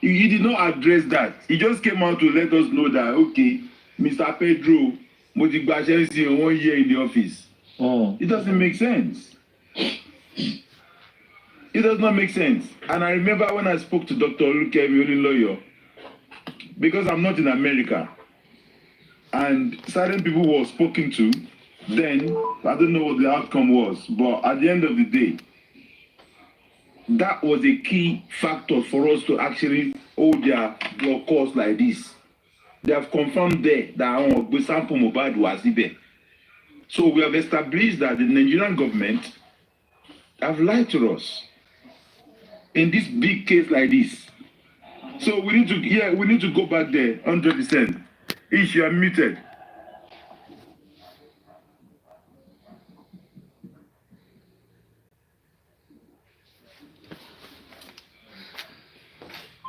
He did not address that. He just came out to let us know that, okay, Mr. Pedro, mo ti gbaṣẹ́ sí 1 year in the office. It doesn't make sense. It does not make sense. And I remember when I spoke to Dr. Olukemi Oniloyo, because I'm not in America, and certain people were spoken to, then I don't know what the outcome was, but at the end of the day, that was a key factor for us to actually hold their course like this. They have confirmed there that the sample Mohbad was there. So we have established that the Nigerian government have lied to us in this big case like this. So we need to go back there 100%. Ish, you are muted.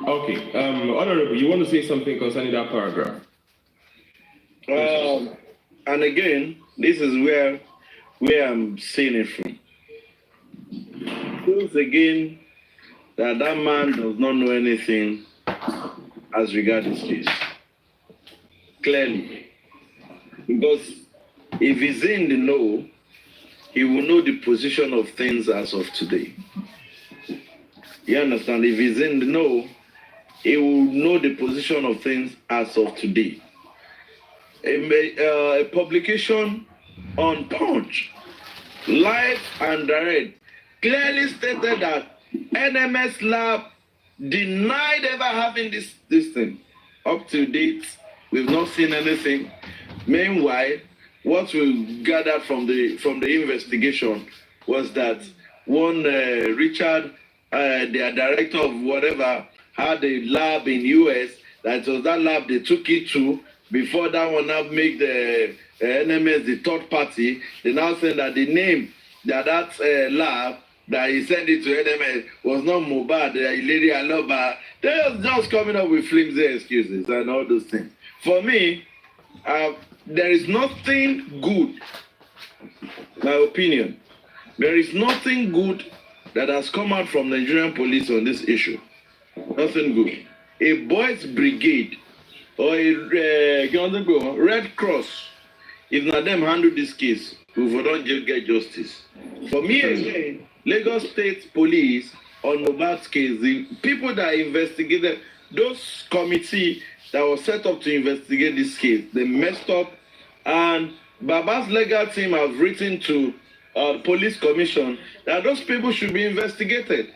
Okay, Honorable, you want to say something concerning that paragraph? And again, this is where I'm seeing it from. Proves again that man does not know anything as regards this case. Clearly. Because if he's in the know, he will know the position of things as of today. You understand? If he's in the know, he will know the position of things as of today. A publication on Punch, live and direct, clearly stated that NMS Lab denied ever having this thing. Up to date, we've not seen anything. Meanwhile, what we gathered from the investigation was that one Richard, their director of whatever, had a lab in US. That was that lab they took it to. Before that one now make the NMS the third party. They now said that the name that lab that he sent it to NMS was not Mohbad, Lady Aloba. They was just coming up with flimsy excuses and all those things. For me, there is nothing good, my opinion, there is nothing good that has come out from Nigerian police on this issue. Nothing good. A boys' brigade or a Red Cross, if not them handle this case, we will not get justice. For me again, Lagos State Police on Mohbad's case, the people that investigated, those committee that was set up to investigate this case, they messed up, and Baba's legal team have written to police commission that those people should be investigated.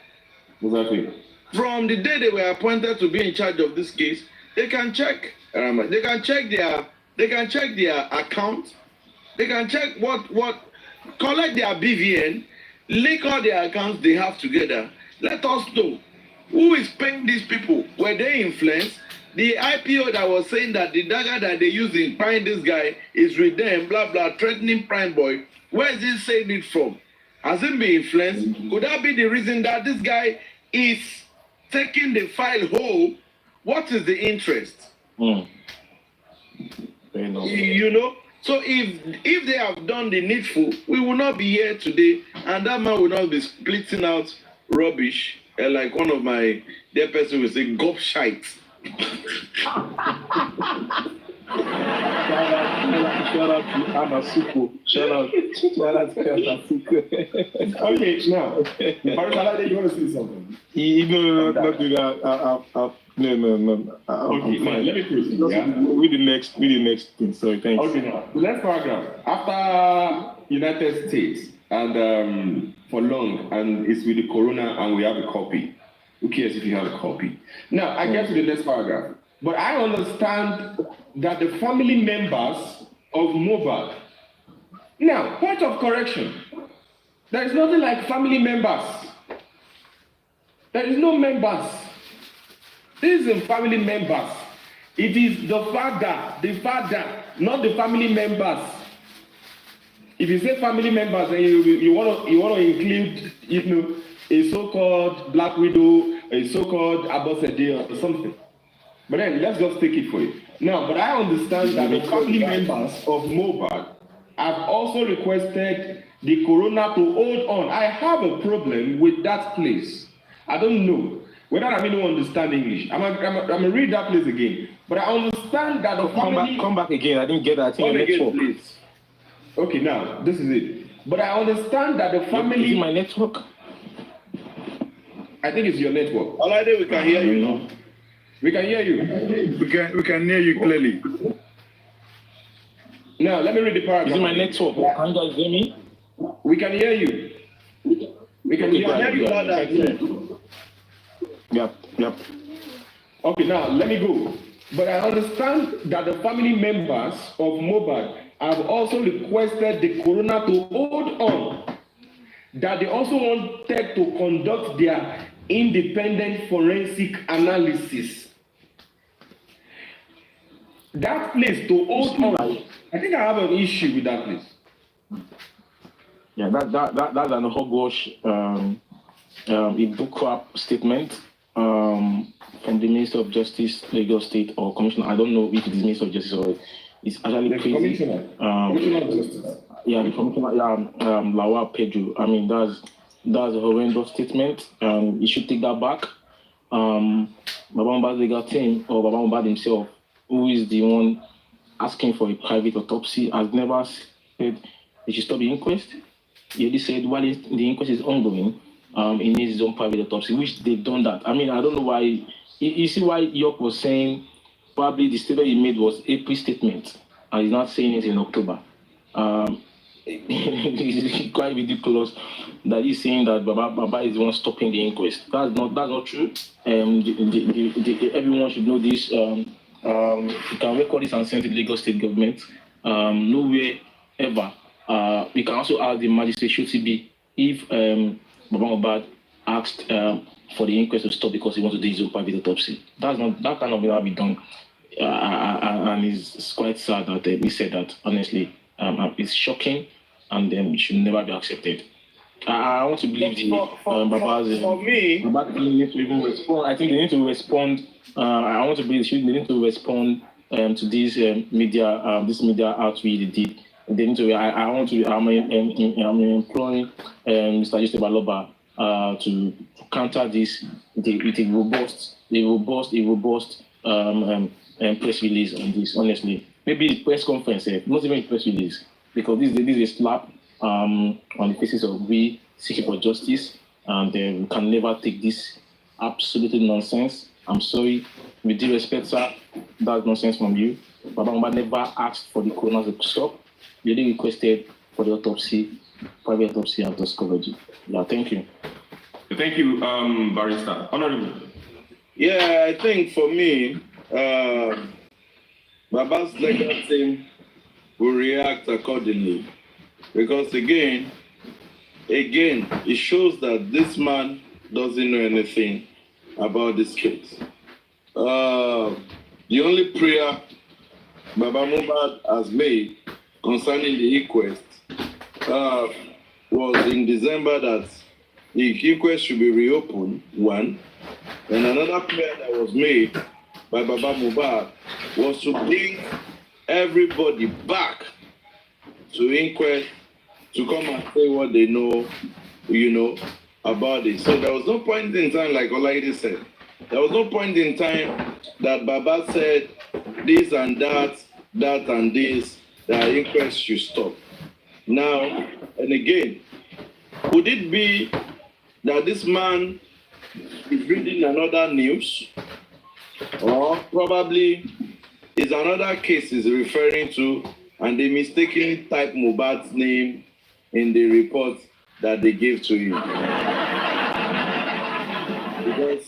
Exactly. From the day they were appointed to be in charge of this case, they can check. They can check their account. They can check collect their BVN, link all their accounts they have together. Let us know who is paying these people. Were they influenced? The IPO that was saying that the dagger that they use in prying this guy is with them, blah blah, threatening Prime Boy. Where is he saying it from? Has it been influenced? Could that be the reason that this guy is taking the file home? What is the interest? You know? So if they have done the needful, we will not be here today, and that man will not be splitting out rubbish, like one of my dear person will say, gop shite. Shout out to Amasuko. Shout out to Amasuko. Okay, now, Barcelona, you want to say something? No, not do that. No. Okay, fine. Let me proceed. Yeah? With the next thing. Sorry, thanks. Okay, now the next paragraph. After United States and for long, and it's with the corona, and we have a copy. Who cares if you have a copy? Now I get to the next paragraph. But I understand that the family members of Mohbad. Now, point of correction. There is nothing like family members. There is no members. This isn't family members. It is the father, not the family members. If you say family members, then you want to include, a so-called Black Widow, a so-called Abosede or something. But then let's just take it for you. Now, but I understand that the family members of Mohbad have also requested the corona to hold on. I have a problem with that place. I don't know whether I don't understand English. I'm gonna read that place again. But I understand that the family... Come back again. I didn't get that. I think your network. Please. Okay, now, this is it. But I understand that the family... Is it my network? I think it's your network. Already we can hear you now. We can hear you. We can hear you clearly. Now, let me read the paragraph. Is it my network? Can you guys hear me? We can hear you. We can hear you. Yep. Okay, now, let me go. But I understand that the family members of Mohbad have also requested the coroner to hold on, that they also wanted to conduct their independent forensic analysis. That place to hold on, I think I have an issue with that place. Yeah, that's an hogwash, a book statement from the Minister of Justice, Lagos State or Commissioner. I don't know if it is Minister of Justice or it's actually The crazy. Commissioner of Justice. Yeah, the Commissioner, Lawa Pedro. I mean, that's a horrendous statement. You should take that back. Baba Mohbad's legal team or Baba Mohbad himself, who is the one asking for a private autopsy, has never said they should stop the inquest. He only said while the inquest is ongoing, he needs his own private autopsy, which they've done that. I mean, I don't know why. You see why York was saying probably the statement he made was April statement, and he's not saying it in October. It's quite ridiculous that he's saying that Baba is the one stopping the inquest. That's not true. Everyone should know this. You can record this and send it to the Lagos State government. Nowhere ever. We can also ask the magistrate should it be if Baba Mohbad asked for the inquest to stop because he wants to do his own private autopsy. That kind of will be done. And it's quite sad that he said that, honestly. It's shocking and it should never be accepted. I want to believe Baba's... For me... Baba needs to even respond. I think they need to respond. I want to believe they need to respond to this media outreach they did. They need to... I'm employing Mr. Joseph Baloba to counter this with a robust press release on this, honestly. Maybe the press conference, not even a press release, because this is a slap on the faces of we seeking for justice, and we can never take this absolutely nonsense. I'm sorry, with due respect, sir, that's nonsense from you. Baba Mohbad never asked for the coroner to stop. You only requested for the autopsy, private autopsy and toxicology. Yeah, thank you. Thank you, Barrister. Honorable. Yeah, I think for me, Baba's legal team will react accordingly. Because again, it shows that this man doesn't know anything about this case. The only prayer Baba Mohbad has made concerning the inquest was in December that the inquest should be reopened, one. And another prayer that was made by Baba Mohbad was to bring everybody back to inquest to come and say what they know, about it. So there was no point in time, like Olaide said, there was no point in time that Baba said this and that and this, that inquest should stop. Now, and again, could it be that this man is reading another news, or probably is another case he's referring to, and they mistakenly type Mohbad's name in the report that they gave to him? Because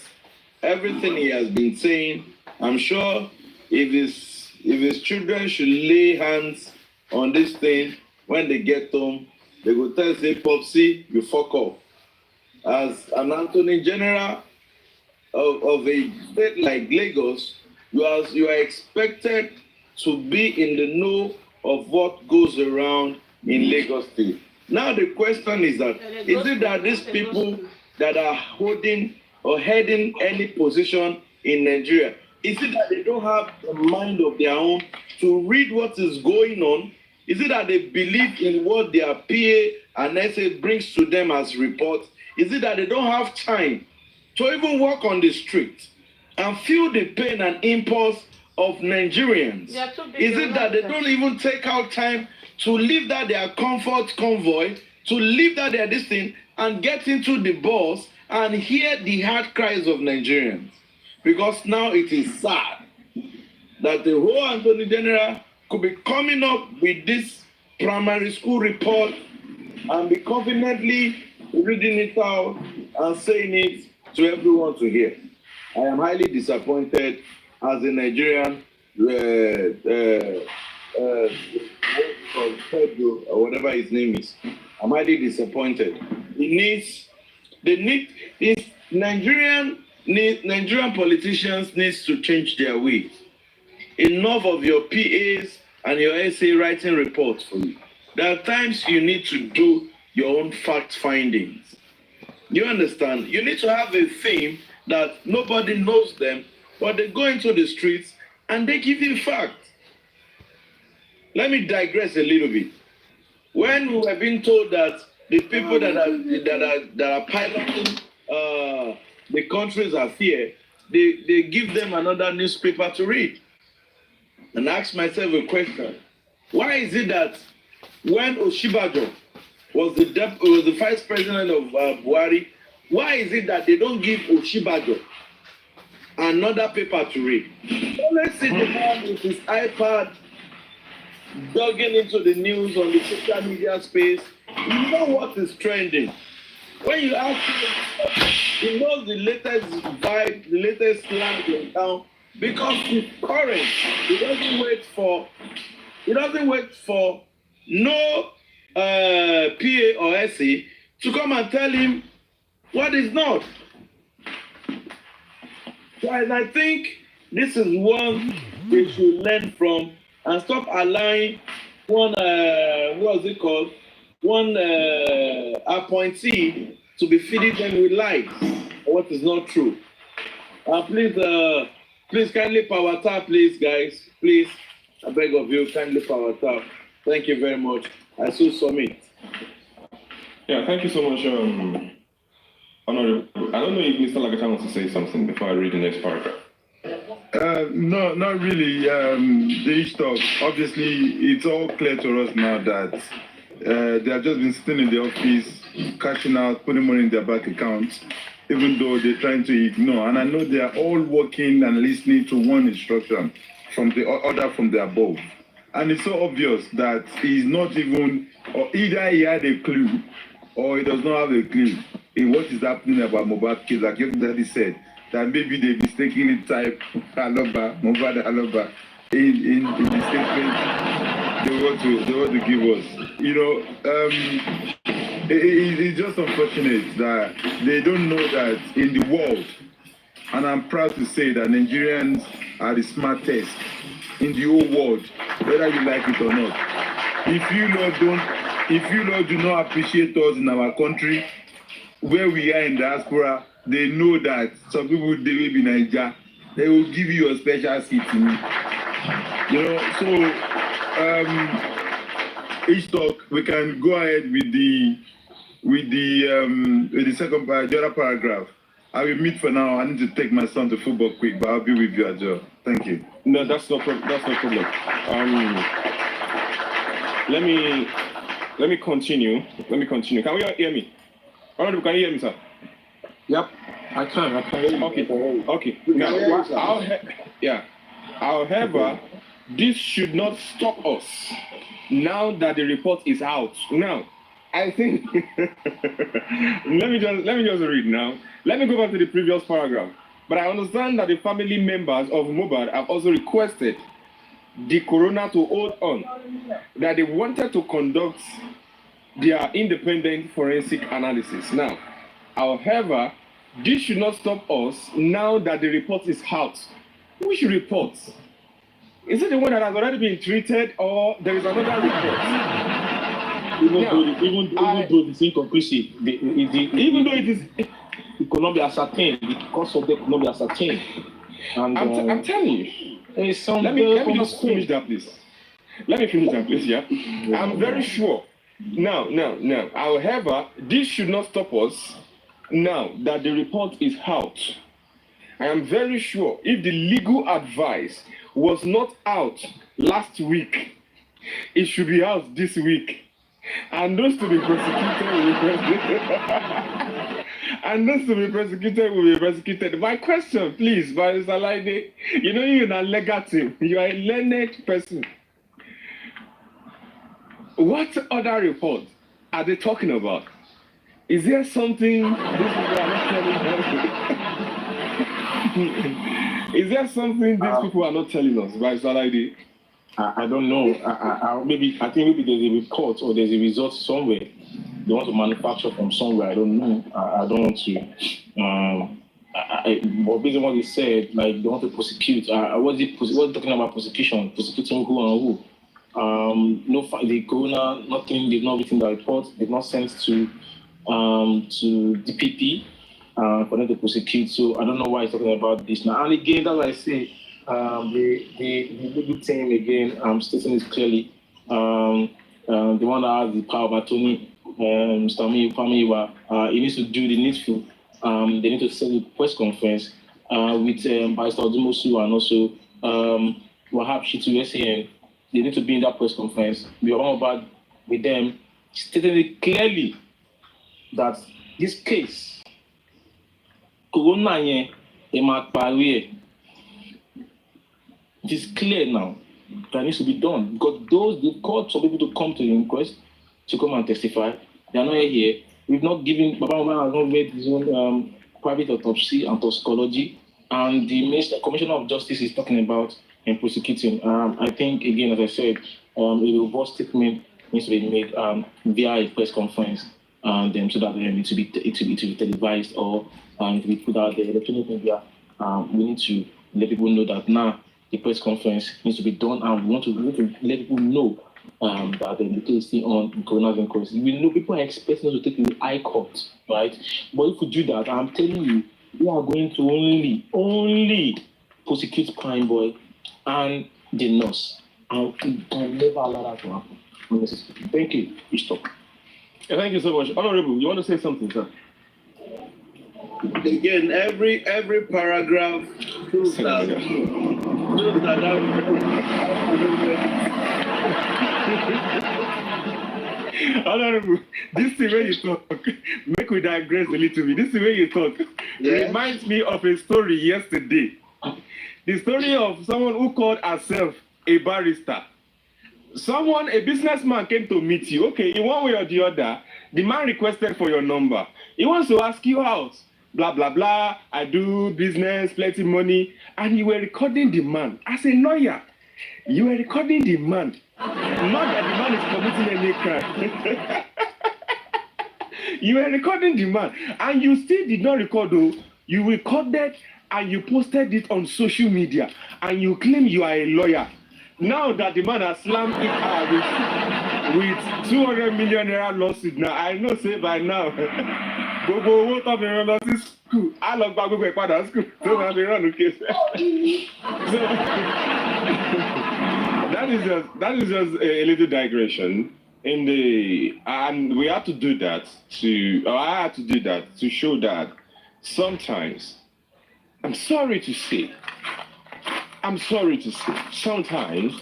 everything he has been saying, I'm sure if his children should lay hands on this thing when they get home, they will tell say, Popsy, you fuck off. As an Attorney General of a state like Lagos, you are expected to be in the know of what goes around in Lagos State. Now the question is that, is it that these people that are holding or heading any position in Nigeria, is it that they don't have a mind of their own to read what is going on? Is it that they believe in what their PA and SA brings to them as reports? Is it that they don't have time to even walk on the street and feel the pain and impulse of Nigerians? Is it that they don't even take out time to leave that their comfort convoy, to leave that their this thing, and get into the bus and hear the hard cries of Nigerians? Because now it is sad that the whole Attorney General could be coming up with this primary school report and be confidently reading it out and saying it to everyone to hear. I am highly disappointed as a Nigerian, Pedro, or whatever his name is. I'm highly disappointed. Nigerian politicians needs to change their ways. Enough of your PAs and your essay writing reports for you. There are times you need to do your own fact findings. You understand? You need to have a theme that nobody knows them, but they go into the streets and they give you facts. Let me digress a little bit. When we were being told that the people that are piloting the countries are here, they give them another newspaper to read. And I ask myself a question. Why is it that when Oshibajo was the vice president of Buhari, why is it that they don't give Oshibajo another paper to read? So let's see the man with his iPad dogging into the news on the social media space. You know what is trending. When you ask him, he knows the latest vibe, the latest slang in town, because it's current. He doesn't wait for no PA or SE to come and tell him what is not. So I think this is one they should learn from and stop allowing one appointee to be feeding them with lies or what is not true. Please kindly power tap, please, guys. Please, I beg of you, kindly power tap. Thank you very much. I so submit. Yeah, thank you so much, Honorable. I don't know if Mr. Lagata wants to say something before I read the next paragraph. No, not really. The talk. Obviously, it's all clear to us now that they have just been sitting in the office, cashing out, putting money in their bank accounts, even though they're trying to ignore. And I know they are all working and listening to one instruction from the order from the above. And it's so obvious that he's not even, or either he had a clue or he does not have a clue in what is happening about Mohbad case. Like your daddy said, that maybe they mistakenly type Aloba, Mohbad Aloba in the statement they want to give us. You know, it's just unfortunate that they don't know that in the world, and I'm proud to say that Nigerians are the smartest in the whole world, whether you like it or not. If you Lord do not appreciate us in our country, where we are in diaspora, they know that some people they will be Niger, they will give you a special seat in me. You know, so each talk we can go ahead with the second the other paragraph. I will meet for now. I need to take my son to football quick, but I'll be with you as well. Thank you. No, that's no problem. Let me continue. Can you hear me? Honorable, can you hear me, sir? Yep, I can hear you. Okay. Now, however, this should not stop us now that the report is out. Now, I think let me just read now. Let me go back to the previous paragraph. But I understand that the family members of Mohbad have also requested the coroner to hold on, that they wanted to conduct their independent forensic analysis. Now, however, this should not stop us now that the report is out. Which report? Is it the one that has already been treated, or there is another report? Even though it's inconclusive, even though it could not be ascertained, the cause of death could not be ascertained. And I'm telling you. Let me just finish that, please. Yeah. I'm very sure. Now. However, this should not stop us now that the report is out, I am very sure if the legal advice was not out last week, it should be out this week. And those to be prosecuted will be prosecuted. And those to be prosecuted will be prosecuted. My question, please, Barrister Laide, you know you're a legal team. You are a learned person. What other report are they talking about? Is there something these people are not telling us? Is there something these people are not telling us, Barrister Laide? I don't know. I think maybe there's a report or there's a result somewhere. They want to manufacture from somewhere. I don't know. I don't want to. But based on what they said, like they want to prosecute. What's talking about prosecution? Prosecuting who and who? The coroner, nothing. They've not written the report. They've not sent to DPP for them to prosecute. So I don't know why he's talking about this now. And again, that's why I say. The legal team again stating it clearly. The one that has the power of attorney, Mr. Pamiwa, he needs to do the needful. They need to set a press conference with Barrister Odumosu and also Wahab Shitu SAN. They need to be in that press conference. We are all about with them, stating it clearly that this case, Corona, it is clear now that needs to be done because they've called some people to come to the inquest to come and testify. They are not here. We've not given. Baba Mohbad has not made his own private autopsy and toxicology, and the Minister Commissioner of Justice is talking about and prosecuting. I think again, as I said, a robust statement needs to be made via a press conference, and so that it will be televised or it will be put out there. Electronic media. We need to let people know that now. The press conference needs to be done, and we want to let people know that the case is still on coroner's inquest. We know people are expecting us to take the high court, right? But if we do that, I'm telling you, we are going to only prosecute Prime Boy and the nurse, and we can never allow that to happen. Thank you. You stop. Yeah, thank you so much, Honorable. You want to say something, sir? Again, every paragraph proves that. Honorable, this is the way you talk. Make we digress a little bit. This is the way you talk. Yes. Reminds me of a story yesterday. The story of someone who called herself a barrister. A businessman came to meet you. Okay, in one way or the other, the man requested for your number. He wants to ask you out. Blah, blah, blah. I do business, plenty money. And you were recording the man. As a lawyer, you were recording the man. Not that the man is committing any crime. You were recording the man. And you still did not record, though. You recorded and you posted it on social media. And you claim you are a lawyer. Now that the man has slammed it out with 200 million naira lawsuit now, I know, say by now. Gbogbo owó tó fi rán lọ sí school, á lọ gba gbogbo ìpadà school tó máa fi rán lókè. So that is just a little digression and we have to do that I had to do that to show that sometimes, I'm sorry to say, sometimes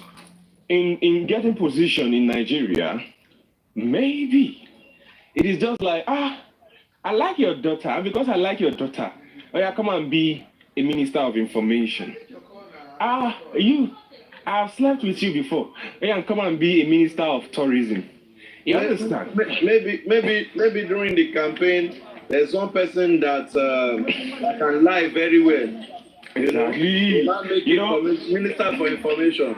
in getting position in Nigeria, maybe it is just like, I like your daughter, and because I like your daughter, oh yeah, come and be a minister of information. I've slept with you before. Oh yeah, come and be a minister of tourism. You understand? Maybe during the campaign, there's one person that can lie very well. Exactly. Minister for information.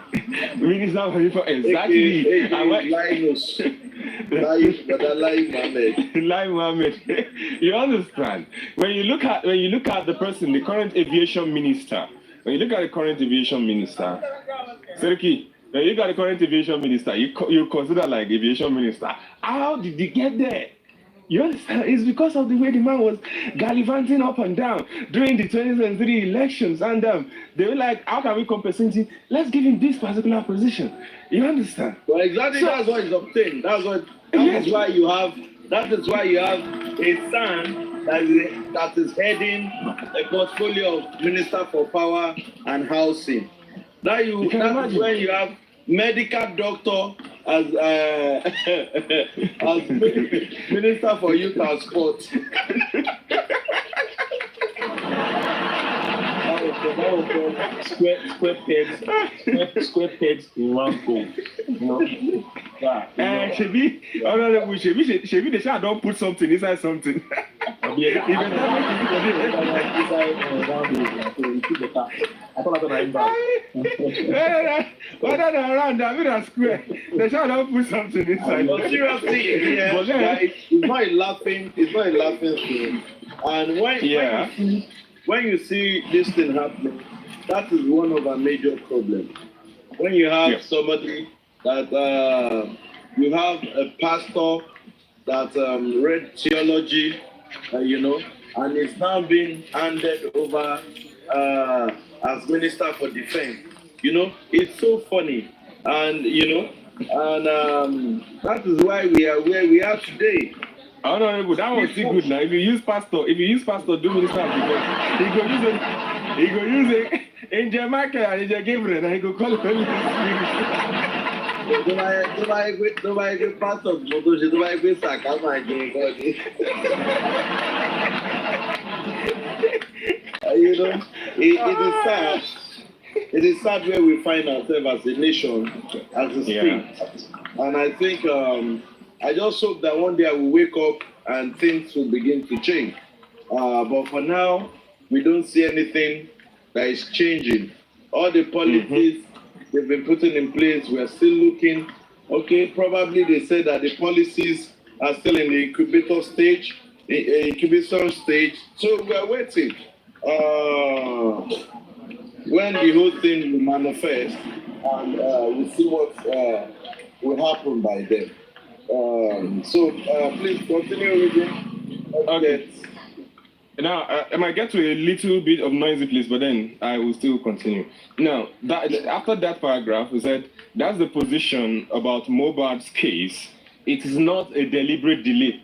Minister for information. Exactly. Lai Mohammed. You understand? When you look at the person, the current aviation minister. Seriki, when you look at the current aviation minister, you consider like aviation minister. How did he get there? You understand? It's because of the way the man was gallivanting up and down during the 2023 elections. And they were like, how can we compensate him? Let's give him this particular position. You understand? Well, exactly. So, that's what is obtained. That is why you have a son that is heading a portfolio of Minister for Power and Housing. That is when you have medical doctor as as Minister for Youth and Sport. Square pegs in one goal. You know? Shebi, they shall don't put something inside something. Whether they're around, they're square. They shall don't put something inside. But seriously, it's not a laughing thing. And when you see this thing happening, that is one of our major problems. When you have somebody that you have a pastor that read theology, and is now being handed over as Minister for Defense. It's so funny, and that is why we are where we are today. Honorable, that was still good now. If you use pastor, do Minister of Defense. He go use it. Angel Michael and Angel Gabriel, and he go call it Holy Spirit. Tó bá yẹ pastor tó ṣe tó bá yẹ sàkà máa jẹ nǹkan ni. It is sad where we find ourselves as a nation, as a state. And I think I just hope that one day I will wake up and things will begin to change. But for now, we don't see anything that is changing. All the policies they've been putting in place, we are still looking. Okay, probably they said that the policies are still in the incubation stage. So we are waiting. When the whole thing will manifest, and we'll see what will happen by then. So please continue reading. Okay. Now, I might get to a little bit of noisy place, but then I will still continue. Now, after that paragraph, we said that's the position about Mohbad's case. It is not a deliberate delay.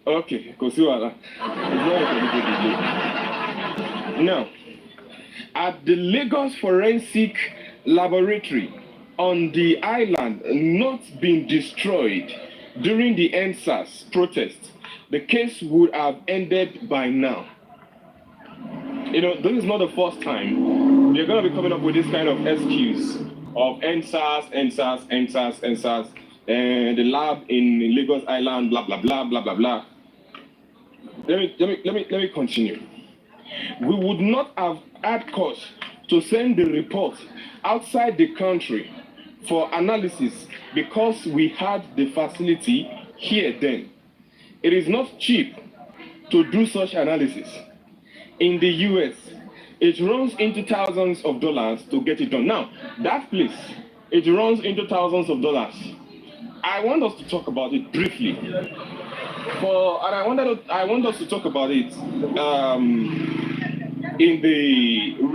Okay, it's not a deliberate delay. Now, at the Lagos Forensic Laboratory on the island not being destroyed during the NSAS protest, the case would have ended by now. This is not the first time they're going to be coming up with this kind of excuse of NSAS, and the lab in Lagos Island, blah blah blah blah blah blah. Let me continue. We would not have had cause to send the report outside the country for analysis because we had the facility here then. It is not cheap to do such analysis. In the US, it runs into thousands of dollars to get it done. Now, that place, it runs into thousands of dollars. I want us to talk about it briefly. I want us to talk about it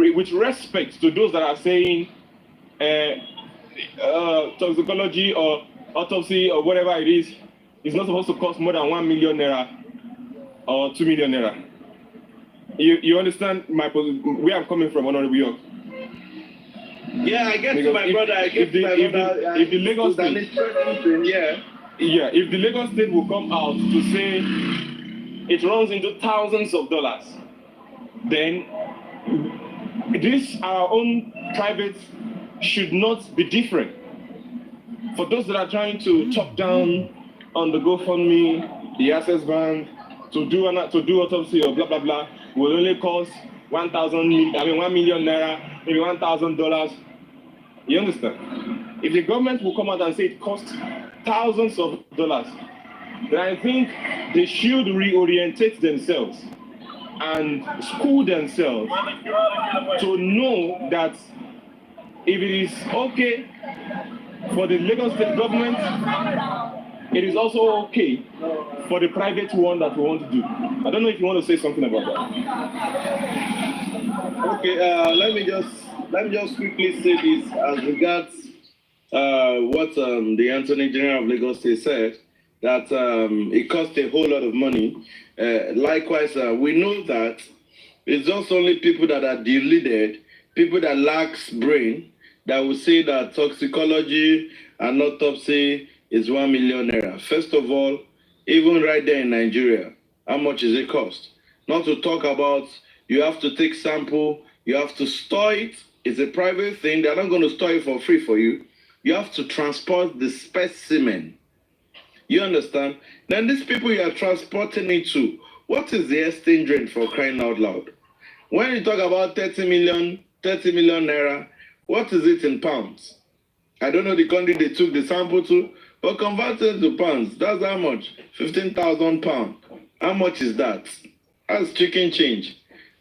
with respect to those that are saying toxicology or autopsy or whatever it is not supposed to cost more than 1 million naira or 2 million naira. You understand where I'm coming from, Honorable York? Yeah, I get to my brother. If the Lagos State, if the Lagos State will come out to say it runs into thousands of dollars, then this our own private should not be different. For those that are trying to chop down on the GoFundMe, the Access Bank, to do autopsy or blah blah blah, will only cost 1 million naira, maybe $1,000. You understand? If the government will come out and say it costs thousands of dollars, then I think they should reorientate themselves and school themselves to know that if it is okay for the Lagos State government, it is also okay for the private one that we want to do. I don't know if you want to say something about that. Okay, let me just quickly say this as regards what the Attorney General of Lagos State said, that it cost a whole lot of money Likewise, we know that it's just only people that are deluded, people that lacks brain, that will say that toxicology and autopsy is 1 million naira. First of all, even right there in Nigeria, how much does it cost? Not to talk about you have to take sample, you have to store it. It's a private thing. They're not going to store it for free for you. You have to transport the specimen. You understand? Then these people you are transporting it to, what is the exchange rate for crying out loud? When you talk about 30 million naira, what is it in pounds? I don't know the country they took the sample to, but converted to pounds, that's how much? 15,000 pounds. How much is that? That's chicken change.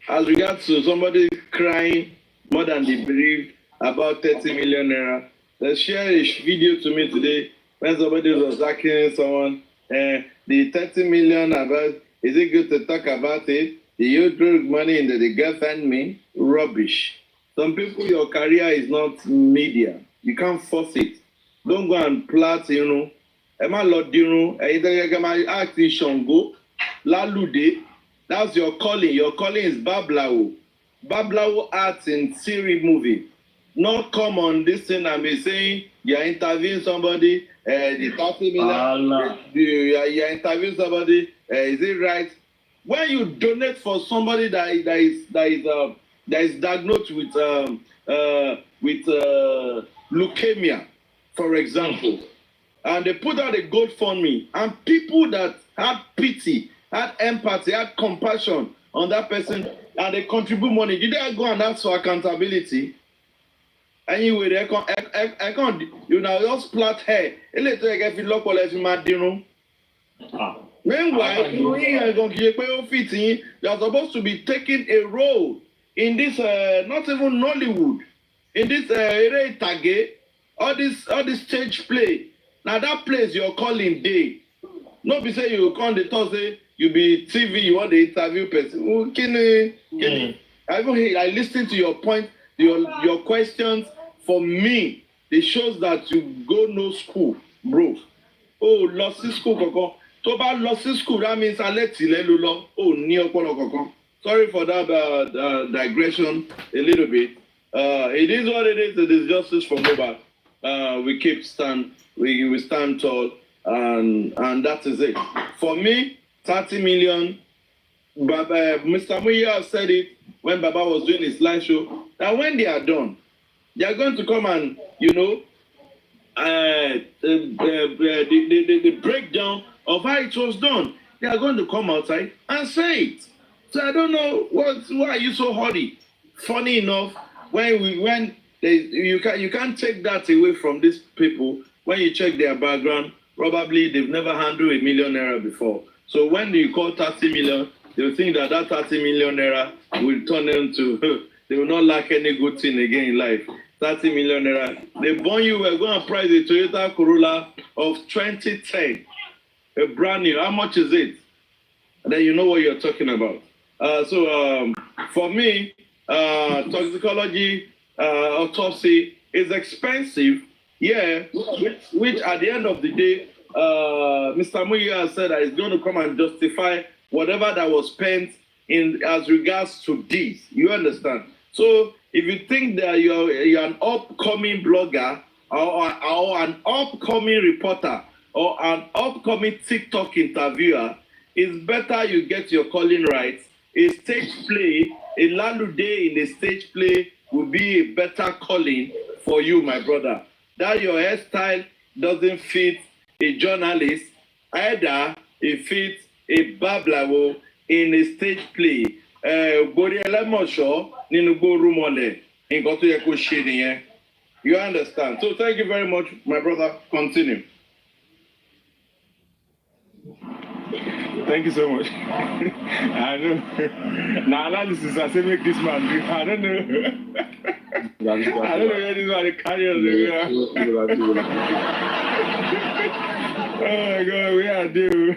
As regards to somebody crying more than they believe about 30 million naira, they share a video to me today when somebody was asking someone, the 30 million about, is it good to talk about it? Do you throw money into the GoFundMe? Rubbish. Some people, your career is not media. You can't force it. Don't go and plot, Emma Lodino, acting Shango, Lalude. That's your calling. Your calling is Bablao. Bablao arts in series movie. Not come on this thing and be saying you're interviewing somebody, the 30 million, you're interviewing somebody, is it right? When you donate for somebody that is diagnosed with leukemia, for example, and they put out a GoFundMe, and people that had pity, had empathy, had compassion on that person, and they contribute money, did they go and ask for accountability? Anyway, I can't, just plait hair. Meanwhile, you're supposed to be taking a role in this, not even Nollywood, in this Tage, all this stage play. Now that place you're calling day. Not be say you come the Thursday, you be TV, you want the interview person. I listen to your point, your questions. For me, it shows that you go no school, bro. Oh, lost school, koko. To ba lost school, that means I let you lo. Oh, ni opolo koko. Sorry for that digression a little bit. It is what it is. It is justice for Mohbad. We stand tall, and that is it. For me, 30 million. Mr. Muya said it when Baba was doing his live show. That when they are done, they are going to come and, the breakdown of how it was done. They are going to come outside and say it. So I don't know why are you so hurry? Funny enough, you can't take that away from these people. When you check their background, probably they've never handled a million naira before. So when you call 30 million, they'll think that 30 million naira will turn them to, they will not lack any good thing again in life. 30 million naira. They born you, we're going to price a Toyota Corolla of 2010. A brand new. How much is it? And then you know what you're talking about. For me, toxicology, autopsy is expensive. Yeah, which at the end of the day, Mr. Muya said that he's going to come and justify whatever that was spent in as regards to this. You understand? So if you think that you're an upcoming blogger or an upcoming reporter or an upcoming TikTok interviewer, it's better you get your calling right. A stage play, a Lalude in a stage play will be a better calling for you, my brother. That your hairstyle doesn't fit a journalist, either it fits a bablawo in a stage play. You understand? So thank you very much, my brother. Continue. Thank you so much. I know. Now analysis, I say make this man do. I don't know. I don't know where this man carry us. Oh God, we are due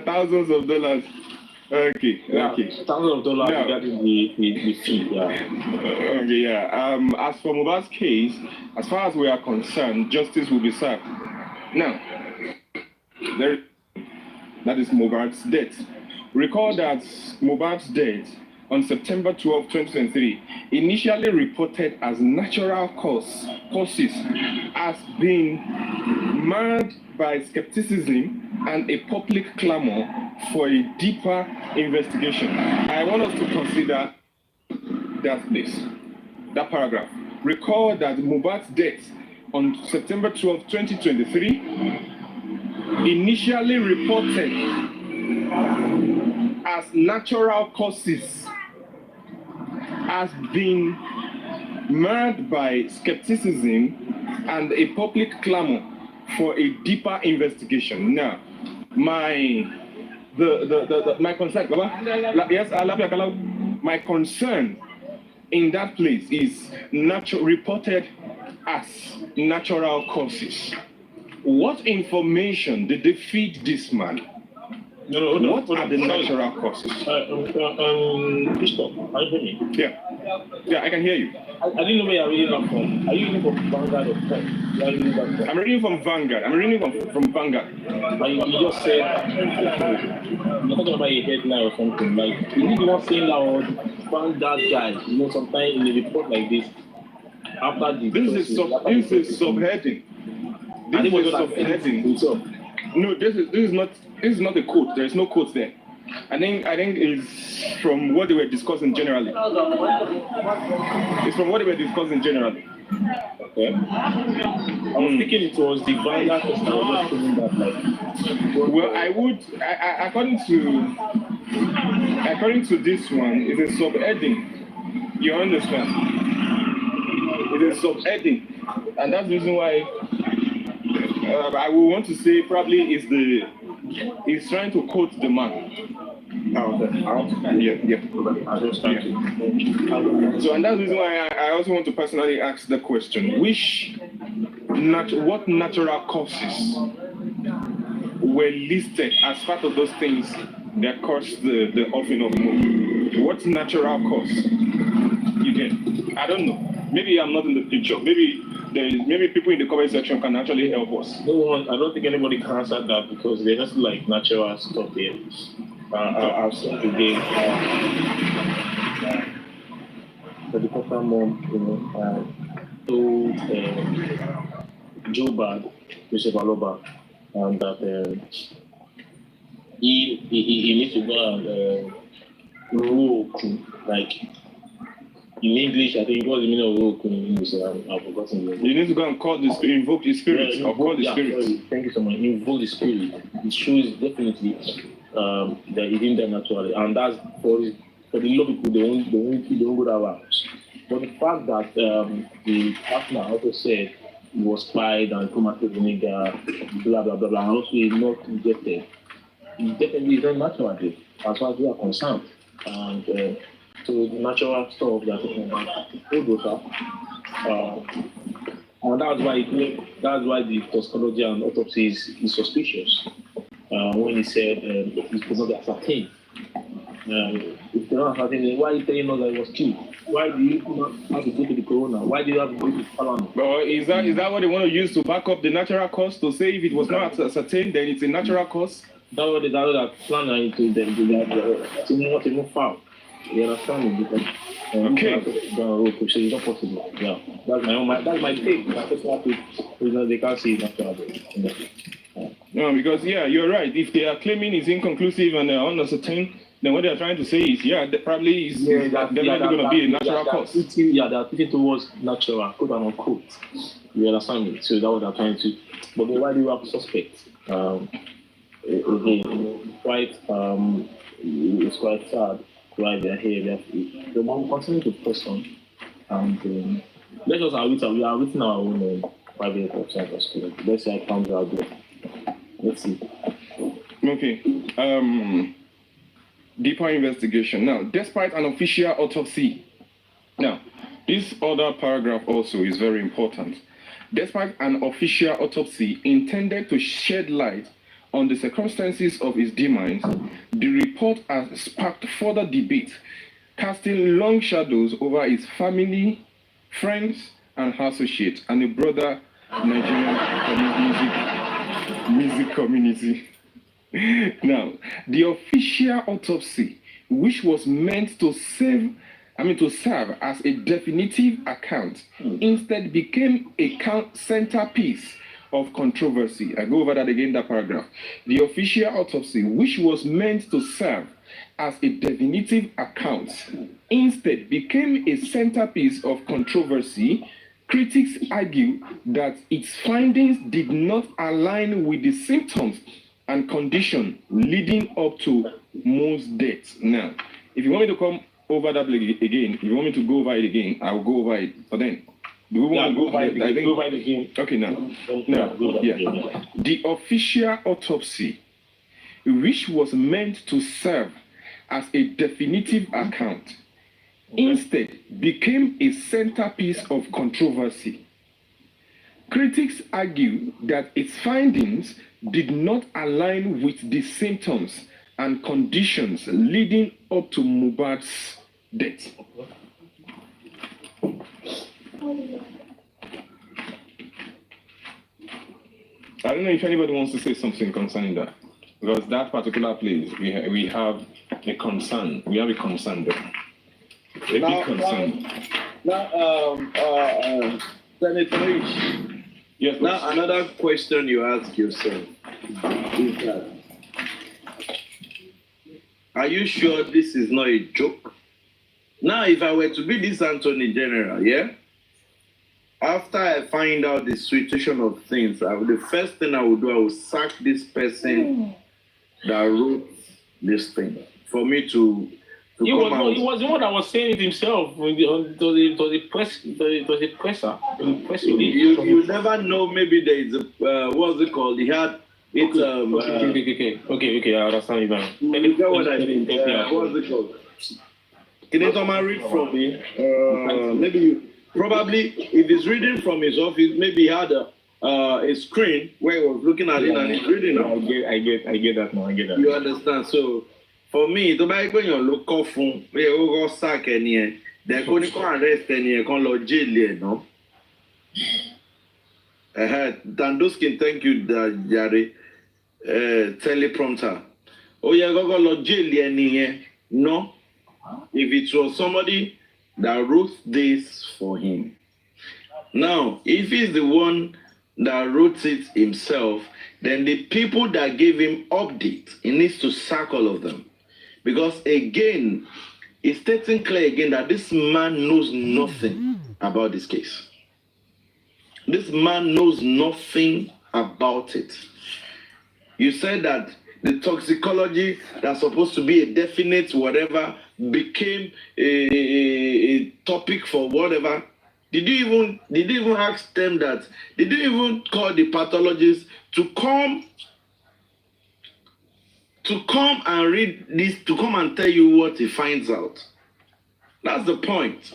thousands of dollars. Okay. Thousands of dollars regarding the fee. As for Mohbad's case, as far as we are concerned, justice will be served. Now, that is Mohbad's death. recall that Mohbad's death on September 12, 2023, initially reported as natural causes, has been marred by skepticism and a public clamor for a deeper investigation. I want us to consider that paragraph. Recall that Mohbad's death on September 12, 2023, initially reported as natural causes, has been marred by skepticism and a public clamor for a deeper investigation. Now, my concern, yes, my concern in that place is reported as natural causes. What information did they feed this man? What are the natural causes? Bishop, can you hear me? Yeah, I can hear you. I didn't know where you're reading that from. Are you reading from Vanguard or Time? I'm reading from Vanguard. From Vanguard. And you just said, you're talking about a headline or something. Like, is it the one saying that Vanguard guy, sometimes in a report like this, after the... This is subheading. This is subheading. No, this is not a quote. There is no quote there. I think it's from what they were discussing generally. It's from what they were discussing generally. Okay. I was thinking it was the Vanguard person. I was just feeling that well, according to this one, it's a subheading. You understand? It's a subheading, and that's the reason why I would want to say probably he's trying to quote the man. Okay. Yeah. So, and that's the reason why I also want to personally ask the question: what natural causes were listed as part of those things that caused the offing of Mohbad? What natural cause? You get? I don't know. Maybe I'm not in the picture. Maybe people in the comment section can actually help us. No, I don't think anybody can answer that because they're just like natural stuff there. I've seen today the Dakota mom, told Joe Bad, Mr. Baloba, and that he needs to go and roll, like. In English, I think what the meaning of roku in English, I've forgotten. You need to go and call invoke the spirit, or call the spirit. Sorry. Thank you so much. Invoke the spirit. It shows definitely that it didn't die naturally, and that's for the low people. They don't go that route. But the fact that the partner also said he was spied and tomato vinegar, blah blah blah, and also is not injected, it definitely is not natural as far as we are concerned, and. So the natural stuff that and that's why the toxicology and autopsy is suspicious. When he said it could not be ascertained. If they don't ascertain, why are you telling us that it was killed? Why do you not have to go to the corona? Why do you have to go to Palan? Well, is that what they want to use to back up the natural cause to say if it was not ascertained, then it's a natural cause? That's what they plan to them to not even foul. You understand me? Because okay. So it's not possible. Yeah, that's my take. My personal take. Because they can't see it naturally. No, because you're right. If they are claiming it's inconclusive and unascertained, then what they are trying to say is probably is definitely going to be a natural cause. They are tweeting towards natural, quote and unquote. You understand me? So that's what they're trying to. But why do you have suspects? It's quite sad. Why they're here, the one continue to press on, and let us we are written our own private website or school. Let's see how it comes out there. Let's see. Okay. Deeper investigation. Now, despite an official autopsy, now this other paragraph also is very important. Despite an official autopsy intended to shed light on the circumstances of his demise, the report has sparked further debate, casting long shadows over his family, friends, and associates, and a broader Nigerian music community. Now, the official autopsy, which was meant to serve as a definitive account, instead became a centerpiece of controversy. I go over that again, that paragraph. The official autopsy, which was meant to serve as a definitive account, instead became a centerpiece of controversy. Critics argue that its findings did not align with the symptoms and condition leading up to most deaths. Now, if you want me to come over that again, if you want me to go over it again, I'll go over it. But then, do we want to go over it? Go over it again. Okay, now, the official autopsy, which was meant to serve as a definitive account, instead became a centerpiece of controversy. Critics argue that its findings did not align with the symptoms and conditions leading up to Mohbad's death. I don't know if anybody wants to say something concerning that, because that particular place, we have a concern. We have a concern there. A big concern. Senator Rich. Yes. Now, another question you ask yourself is that, are you sure this is not a joke? Now, if I were to be this Attorney General, yeah, after I find out the situation of things, the first thing I would do, I would sack this person that wrote this thing for me to He was the one that was saying it himself to the presser. You never know. Maybe there is a what's it called? He had it. Okay. I understand you now. You get what I mean? What's it called? Can you come and read from me? Maybe you probably if he's reading from his office, maybe he had a screen where he was looking at it and he's reading. I get that now. You understand? So. For me, to buy when you look off, we go sack any. They're going to arrest any, can lo jail, no. Danduskin, thank you, Jare. Teleprompter. Oh, yeah, go lo jail any. No. If it was somebody that wrote this for him. Now, if he's the one that wrote it himself, then the people that gave him update, he needs to sack all of them. Because again, it's stating clear again that this man knows nothing about this case. This man knows nothing about it. You said that the toxicology that's supposed to be a definite whatever became a topic for whatever. Did you even ask them that? Did you even call the pathologist to come and read this, to come and tell you what he finds out? That's the point.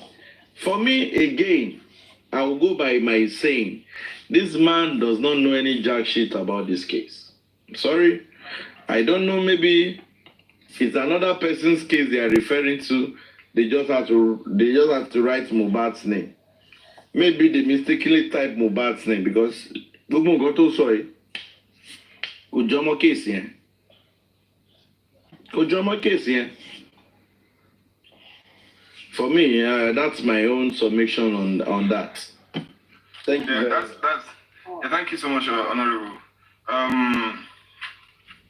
For me, again, I will go by my saying, this man does not know any jack shit about this case. I'm sorry. I don't know, maybe it's another person's case they are referring to. They just have to write Mohbad's name. Maybe they mistakenly type Mohbad's name because Gogo got to sorry. Ujomo case here. For me, that's my own submission on that. Thank you. Thank you so much, Honorable.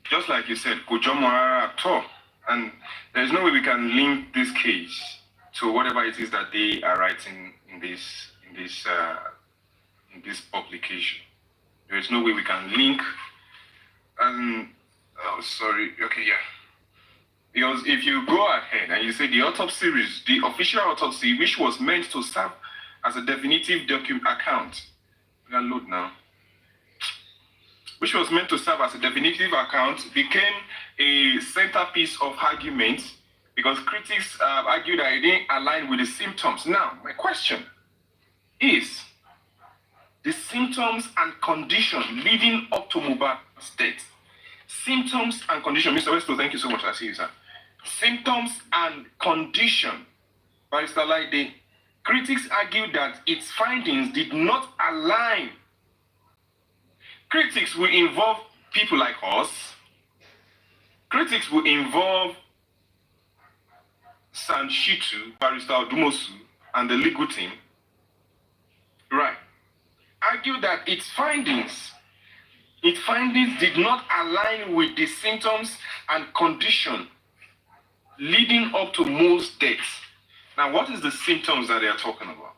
Just like you said, Kujomara at all, and there's no way we can link this case to whatever it is that they are writing in this publication. There is no way we can link. Because if you go ahead and you say the official autopsy, which was meant to serve as a definitive account, we can load now, which was meant to serve as a definitive account, became a centerpiece of argument because critics argued that it didn't align with the symptoms. Now, my question is, the symptoms and condition leading up to Mohbad's death. Symptoms and condition. Mr. Westo, thank you so much. I see you, sir. Symptoms and condition. Barrister Laide, critics argued that its findings did not align. Critics will involve people like us, critics will involve Sanshitu, Barrister Odumosu, and the legal team, right, argue that its findings did not align with the symptoms and condition leading up to most deaths. Now, what is the symptoms that they are talking about?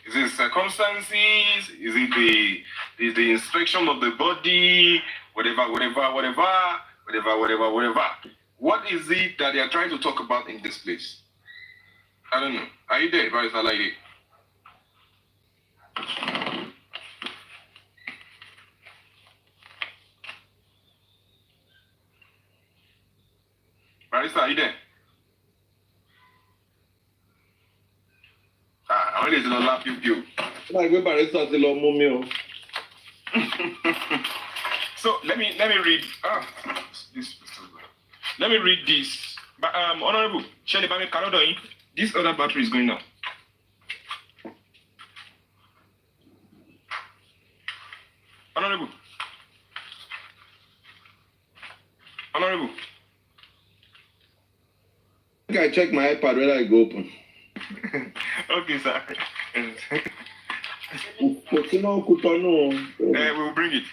Is it circumstances? Is it the inspection of the body? Whatever. What is it that they are trying to talk about in this place? I don't know. Are you there, Barrister Laide? Barrister, are you there? I want to laugh you. Like we Barrister still on Mummy. So let me read. Let me read this. Honorable, this other battery is going down. Honorable. I think I check my iPad whether I go open. Okay, sir. We'll bring it.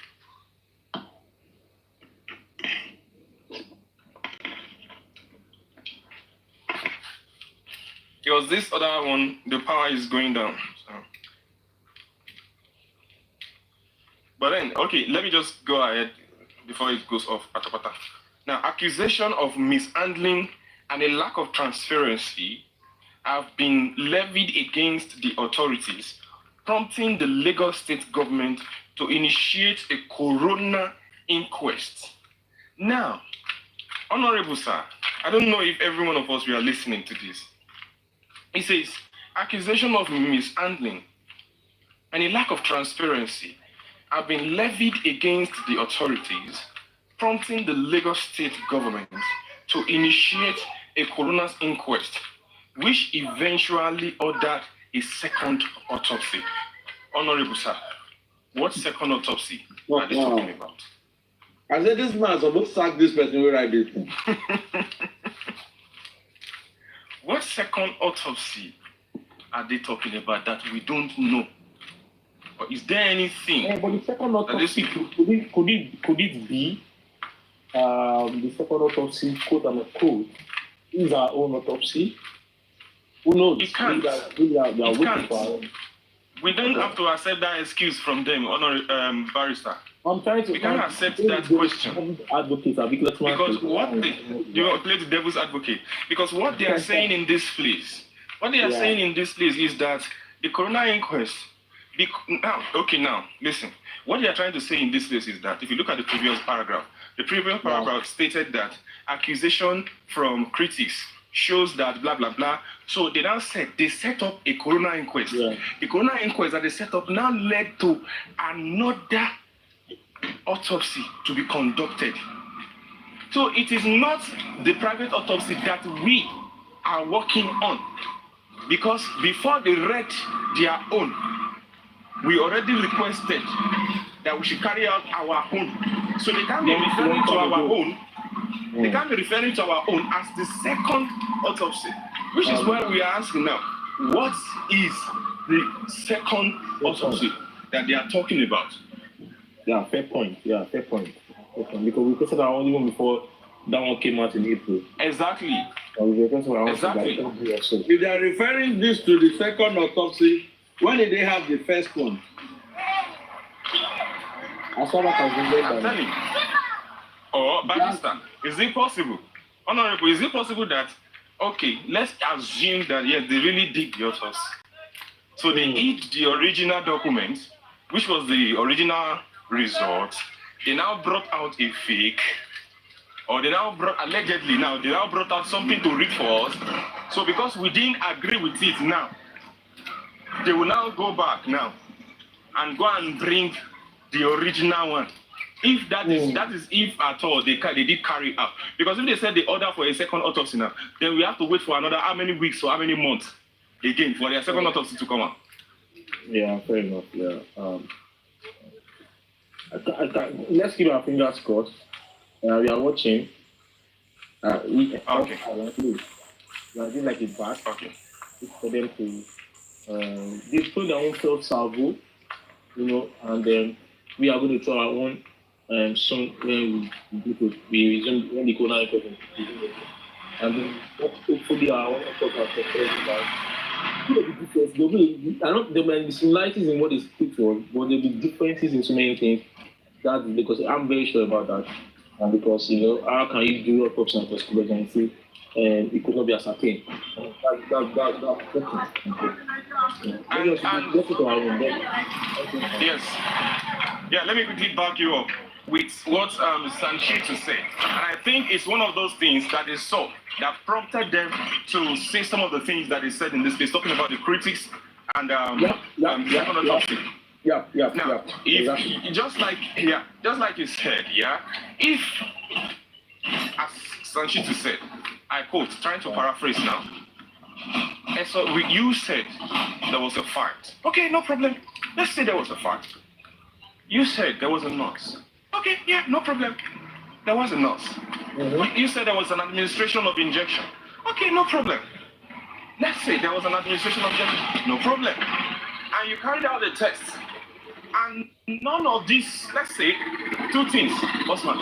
Because this other one, the power is going down. So. But then, okay, let me just go ahead before it goes off. Now, accusation of mishandling and a lack of transparency have been levied against the authorities, prompting the Lagos state government to initiate a coroner inquest. Now, Honorable Sir, I don't know if every one of us we are listening to this. It says, accusation of mishandling and a lack of transparency have been levied against the authorities, prompting the Lagos state government to initiate a coroner's inquest, which eventually ordered a second autopsy. Honorable Sir, what second autopsy are they talking about? I said this man supposed to sack this person who write this thing. What second autopsy are they talking about that we don't know? Or is there anything? Yeah, but the second autopsy, could it be the second autopsy, quote unquote, is our own autopsy? Who knows? It can't. It can't. We don't have to accept that excuse from them, Barrister. I'm trying to. We can't accept that question. Because what you play the devil's advocate. Because what they are saying in this place, is that the coroner inquest. Now listen. What they are trying to say in this place is that if you look at the previous paragraph stated that accusation from critics shows that blah blah blah. So they now said they set up a coroner inquest. Yeah. The coroner inquest that they set up now led to another autopsy to be conducted. So it is not the private autopsy that we are working on, because before they read their own, we already requested that we should carry out our own. So they can't be referring to our own. They can't be referring to our own as the second autopsy, which is why we are asking now, what is the second autopsy that they are talking about? Yeah, fair point. Because we posted our own even before that one came out in April. Exactly. Exactly. If they are referring this to the second autopsy, when did they have the first one? As far as I'm telling you. Or, Barrister, is it possible? Honorable, is it possible that, okay, let's assume that, yes, they really did the autopsy. So they hid the original document, which was the original result. They now brought out a fake, or they now brought out something to read for us. So because we didn't agree with it now, they will now go back now and go and bring the original one. If that is if at all they did carry out. Because if they said they order for a second autopsy now, then we have to wait for another how many weeks or how many months again for their second autopsy to come out. Yeah, fair enough. Yeah. Let's keep our fingers crossed. We are watching. Okay. We are doing like a batch Okay. for them to they put their own self salvo, and then we are going to try our own song we resume when the corona important. And then hopefully our own efforts are successful. I don't there might be similarities in what is speak for, but there'll be differences in so many things. That's because I'm very sure about that. And because how can you do autopsy and toxicology and say it could not be ascertained? Yes. Yeah, let me quickly back you up with what Sanchito said. And I think it's one of those things that is so that prompted them to say some of the things that they said in this case, talking about the critics and second autopsy. Now, if exactly. just like you said, if as Sanchito said, I quote, trying to paraphrase now. And so you said there was a fight. Okay, no problem. Let's say there was a fight. You said there was a nurse. Okay, yeah, no problem. There was a nurse. Mm-hmm. You said there was an administration of injection. Okay, no problem. Let's say there was an administration of injection. No problem. And you carried out the test. And none of these, let's say, two things, Osman,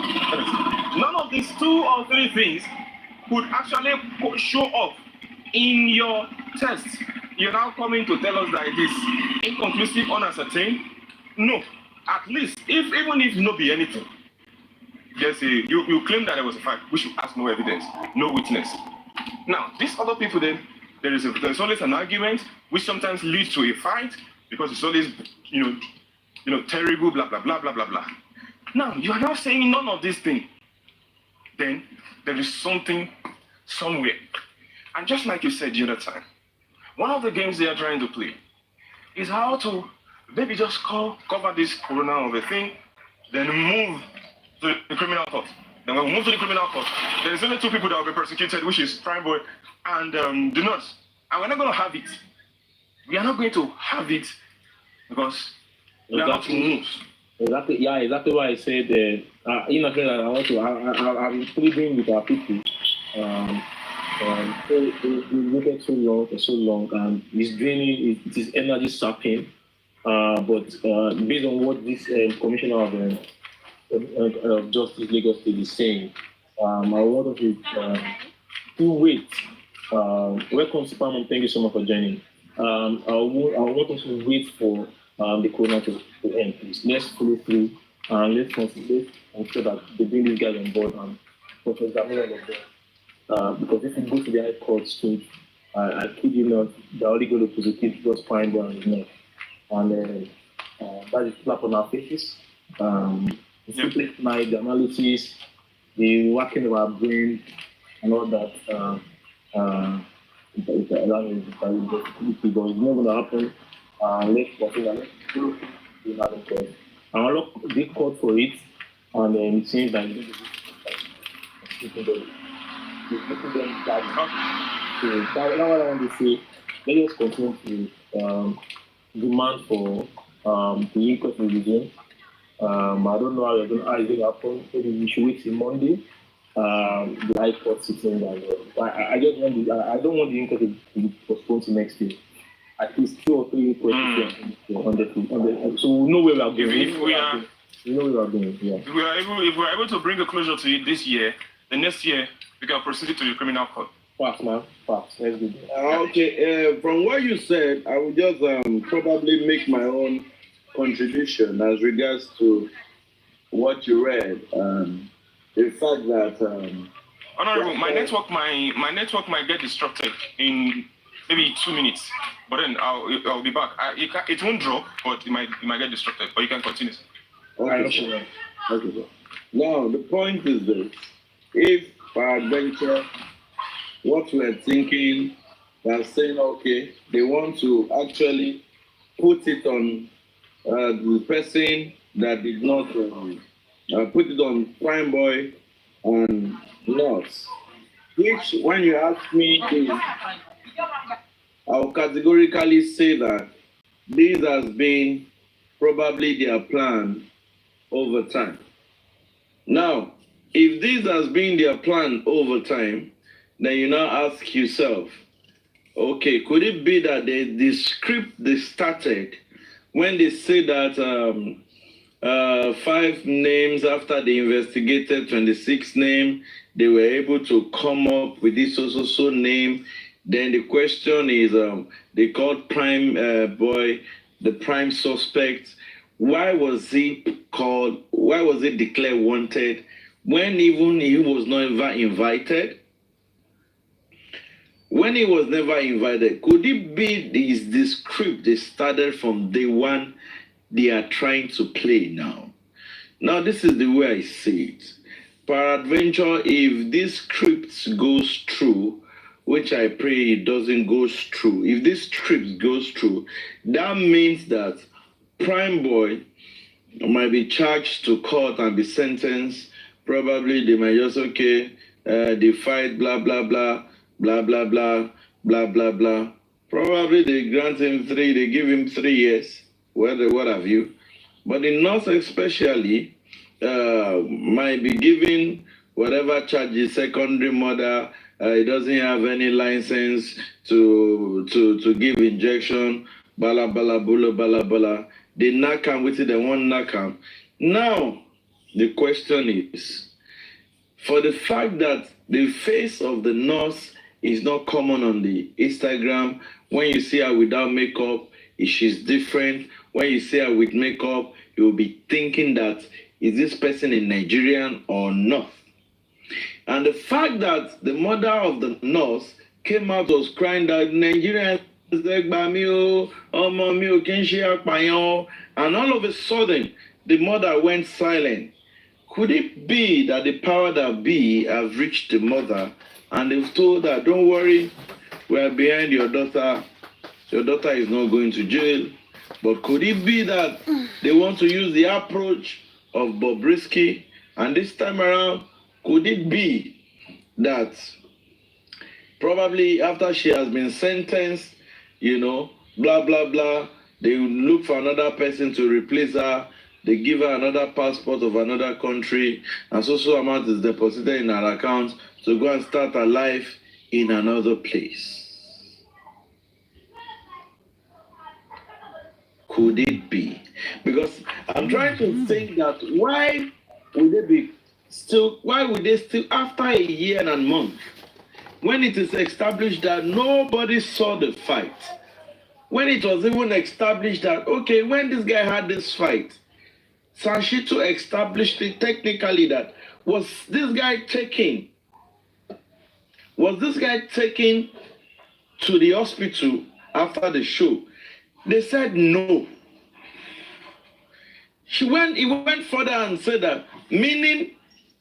none of these 2 or 3 things could actually show up in your test. You're now coming to tell us that it is inconclusive, unascertained? No. At least, even if no be anything, just you claim that there was a fight, we should ask no evidence, no witness. Now, these other people then, there's always an argument, which sometimes leads to a fight, because it's always, terrible, blah, blah, blah, blah, blah, blah. Now, you are now saying none of these things. Then, there is something somewhere. And just like you said the other time, one of the games they are trying to play is how to maybe just cover this corona of a thing, then move to the criminal court. Then when we move to the criminal court, there is only 2 people that will be persecuted, which is Prime Boy and the nurse. And we're not going to have it. We are not going to have it because we are not to move. Exactly. Yeah, exactly what I said. I've been pleading with our people. We waited so long for so long, and it's draining. It is energy sapping. But based on what this Commissioner of Justice Lagos State is saying, I want to wait. Welcome, Superman. Thank you so much for joining. I want us to wait for the corona to end, please. Let's follow through and let's concentrate and ensure that they bring these guys on board and cross-examine all of them. Because if you go to the High Court soon, I kid you not, they're only going to prosecute just fine down his neck. And that is slap on our faces. Simply tonight, the analysis, the working of our brain, and all that. It's not going to happen. Let's go to I look big court for it, and then it seems like making them bad. So that's what I want to say. Let us continue to demand for the inquest revision. I don't know how it's going to happen. Maybe we should wait till Monday. The High Court sitting down. I don't want the inquest to be postponed to next year. At least 2 or 3 questions on the so we know where we are going. If we are going, yeah. If we are able to bring a closure to it this year, the next year we can proceed it to the criminal court. Facts, man. Facts. Let's do that. Okay. From what you said, I will just probably make my own contribution as regards to what you read. The fact that Honorable, my network might get disrupted in maybe 2 minutes, but then I'll be back. It won't drop, but it might get disrupted. But you can continue. Okay. Now the point is this: if peradventure what we're thinking, they're saying okay, they want to actually put it on the person that did not put it on Prime Boy and Nurse, which when you ask me is, I'll categorically say that this has been probably their plan over time. Now, if this has been their plan over time, then you now ask yourself, okay, could it be that the script they started when they say that 5 names after they investigated 26 name, they were able to come up with this so name. Then the question is, they called Prime Boy the prime suspect. Why was he declared wanted when even he was never invited? When he was never invited, could it be the script they started from day one they are trying to play now? Now, this is the way I see it. Peradventure, if this script goes through, which I pray it doesn't go through, if this script goes through, that means that Prime Boy might be charged to court and be sentenced. Probably they might just, they fight, blah, blah, blah, blah, blah, blah, blah, blah, blah. Probably they grant him 3, they give him 3 years, what have you. But the North especially might be given whatever charges, secondary murder, he doesn't have any license to give injection, bala, bala, bula, bala, bala. They knock him with it, they won't knock him. Now, the question is, for the fact that the face of the nurse is not common on the Instagram, when you see her without makeup, she's different. When you see her with makeup, you'll be thinking that, is this person a Nigerian or not? And the fact that the mother of the nurse came out was crying that Nigerians, and all of a sudden, the mother went silent. Could it be that the power that be have reached the mother and they've told her, don't worry, we are behind your daughter. Your daughter is not going to jail. But could it be that they want to use the approach of Bobrisky? And this time around, could it be that probably after she has been sentenced, blah, blah, blah, they will look for another person to replace her. They give her another passport of another country, and so amount is deposited in her account to go and start her life in another place. Could it be? Because I'm trying to think that why would they still after a year and a month, when it is established that nobody saw the fight, when it was even established that, okay, when this guy had this fight, Sanshito established it technically that, was this guy taken to the hospital after the show? They said no. He went further and said that, meaning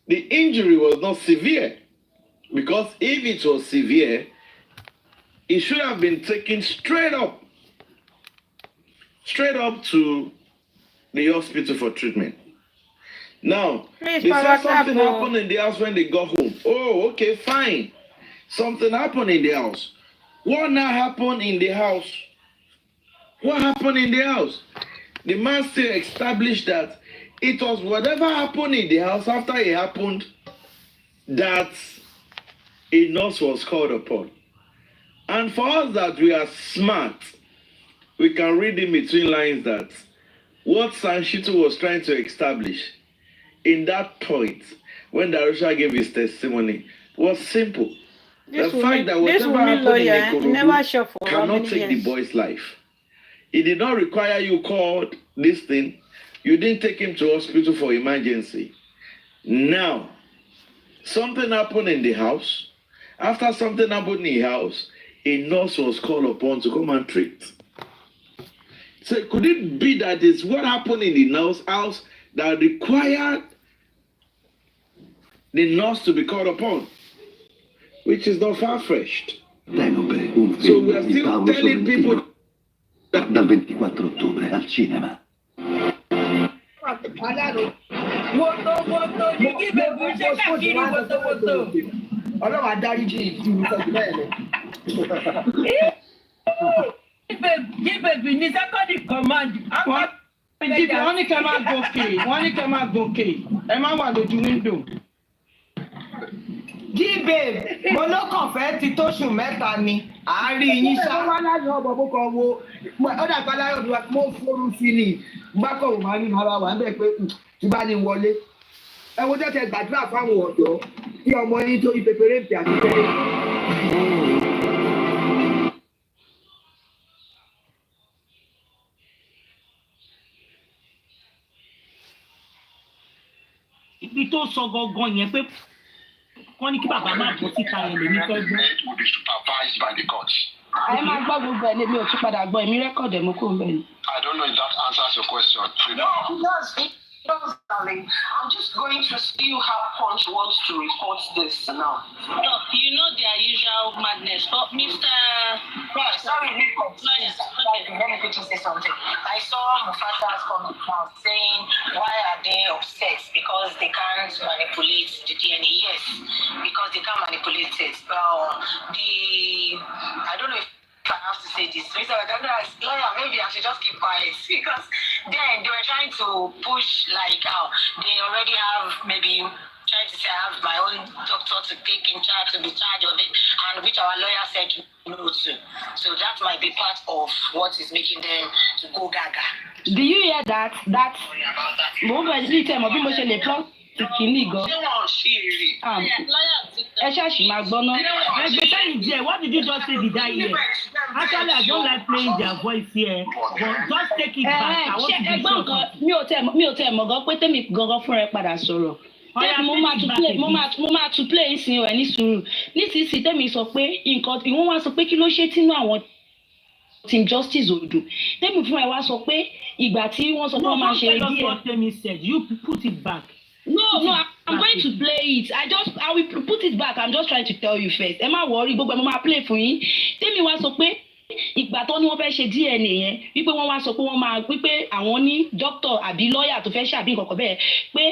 the injury was not severe. Because if it was severe, it should have been taken straight up to the hospital for treatment. Now, they said something happened in the house when they got home. Oh, okay, fine. Something happened in the house. What now happened in the house? What happened in the house? The man still established that it was whatever happened in the house after it happened that a nurse was called upon. And for us that we are smart, we can read in between lines that what Sanshito was trying to establish in that point when Darusha gave his testimony was simple. The fact that whatever happened in the Ikorodu cannot take the boy's life. It did not require you called this thing. You didn't take him to hospital for emergency. Now, something happened in the house. After something happened in the house, a nurse was called upon to come and treat. So could it be that it's what happened in the nurse house that required the nurse to be called upon? Which is not far-fetched. So we are still telling people dal 24 ottobre al cinema. Ọlọ́run adáríjì ìfúnni bẹ́ẹ̀ ní sẹ́kọ̀dì kọ̀mándì. Wọ́n ní kẹ́ máa gòkè. Ẹ má wà lójú wíńdò. Jíbe, mo ló kàn fẹ́ ti tóṣù mẹ́ta ni. Àárín yín ṣá. Mo wá láti ọ̀bọ̀ mo kàn wo. Ó dàgbà láyọ̀ ni mo fóorun sí ni. Gbákọ̀ wò máa ní ara wà ń bẹ̀ pé tí bá ní wọlé. Ẹ wo tẹ́tẹ̀ gbàdúrà fáwọn ọ̀dọ́ kí ọmọ yín tó ìpèpèrè ìpè àti tẹ́lẹ̀. Ibi tó sọ gangan yẹn pé wọ́n ní kí bàbá máa bọ́ síta yẹn lèmi fẹ́ gbọ́. Ẹ máa gbọ́ gbogbo ẹ̀ lèmi ò tún padà gbọ́ èmi rẹ́kọ̀dì mo kò ń bẹ̀ ni. I don't know if that answers your question. No, it does, darling. I'm just going to see how Punch wants to report this now. No, you know their usual madness. But Mr. Right, sorry, let me quickly say something. I saw Mufasa's comment now saying, why are they upset? Because they can't manipulate the DNA. Yes, because they can't manipulate it. I don't know if I have to say this. Mr. Lawyer, maybe I should just keep quiet because then they were trying to push like they already have maybe trying to say I have my own doctor to take in charge, to be charged of it, and which our lawyer said no to. So that might be part of what is making them to go gaga. Do you hear that? Sorry about that. Mohbad ní tẹ̀ mọ́ bí mo ṣe lè plọ́ kìíní gan. Ẹ ṣáàṣì máa gbọ́ ná. Ẹgbẹ́ sẹ́yìn díẹ̀, what did you just say did I hear? Actually, I don't like playing their voice here, but just take it back. I want to be sure. Mi ò tẹ̀ mọ̀ gan pé tèmi gangan fúnra ẹ padà sọ̀rọ̀. Mo máa tún play ìsìn ẹ̀ ní sùúrù. Nísinsìnyí tèmi sọ pé nǹkan ìwọ́n wá sọ pé kí ló ṣe tínú àwọn Team Justice Odo. Tèmi fúnra ẹ wá sọ pé ìgbà tí wọ́n sọ pé wọ́n máa ṣe díẹ̀. No, what Temi said. You put it back. No, I'm going to play it. I will put it back. I'm just trying to tell you first. Ẹ má worry, gbogbo ẹ̀ mo máa play fún yín. Tèmi wá sọ pé ìgbà tó ní wọ́n fẹ́ ṣe DNA yẹn wípé wọ́n wá sọ pé wọ́n máa wípé àwọn ní doctor àbí lawyer tó fẹ́ ṣàbí nǹkan kan bẹ́ẹ̀ pé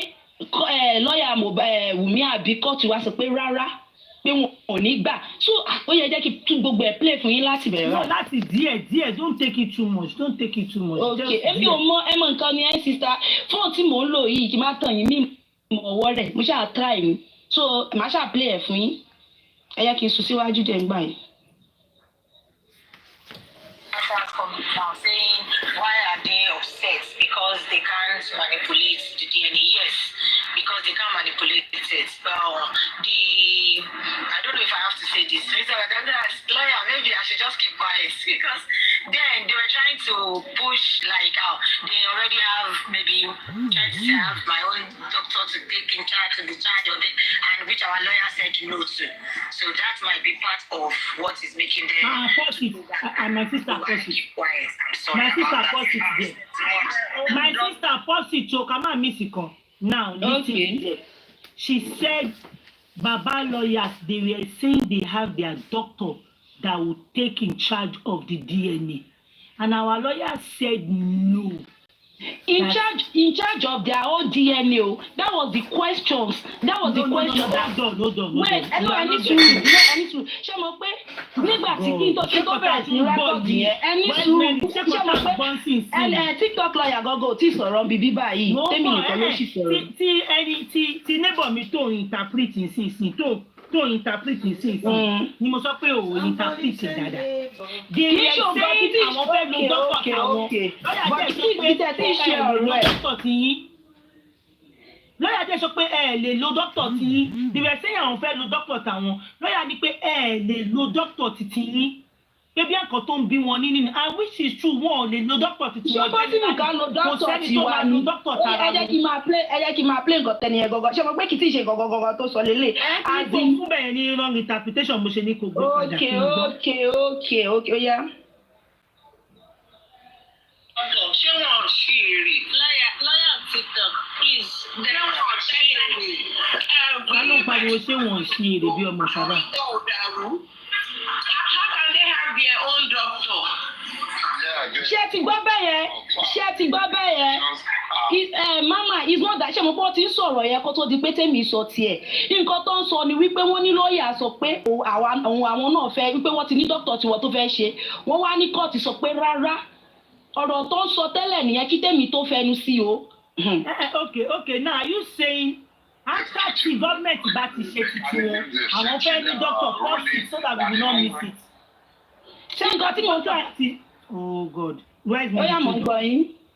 lawyer Wùmí àbí kóòtù wá sọ pé rárá pé wọn ò ní gbà. So ó yẹ jẹ́ kí tún gbogbo ẹ̀ play fún yín láti bẹ̀rẹ̀ rẹ̀. No, láti díẹ̀ don't take it too much. Okay, èmi ò mọ ẹ mọ nǹkan ni ẹ sister fóònù tí mò ń lò yìí kí n má tàn yín mí ọwọ́ rẹ̀ mo ṣáà try mi so màá ṣáà play ẹ̀ fún yín ẹ yẹ kí n sùn síwájú dẹ̀ ń gbà yín. Saying why are they upset? Because they can't manipulate the DNA. Yes, because they can't manipulate it. I don't know if I have to say this. Mr. Lawyer, maybe I should just keep quiet because then they were trying to push like they already have maybe trying to say I have my own doctor to take in charge, to be charged of it, and which our lawyer said no to. So that might be part of what is making them. My sister pause it. Quiet. I'm sorry. My sister pause it there. My sister pause it. So come on, Miss Iko. Now, listen. She said, Baba lawyers, they were saying they have their doctor that will take in charge of the DNA. And our lawyer said no. In charge of their own DNA. That was the questions. That was the question. Hold on. Wait, I need to. Ṣé mo pé nígbà tí kí n tó bẹ̀rẹ̀ sí rẹ́kọ̀dì yẹn, ẹni sùúrù. Ṣé mo pé TikTok lawyer gọ́gọ́ tí sọ̀rọ̀ bíbí báyìí, tèmi nìkan ló sì sọ̀rọ̀. Tí neighbor mi tó interpret nísinsìnyí tó interpret nísinsìnyí ni mo sọ pé o interpret dáadáa. Kì í ṣe ògbà tí àwọn fẹ́ lo dọ́kítọ̀ àwọn. Lọ́yà jẹ́ sọ pé ẹ lè lo dọ́kítọ̀ tí yín. They were saying àwọn fẹ́ lo dọ́kítọ̀ tàwọn. Lọ́yà ní pé ẹ lè lo dọ́kítọ̀ títí yín. Pé bí nǹkan tó ń bí wọn nínú and which is true wọn ò lè lo dọ́kítọ̀ títí wọn. Ṣé bó tí nìkan lo dọ́kítọ̀ tí wà ní? Ẹ jẹ́ kí n máa play nǹkan tẹ́ni ẹ̀ gọ́gọ́. Ṣé mo pé kì í ti ṣe gọ́gọ́ tó sọ lélẹ̀? Ẹ ti fún bẹ́ẹ̀ ní wrong interpretation mo ṣe ní kò gbé padà. Okay, ó yá. Ṣé wọn ṣí èrè? Lawyer TikTok, please. Ṣé wọn ṣí èrè? Wọ́n ló pariwo ṣé wọ́n ṣí èrè bí ọmọ sábà. How can they have their own doctor? Ṣé ti gbọ́ bẹ́ẹ̀ yẹn? Mama is not that ṣé mo pọ́ ti ń sọ̀rọ̀ yẹn kó tó di pé tèmi sọ tiẹ̀. Nǹkan tó ń sọ ni wípé wọ́n ní lọ́ọ̀yà sọ pé àwọn náà fẹ́ wípé wọ́n ti ní dókítà tiwọn tó fẹ́ ṣe. Wọ́n wá ní kóòtù sọ pé rárá. Ọ̀rọ̀ tó ń sọ tẹ́lẹ̀ nìyẹn kí tèmi tó fẹnu sí o. Okay. Now are you saying After the government bá ti ṣe titi wọn, àwọn fẹ́ ní doctor post it so that we will not miss it. Ṣé nǹkan tí mo tọ́ àti oh God where is my doctor?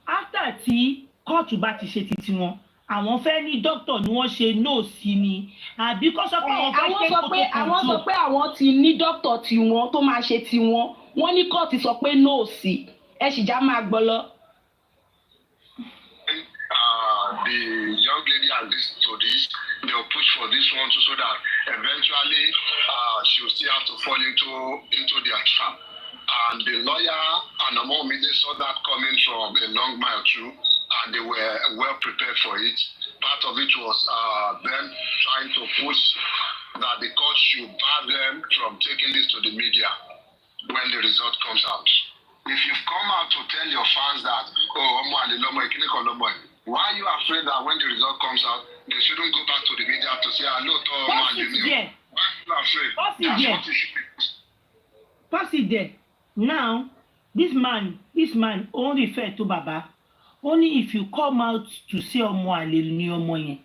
After tí kóòtù bá ti ṣe titi wọn, àwọn fẹ́ ní doctor ni wọ́n ṣe no sí ni àbí kó sọ pé àwọn fẹ́ ṣe kókó kan àwọn sọ pé àwọn ti ní doctor tiwọn tó máa ṣe tiwọn wọ́n ní kóòtù sọ pé no sí ẹ sì já máa gbọ́ lọ. The young lady and this to this, they'll push for this one so that eventually she'll still have to fall into their trap. And the lawyer and Omowummi, they saw that coming from a long mile through, and they were well prepared for it. Part of it was them trying to push that the court should bar them from taking this to the media when the result comes out. If you've come out to tell your fans that, why are you afraid that when the result comes out, they shouldn't go back to the media to say, hello, why are you afraid? That's what it should be. Pass it there. Now, this man only refer to Baba. Only if you come out to say Omo.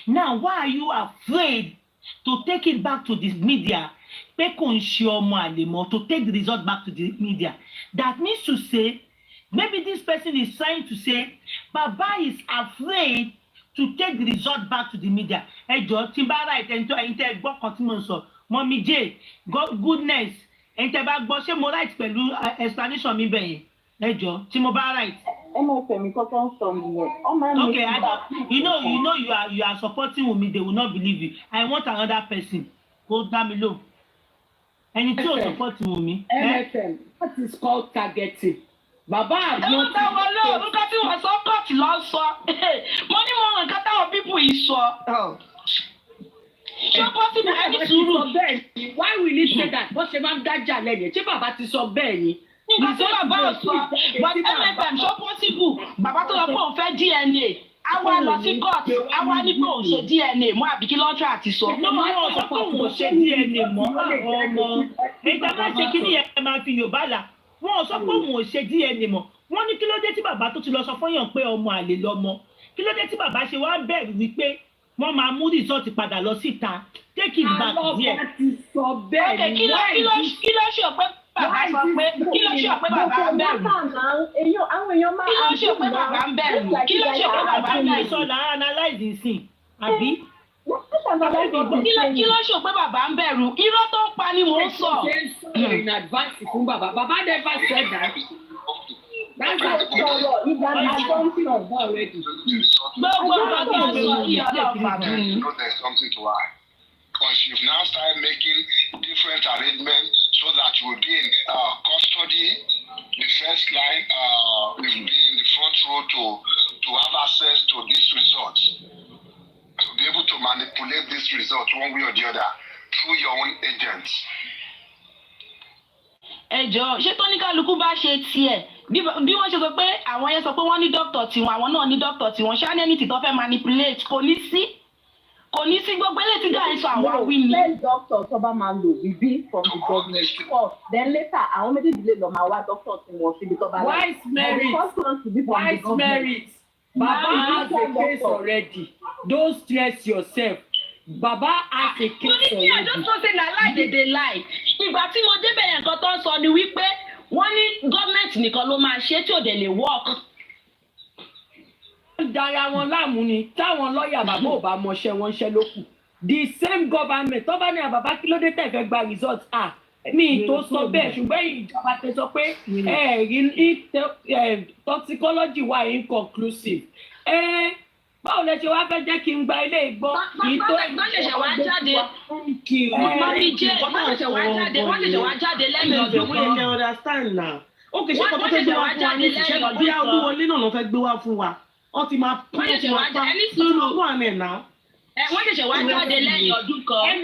Now, why are you afraid to take it back to the media? To take the result back to the media. That means to say, maybe this person is trying to say, Baba is afraid to take the result back to the media. Hey, George, Timbara, Mommy J, goodness. Enter back, but she more right explanation me be. Hey, George, Timbara right. Okay, you know you are supporting with me. They will not believe you. I want another person. Go down below. And you still supporting with me. MFM, what is called targeting? Baba have not. Look at you, so cut last money more than that people is so. So possible any suru. Why will you say that? What man daja lẹ́yìn? Ṣé bàbá ti sọ bẹ́ẹ̀ ni? Nǹkan tí bàbá sọ, but MFM so possible. Bàbá tó lọ pé òun fẹ́ DNA. Àwa lọ sí court, àwa ní pé òun ṣe DNA mọ́ àbí kí lọ́tọ̀ àti sọ. No, wọ́n sọ pé òun ò ṣe DNA mọ́ ọmọ. Ìgbà máa ṣe kí ni ẹ máa fi Yorùbá là. Wọ́n sọ pé òun ò ṣe DNA mọ́. Wọ́n ní kí ló dé tí bàbá tó ti lọ sọ fún yàn pé ọmọ àlè lọmọ. Kí ló dé tí bàbá ṣe wá bẹ̀rù wípé wọ́n máa mú result padà lọ síta. Take it back there. Okay, kí ló ṣe pé bàbá sọ pé kí ló ṣe pé bàbá ń bẹ̀rù? Kí ló ṣe pé bàbá ń bẹ̀rù? Kí ló ṣe pé bàbá ń bẹ̀rù? Ìṣọ̀lá analyze nsìn àbí? Kí ló ṣe pé bàbá ń bẹ̀rù? Irọ́ tó ń pa ni mò ń sọ. In advance fún bàbá. Bàbá never said that. That's something of that already. Gbogbo ọ̀rọ̀ tó ń sọ yìí ọlọ́pàá mi. There's something to add. Because you've now started making different arrangements so that you will be in custody, the first line, will be in the front row to have access to these results, to be able to manipulate these results one way or the other through your own agents. Ẹjọ́ ṣé tó ní kálukú bá ṣe tiẹ̀ bí wọ́n ṣe sọ pé àwọn yẹn sọ pé wọ́n ní dókítà tiwọn àwọn náà ní dókítà tiwọn ṣáà ní ẹni tí tó fẹ́ manipulate kò ní sí gbogbo eléyìí tí dáhùn sọ àwọn wí ni. Let doctor tó bá máa lò bíbí from the government first then later àwọn méjèèjì lè lọ máa wá doctor tí wọ́n síbi tó bá lọ. Wise merit. Baba has a case already. Don't stress yourself. Baba has a case already. I just want to say na lie dey lie. Ìgbà tí mo débẹ̀ yẹn kan tó ń sọ ni wípé wọ́n ní gọ́ọ̀mẹ̀ntì nìkan ló máa ṣe tí ò dẹ̀ lè work. Dára wọn láàmú ni táwọn lọ́ọ̀yà bàbá ò bá mọṣẹ́ wọn ṣẹ́ ló kù. The same government tó bá ní àbàbá kí ló dé tẹ̀ fẹ́ gba result mi tó sọ bẹ́ẹ̀ ṣùgbọ́n ìjọba tẹ sọ pé toxicology wà inconclusive. Báwo lẹ ṣe wá fẹ́ jẹ́ kí n gba ilé ìgbọ́? Wọ́n ṣẹ̀ṣẹ̀ wá jáde. Wọ́n ṣẹ̀ṣẹ̀ wá jáde lẹ́yìn ọdún kan. We understand now. Okay, ṣé kọ́kọ́ tó gbé wá fún wa ní ìṣẹ́ bí Olúwọlé náà ló fẹ́ gbé wá fún wa. Wọ́n ti máa pa lórí ọgbọ́n àmì ẹ̀ náà. Wọ́n ṣẹ̀ṣẹ̀ wá jáde lẹ́yìn ọdún kan. As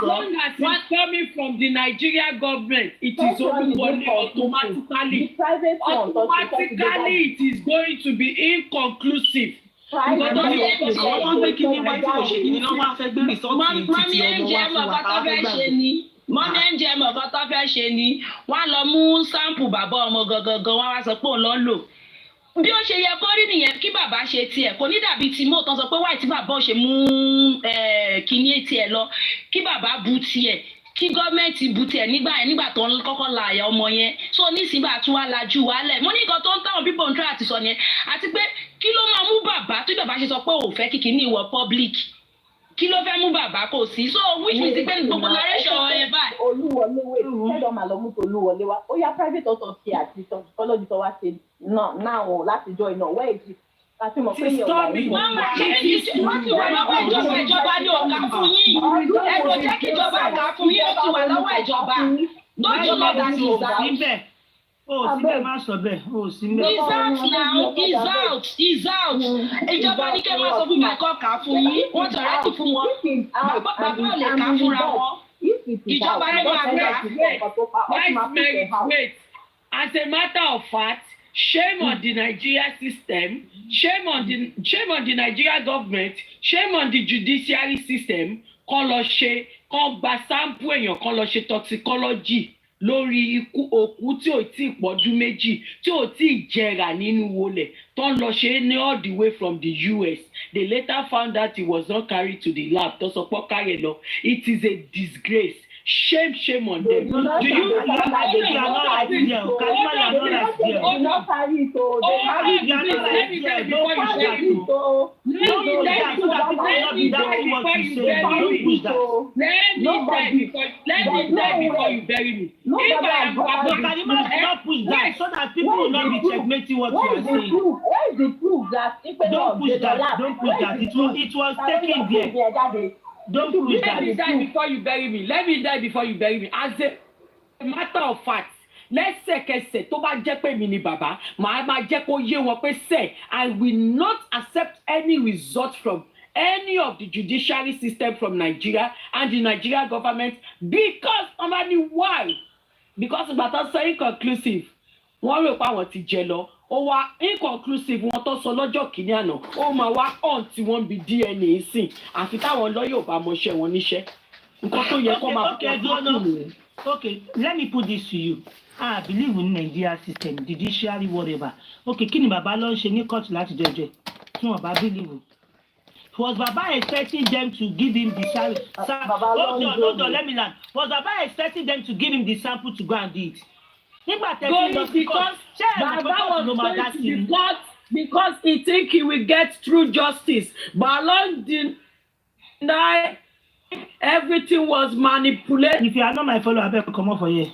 long as it's coming from the Nigerian government, it is Olúwọlé automatically. Automatically, it is going to be inconclusive. Àwọn gbé kí ni wọ́n ti lọ ṣe kí ni wọ́n máa fẹ́ gbé rìsọ́ọ̀tì títí ọmọ wa fún wa káwá fẹ́ gbàgbé. Mọ́mí ẹ̀ ń jẹ́ mọ̀ kan tó fẹ́ ṣe ni wọ́n á lọ mú sáǹpù bàbá ọmọ gangan wọ́n wá sọ pé òun lọ lò. bí ó ṣe yẹ kó rí nìyẹn kí bàbá ṣe tiẹ̀ kò ní dàbí tí mo tán sọ pé wáì tí bàbá ò ṣe mú kíní tiẹ̀ lọ kí bàbá bu tiẹ̀ kí gọ́ọ̀mẹ̀ntì bu tiẹ̀ nígbà tó ń kọ́kọ́ la àyà ọmọ yẹn so nísìnyí tún wá lajú wálẹ̀ mo ní nǹkan tó ń táwọn people ń try àti sọ yẹn àti pé kí ló máa mú bàbá tó bàbá ṣe sọ pé ò fẹ́ kíkì ní ìwọ public kí ló fẹ́ mú bàbá kò sí so which means pé gbogbo narration ẹ̀ báyìí. Olúwọlé ṣẹ́dọ̀ máa lọ mú tó Olúwọlé wa ó yá private autopsy àti toxicology tó wá ṣe náà látijọ́ iná wẹ́ẹ̀dì láti mọ̀ pé yẹn wà nínú wọ́n ti wà lọ́wọ́ ìjọba ní ọ̀gá fún yín ẹ̀rọ jẹ́ kí ìjọba ọ̀gá fún yín ó ti wà lọ́wọ́ ìjọba lójú lọ́dà ní ìgbà. síbẹ̀ má sọ bẹ́ẹ̀ síbẹ̀. He's out now he's out ìjọba ní kẹ́ máa sọ fún mi kọ́ kà á fún yín wọ́n ti rẹ́ẹ̀dì fún wọn bàbá ò lè kà á fúnra wọn ìjọba ní máa kà á. Wait. As a matter of fact, shame on the Nigeria system, shame on the Nigeria government, shame on the judiciary system. Kọ́ lọ ṣe kọ́ gba sample èèyàn kọ́ lọ ṣe toxicology lórí ikú òkú tí ò tí ì pọ́dún méjì tí ò tí ì jẹrà nínú wọlé tó ń lọ ṣe ní all the way from the US. They later found that he was not carried to the lab tó sọ pé káyè lọ. It is a disgrace. Shame on them. Do you let me die before you bury me. If I am not push that so that people will not be checkmating what you are saying. Where is the proof that don't push that. It was taken there. Don't push that. Let me die before you bury me. As a matter of fact, lẹ́sẹ̀kẹsẹ̀ tó bá jẹ́ pé mi ni bàbá màá máa jẹ́ kó yé wọn pé sẹ́ I will not accept any result from any of the judiciary system from Nigeria and the Nigeria government because why? Because ìgbà tó sọ inconclusive wọ́n rò pé àwọn ti jẹ lọ ó wá inconclusive wọn tó sọ lọ́jọ́ kìíní àná ó máa wá hàn tí wọ́n bí DNA sìn àfi táwọn lọ́yọ̀ bá mọṣẹ́ wọn níṣẹ́ nǹkan tó yẹ kó máa fún Okay, let me put this to you. I believe in Nigeria system, judiciary, whatever. Okay, kí ni bàbá lọ ń ṣe ní court láti jẹjẹ? Tí wọ́n bá believe. Was Baba expecting them to give him the sample? Hold on, let me learn. Was Baba expecting them to give him the sample to go and do it? Because Baba was going to the court because he think he will get true justice. But along deny everything was manipulated. If you are not my follower, I better come up for you.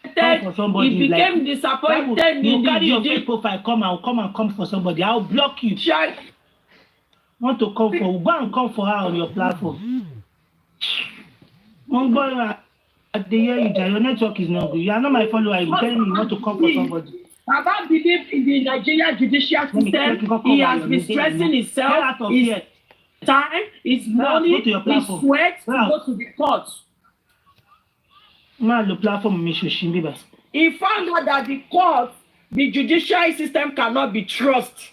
He became disappointed. You carry your fake profile, come for somebody. I'll block you. Want to come for? Go and come for her on your platform. One boy. At the year your network is not good. You are not my follower. You telling me you want to come for somebody. Baba believe in the Nigerian judicial system. He has been stressing himself. His time, his money, his sweat to go to the court. The platform he found out that the court, the judicial system cannot be trusted.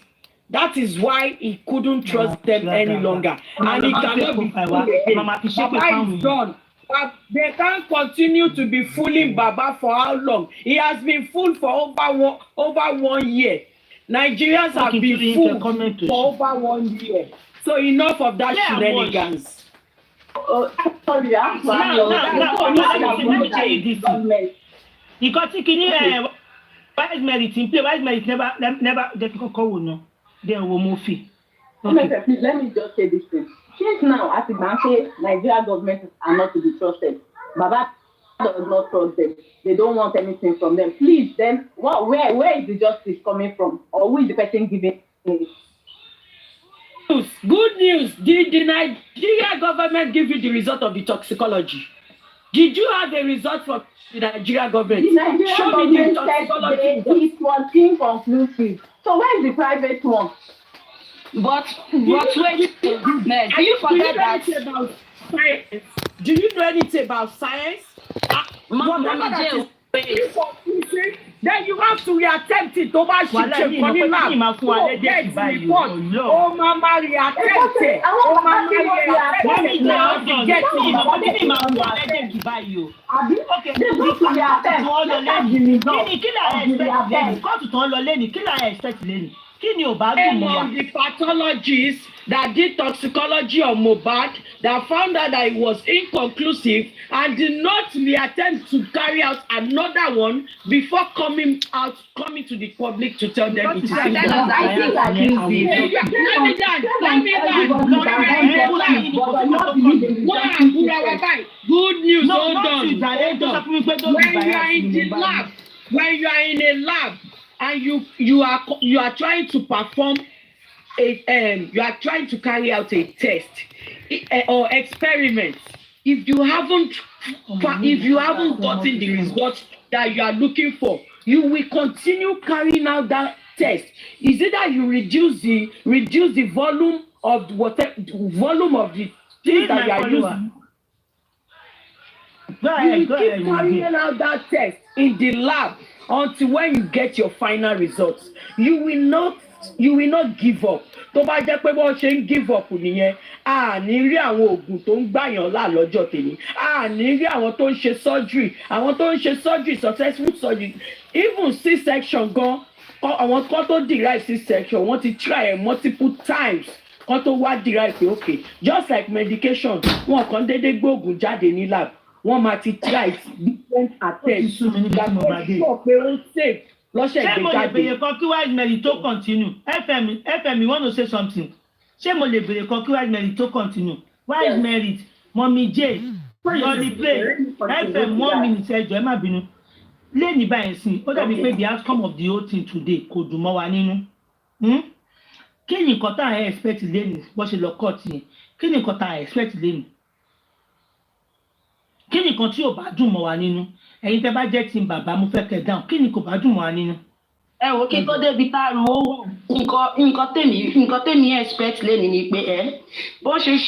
That is why he couldn't trust them any longer. And he cannot be fooled. Baba is done. But they can't continue to be fooling Baba for how long? He has been fooled for over 1 year. Nigerians have been fooled for over 1 year. So enough of that shenanigans. Sorry, let me tell you this. Because why is merit in play? Why is merit never they can call no? They will move fee. Let me just say this thing. Since now, as it say, Nigeria government are not to be trusted. Baba does not trust them. They don't want anything from them. Please, then, where is the justice coming from? Or who is the person giving it? Good news. Did the Nigeria government give you the result of the toxicology? Did you have a result from the Nigeria government? The Nigeria government said it was inconclusive. So where is the private one? But wait, do you forget that? Do you know anything about science? then you have to reattempt it tó bá ṣì ṣe nǹkan ní lab tó get report ó máa reattempt ẹ̀ ó máa reattempt ẹ̀ láti get it. The pathologist that did toxicology on Mohbad that found out that it was inconclusive and did not reattempt to carry out another one before coming to the public to tell them it is inconclusive. Good news, hold on. When you are in a lab and you are trying to perform you are trying to carry out a test or experiment, if you haven't gotten the results that you are looking for, you will continue carrying out that test. Is it that you reduce the volume of the things that you are using? You will keep carrying out that test in the lab until when you get your final results. You will not give up. Tó bá jẹ́ pé wọ́n ṣe ń give up nìyẹn, a ní rí àwọn oògùn tó ń gbàyàn là lọ́jọ́ tèmi, a ní rí àwọn tó ń ṣe surgery, successful surgery, even C-section gan, àwọn kan tó derive C-section wọ́n ti try multiple times kan tó wá derive pé okay, just like medication wọn kàn déédéé gbóògùn jáde ní lab, wọ́n máa ti try different attempts láti sọ pé ó safe. Ṣé mo lè bèrè kan kí Wise Mary tó continue? FM, you want to say something? Ṣé mo lè bèrè kan kí Wise Mary tó continue? Wise Mary, Mommy J, Lolly Play, FM 1 minute ẹjọ́ ẹ má bínú. Lẹ́yìn báyìí sìn, ó dàbí pé the outcome of the whole thing today kò dùn mọ́ wa nínú. Kí ni nǹkan tá à ń expect lẹ́nu bó ṣe lọ court yẹn? Kí ni nǹkan tá à ń expect lẹ́nu? Kí ni nǹkan tí ò bá dùn mọ́ wa nínú? Ẹ̀yin tẹ́ bá jẹ́ tí bàbá mo fẹ́ kẹ́ dáhùn, kí ni kò bá dùn mọ́ wa nínú? Ẹ wò kí tó débi tá a rò ó nǹkan tèmi expect lẹ́ni ni pé bó ṣe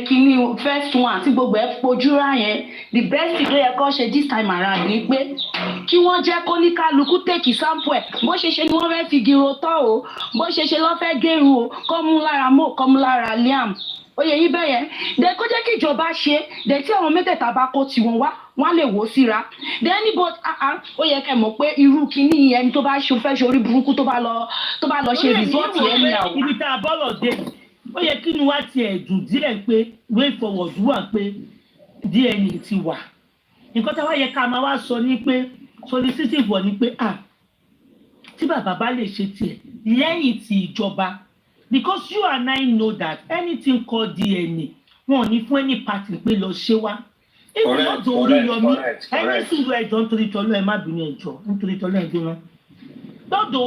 kíní first one tí gbogbo ẹ̀ fojú rà yẹn, the best thing tó yẹ kó ṣe this time around ni pé kí wọ́n jẹ́ kó ní kálukú take sample ẹ̀ bó ṣe ni wọ́n fẹ́ fi giro tọ́ o bó ṣe lọ́ fẹ́ gẹ̀rù o kọ́ mú lára Mo kọ́ mú lára Liam oyè yín bẹ́ẹ̀ yẹn dẹ̀ kó jẹ́ kí ìjọba ṣe dẹ̀ tí àwọn mẹ́tẹ̀ẹ̀ta bá kó tiwọn wá wọ́n lè wò síra dẹ̀ anybody ó yẹ kẹ́ mọ̀ pé irú kíní ẹni tó bá fẹ́ ṣe orí burúkú tó bá lọ ṣe result yẹn ní àwọn. Ibi tá a bọ́lọ̀ dé ó yẹ kí ni wá tiẹ̀ dùn díẹ̀ pé way forward wà pé DNA ti wà nǹkan tá a wá yẹ ká máa wá sọ ní pé solicitive wọ̀ ní pé tí bàbá bá lè ṣe tiẹ̀ lẹ́yìn ti ìjọba. Because you and I know that anything called DNA, wọn ò ní fún any party pé lọ ṣe wá. If you not do Oríyọmí, ẹni sùúrù ẹjọ́ nítorí tọ́lú ẹ má bínú ẹjọ́ nítorí tọ́lú ẹ gbóná. Lọ́dọ̀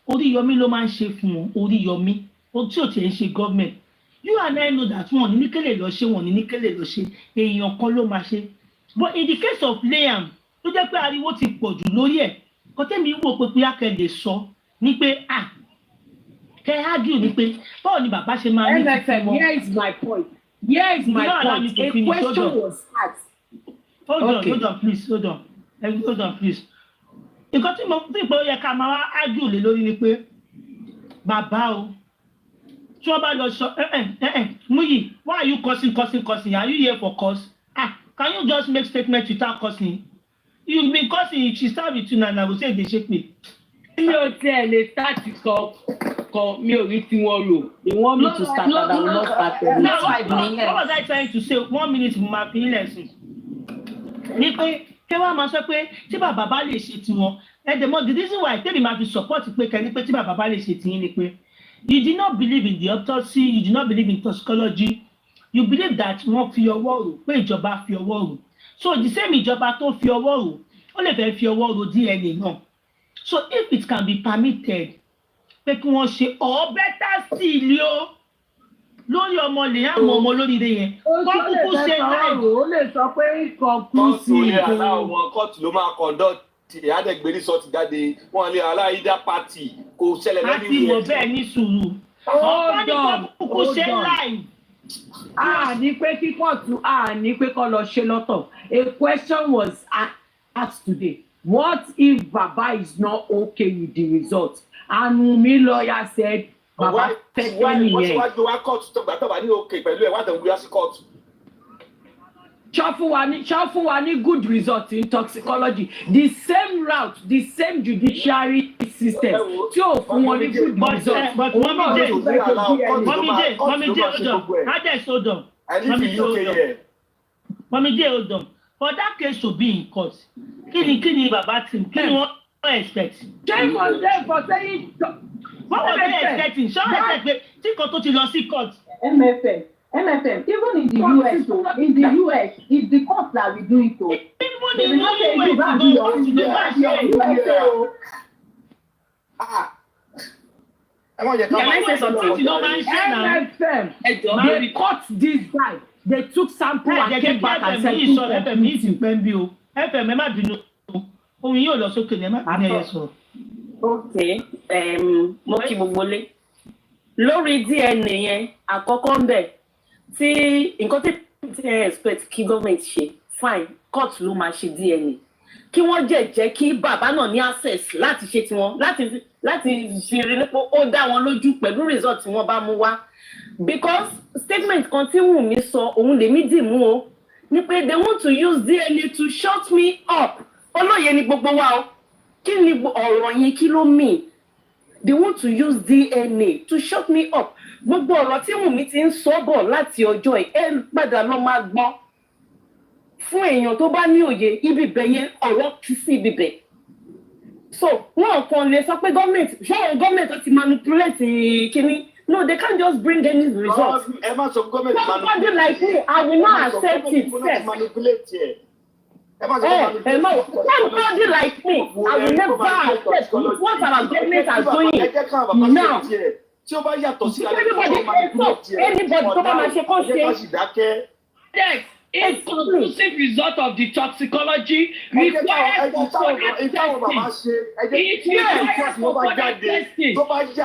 Oríyọmí ló máa ń ṣe fún wọn Oríyọmí, ohun tí ò tiẹ̀ ń ṣe government. You and I know that wọn ò ní kélé lọ ṣe, wọn ò ní kélé lọ ṣe, èèyàn kan ló máa ṣe. But in the case of Liam, tó jẹ́ pé ariwo ti pọ̀ jù lórí ẹ̀, kọ́tẹ́mi wò pé Akẹ́ lè sọ ní pé kẹ́ argue ni pé báwo ni bàbá ṣe máa ní MFM, here is my point. A question was asked. Hold on, please. Nǹkan tí mo fi pé ó yẹ ká máa wá argue lé lórí ni pé bàbá o tí wọ́n bá lọ sọ Muyi, why are you cursing? Are you here for curse? Can you just make statement without cursing? You been cursing, she start with you and I go say dey shake me. Mi ò tiẹ̀ lè start kọ mi ò rí tí wọ́n lò. They want me to start and I will not start. What was I trying to say? 1 minute mo máa fi ń lẹ̀sùn. Ní pé kí wọ́n máa sọ pé tí bàbá bá lè ṣe tiwọn, the reason why tẹ́lẹ̀ máa fi support pé kẹ́ni pé tí bàbá bá lè ṣe tiyín ni pé you did not believe in the autopsy, you did not believe in toxicology, you believe that wọ́n fi ọwọ́ rò pé ìjọba fi ọwọ́ rò. So the same ìjọba tó fi ọwọ́ rò, ó lè fẹ́ fi ọwọ́ rò DNA náà. So if it can be permitted, pé kí wọ́n ṣe or better still lórí ọmọ lè hàn mọ́ ọmọ lóríire yẹn. Wọ́n kúkú ṣe láì. Ó lè sọ pé conclusive. Kọ́ọ̀tù lè aláwọ̀ wọn, kọ́ọ̀tù ló máa conduct ìyádẹ́gbẹ̀rí sọ́ọ̀tì jáde, wọ́n lè aláìdá pàtì kò ṣẹlẹ̀ lẹ́nu ìwé. Àti ìwọ bẹ́ẹ̀ ní sùúrù. Ọ̀pọ̀ ní kọ́ kúkú ṣe láì. Ní pé kí kọ́ọ̀tù ní pé kọ́ lọ ṣe lọ́tọ̀. A question was asked today. what if Baba is not okay with the result? And Wunmi lawyer said, Baba fẹ́ tó nìyẹn. Why do I court to talk about okay? But why don't we ask court? Ṣọ́fúnwa ní good result in toxicology. The same route, the same judiciary system. Tí ò fún wọn ní good result. But Mommy J, hold on. Mommy J, hold on. For that case to be in court, kí ni bàbá tí kí ni wọ́n expect? Shame on them for saying. What were they expecting? Ṣé wọ́n expect pé tí kan tó ti lọ sí court? MFM, even in the US, it's the court that we do it. Even in the Can I say something? MFM, they caught this guy. They took sample and came back and said, FM ní ìsìnkú o. FM ẹ má bínú. Ohun yóò lọ sókè ní ẹ má bínú ẹyẹ sọ. Okay, mo kí gbogbo lé. Lórí DNA yẹn, àkọ́kọ́ ń bẹ̀ tí nǹkan tí expect kí government ṣe, fine, court ló máa ṣe DNA. Kí wọ́n jẹ́ kí bàbá náà ní access láti ṣe tiwọn, láti fi rí nípò ó dá wọn lójú pẹ̀lú result tí wọ́n bá mú wá. Because statement kan tí Wunmi sọ òun lèmi dì mú o ní pé they want to use DNA to shut me up. Olóye ni gbogbo wa o. Kí ni ọ̀rọ̀ yẹn kí ló mean? They want to use DNA to shut me up. Gbogbo ọ̀rọ̀ tí Wunmi ti ń sọ bọ̀ láti ọjọ́ ẹ̀ ẹ padà lọ máa gbọ́. Fún èèyàn tó bá ní òye ibi bẹ̀ yẹn ọ̀rọ̀ kì í sí ibi bẹ̀. So wọ́n kàn lè sọ pé gọ́ọ̀mẹ̀ntì ti manipulate kíní. No, they can't just bring any results. Somebody like me, I will not accept it. Somebody like me, I will never accept what our government are doing now. Anybody tó bá máa ṣe kó ṣe. Yes, inconclusive result of the toxicology requires further testing. It requires further testing.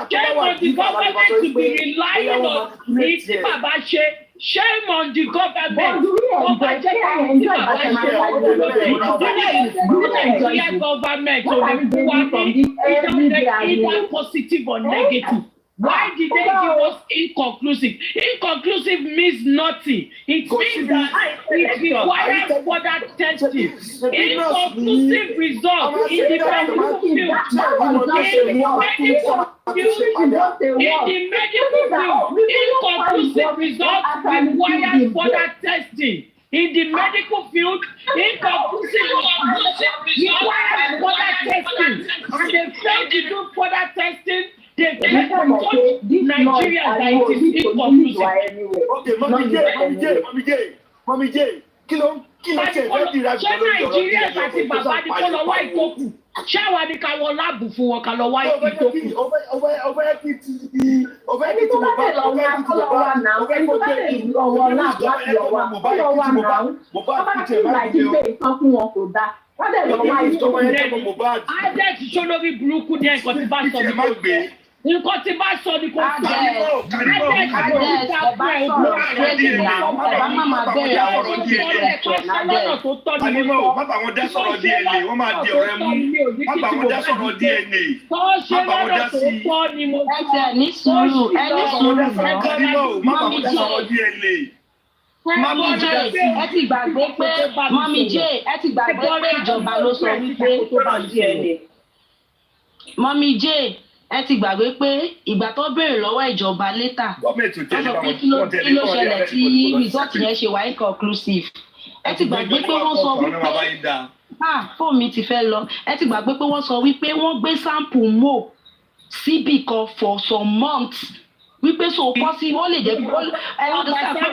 Shame on the government to be relying on it tí bàbá ṣe. Shame on the government. Ọba jẹ́ káwọn tí bàbá ṣe. Nigeria government ò lè fún wa ní either positive or negative. Why did they give us inconclusive? Inconclusive means nothing. It means that it requires further testing. Inconclusive result in the medical field. Inconclusive result requires further testing. In the medical field, inconclusive requires further testing. And they fail to do further testing. They can't touch Nigeria that it is inconclusive. Okay, Mommy J, kí ló ṣe fẹ́ dìrà ṣé Nàìjíríà àti bàbá ni kó lọ wá ìtókù? Ṣé àwa ni ká wọ láàbù fún wọn ká lọ wá ìtókù? Ẹni tó bá fẹ́ lọ wá kọ́lọ́wà náà, ẹni tó bá fẹ́ lọ wọ láàbù láti lọ wá kọ́lọ́wà náà, wọ́n bá ti láì gbé ìtàn fún wọn kò dáa. Wọ́n dẹ̀ lọ wá ìtókù. Adé ti ṣó lórí burúkú ní ẹ̀kọ́ tí bá sọ ní kò gbé. Nǹkan tí bá sọ ni kò sọ. Ẹ ti gbàgbé pé Mommy J, ẹ ti gbàgbé pé ìjọba ló sọ wípé tó bá DNA. Mommy J, ẹ ti gbàgbé pé ìgbà tó béèrè lọ́wọ́ ìjọba létà wọ́n sọ pé kí ló ṣẹlẹ̀ tí result yẹn ṣe wà inconclusive. Ẹ ti gbàgbé pé wọ́n sọ wípé fóònù mi ti fẹ́ lọ. Ẹ ti gbàgbé pé wọ́n sọ wípé wọ́n gbé sample mo síbì kan for some months wípé so possible ó lè jẹ́ pé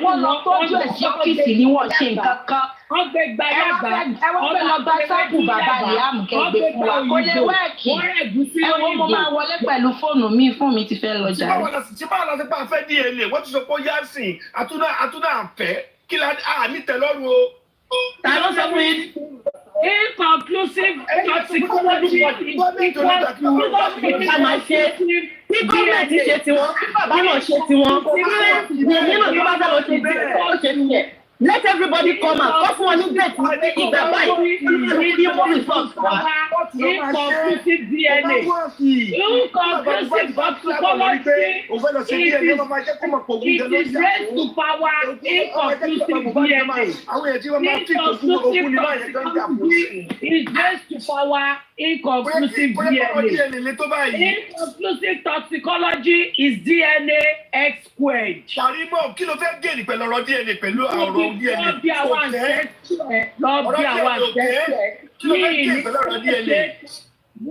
wọ́n lọ tọ́jú ẹ̀ sí ọ́fíìsì ni wọ́n ṣe nǹkan kan. Wọ́n gbé gbáyàgbá. Ẹ wọ́n fẹ́ lọ gba sáàpù bàbá Liam kẹgbẹ́ fún wa kó lè wẹ́ẹ̀kì. Ẹ wọ́n mo máa wọlé pẹ̀lú fóònù mi ti fẹ́ lọ jà. Tí bá lọ sí pé a fẹ́ DNA, wọ́n ti sọ pé ó yá sí àtúndà àǹfẹ́ kí la ní tẹ́lọ́rùn o. Ta ló sọ fún yín? Inconclusive toxicology is equal to tí gọ́ọ̀mẹ̀ntì ṣe tiwọn, bàbá náà ṣe tiwọn, tí nínú tó bá fẹ́ lọ ṣe tiẹ̀. Let everybody come out. Come for one date. If the buy, inconclusive DNA. Inconclusive toxicology. It is raised to power. Inconclusive DNA. Inconclusive toxicology is raised to power. Inconclusive DNA. Inconclusive toxicology is DNA X squared. Karimo, kí ló fẹ́ gé ní pẹ̀lú ọ̀rọ̀ DNA pẹ̀lú ọ̀rọ̀ DNA? Lọ́bí àwọn àṣẹ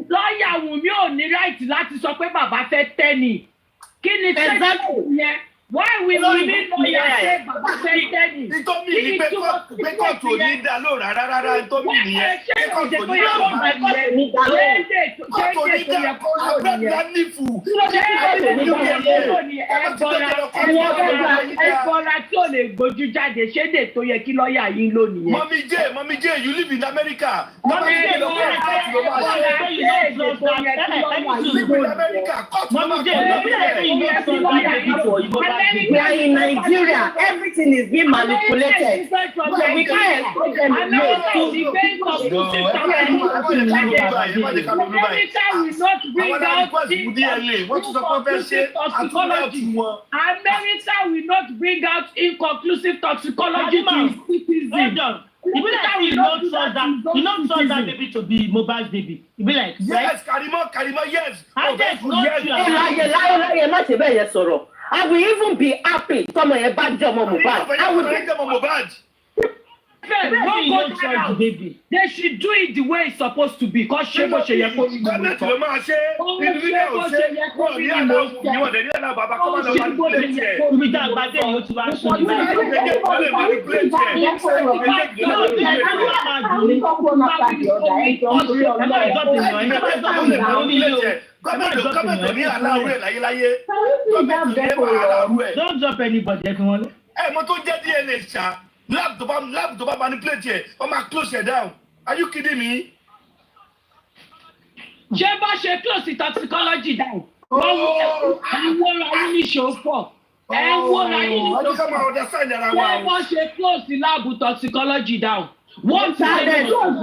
lọ́ọ̀yà Wùmí ò ní right láti sọ pé bàbá fẹ́ tẹ́ ni. Kí ni tẹ́lẹ̀ yẹn? Why will Wùmí lọ́ọ̀yà ṣe bàbá fẹ́ tẹ́ ni? Nítorí ní pé kóòtù ò ní dá lóòrà rárá nítorí nìyẹn. Kóòtù ò ní dá lóòrà. Kóòtù ò ní dá abẹ́gbẹ́ nífù. Ẹ̀bọ̀ra tí ò lè gbójú jáde ṣédè tó yẹ kí lọ́ọ̀yà yín lónìí. Mọ́mí J, you live in America. Mọ́mí J, you we are in Nigeria. Everything is being manipulated. So we can't expect them to America will not bring out inconclusive toxicology to citizens. You be like you not trust that baby to be Mohbad's baby. You be like, yes, Karimo, yes. I will even be happy. Come on, bad job, Mohbad. I will be Mohbad. Baby. They should do it the way it's supposed to be. Because she was a don't drop anybody, everyone. Hey, mo tó jẹ́ DNA ṣá. Lab to ba manipulate here. Oh, my close it down. Are you kidding me? Ṣé bá ṣe close the toxicology down? Àwọn ọ̀rọ̀ ní ṣòfò. Ṣé bá ṣe close the lab toxicology down? What are they? Because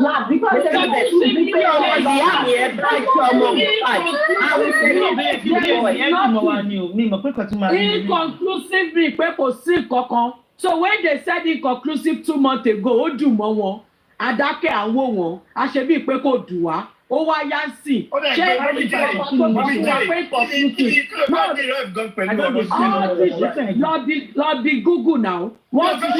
inconclusively pé kò sí kankan. So when they said inconclusive 2 months ago, ó dùn mọ́ wọn, adákẹ́ àwọn wọn, a ṣe bí pé kò dùn wá, ó wá yá sí. Ṣé lọ bí Google now. Wọ́n ti ṣe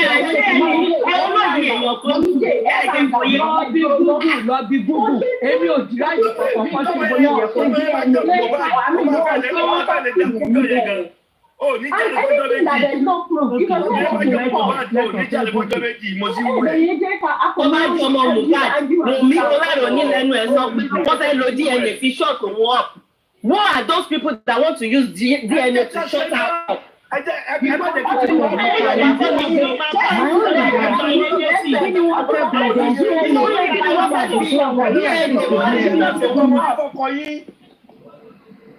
lọ bí Google. Èmi ò jìrá ìfọ̀kànkan sí ìbòyè yẹ fún mi. Oh, ní jẹ́ ìfọ̀jọ́ méjì. Who are those people that want to use DNA to shut out?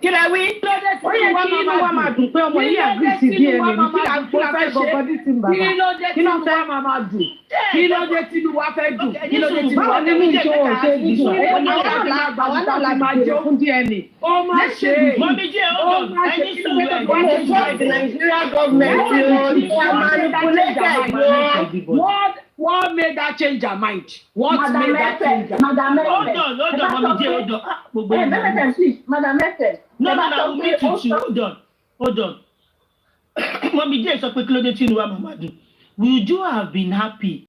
Kí lẹ wí? Ó yẹ kí inú wa máa dùn pé ọmọ yìí àgbì sí DNA ní kí la fẹ́ ṣe. Kí ló dé tí inú wa máa dùn? Kí ló dé tí inú wa fẹ́ dùn? Kí ló dé tí inú wa fẹ́ dùn? Báwo ni ṣe dùn? Àwọn náà la máa jẹ fún DNA. Ó máa ṣe é. Mọ́mí jẹ́ ọ̀dọ̀ ẹni sùúrù The Nigerian government is manipulated. What made that change her mind? What made that change her mind? Hold on, Mọ́mí jẹ́ ọ̀dọ̀. Madam Esther. No, me too. Hold on. Mọ́mí jẹ́ sọ pé kí ló dé tí inú wa máa dùn. Would you have been happy?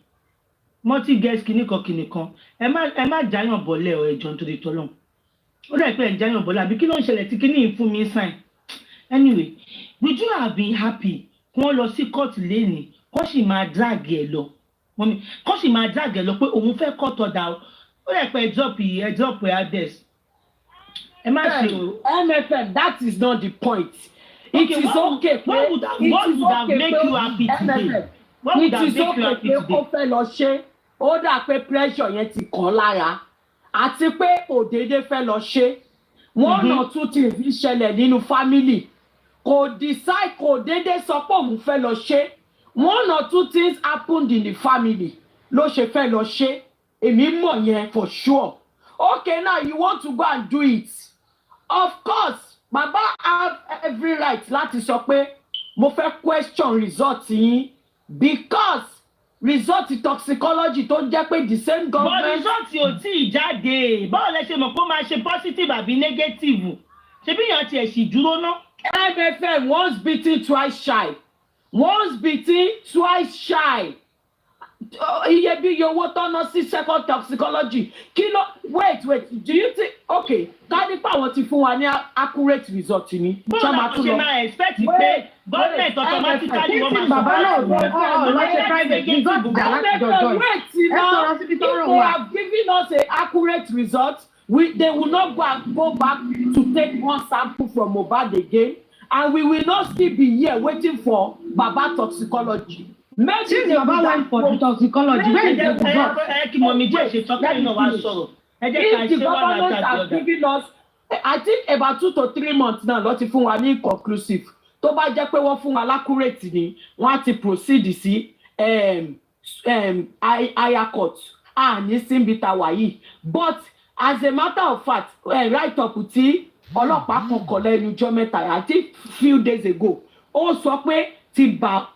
Multi guest kìnìkan. Ẹ má jáyàn bọ̀lẹ̀ ọ̀ ẹ̀jọ̀ nítorí tọ́lọ́n. Ó dẹ̀ pé ẹ̀ jáyàn bọ̀lẹ̀ àbí kí ló ń ṣẹlẹ̀ tí kíní fún mi sign. Anyway, would you have been happy? Kí wọ́n lọ sí court lẹ́nìí, kó sì máa drag ẹ̀ lọ. Mọ́mí, kó sì máa drag ẹ̀ lọ pé òun fẹ́ court order. Ó dẹ̀ pé ẹ̀ drop address. MFM, that is not the point. It is okay. What would have made you happy today? What would have made you happy today? Ó fẹ́ lọ ṣe, ó dà pé pressure yẹn ti kàn lára, àti pé òdèdè fẹ́ lọ ṣe. One or two things ń ṣẹlẹ̀ nínú family. Kò decide kò dédé sọ pé òun fẹ́ lọ ṣe. one or two things happened in the family ló ṣe fẹ́ lọ ṣe èmi mọ̀ yẹn for sure. Okay, now you want to go and do it. Of course, Baba have every right láti sọ pé mo fẹ́ question result yín because result toxicology tó jẹ́ pé the same government. But result ò tí ì jáde. Báwo lẹ ṣe mọ̀ pé ó máa ṣe positive àbí negative? Ṣebí èèyàn tiẹ̀ sì dúró ná. MFM once beaten twice shy. Once beaten twice shy. Iyebíye owó tọ́nà sí second toxicology. Wait, do you think, okay, ká nípa àwọn ti fún wa ní accurate result ni. Bọ́ọ̀lù àwọn ṣe máa expect pé government automatically wọ́n máa bàbá náà lọ ṣe private result jà láti jọjọ. Wait, now, if they have given us an accurate result, they will not go back to take one sample from Mohbad again, and we will not still be here waiting for Baba toxicology. Since Baba went for the toxicology, where is the result? If the government has given us, I think about 2 to 3 months now, ló ti fún wa ní inconclusive. Tó bá jẹ́ pé wọ́n fún wa accurate ni, wọ́n á ti proceed sí higher court. Ní síbi tá wà yìí. But as a matter of fact, right up tí ọlọ́pàá kan kọ̀ lẹ́nu ọjọ́ mẹ́ta, I think few days ago, ó sọ pé ti bàbá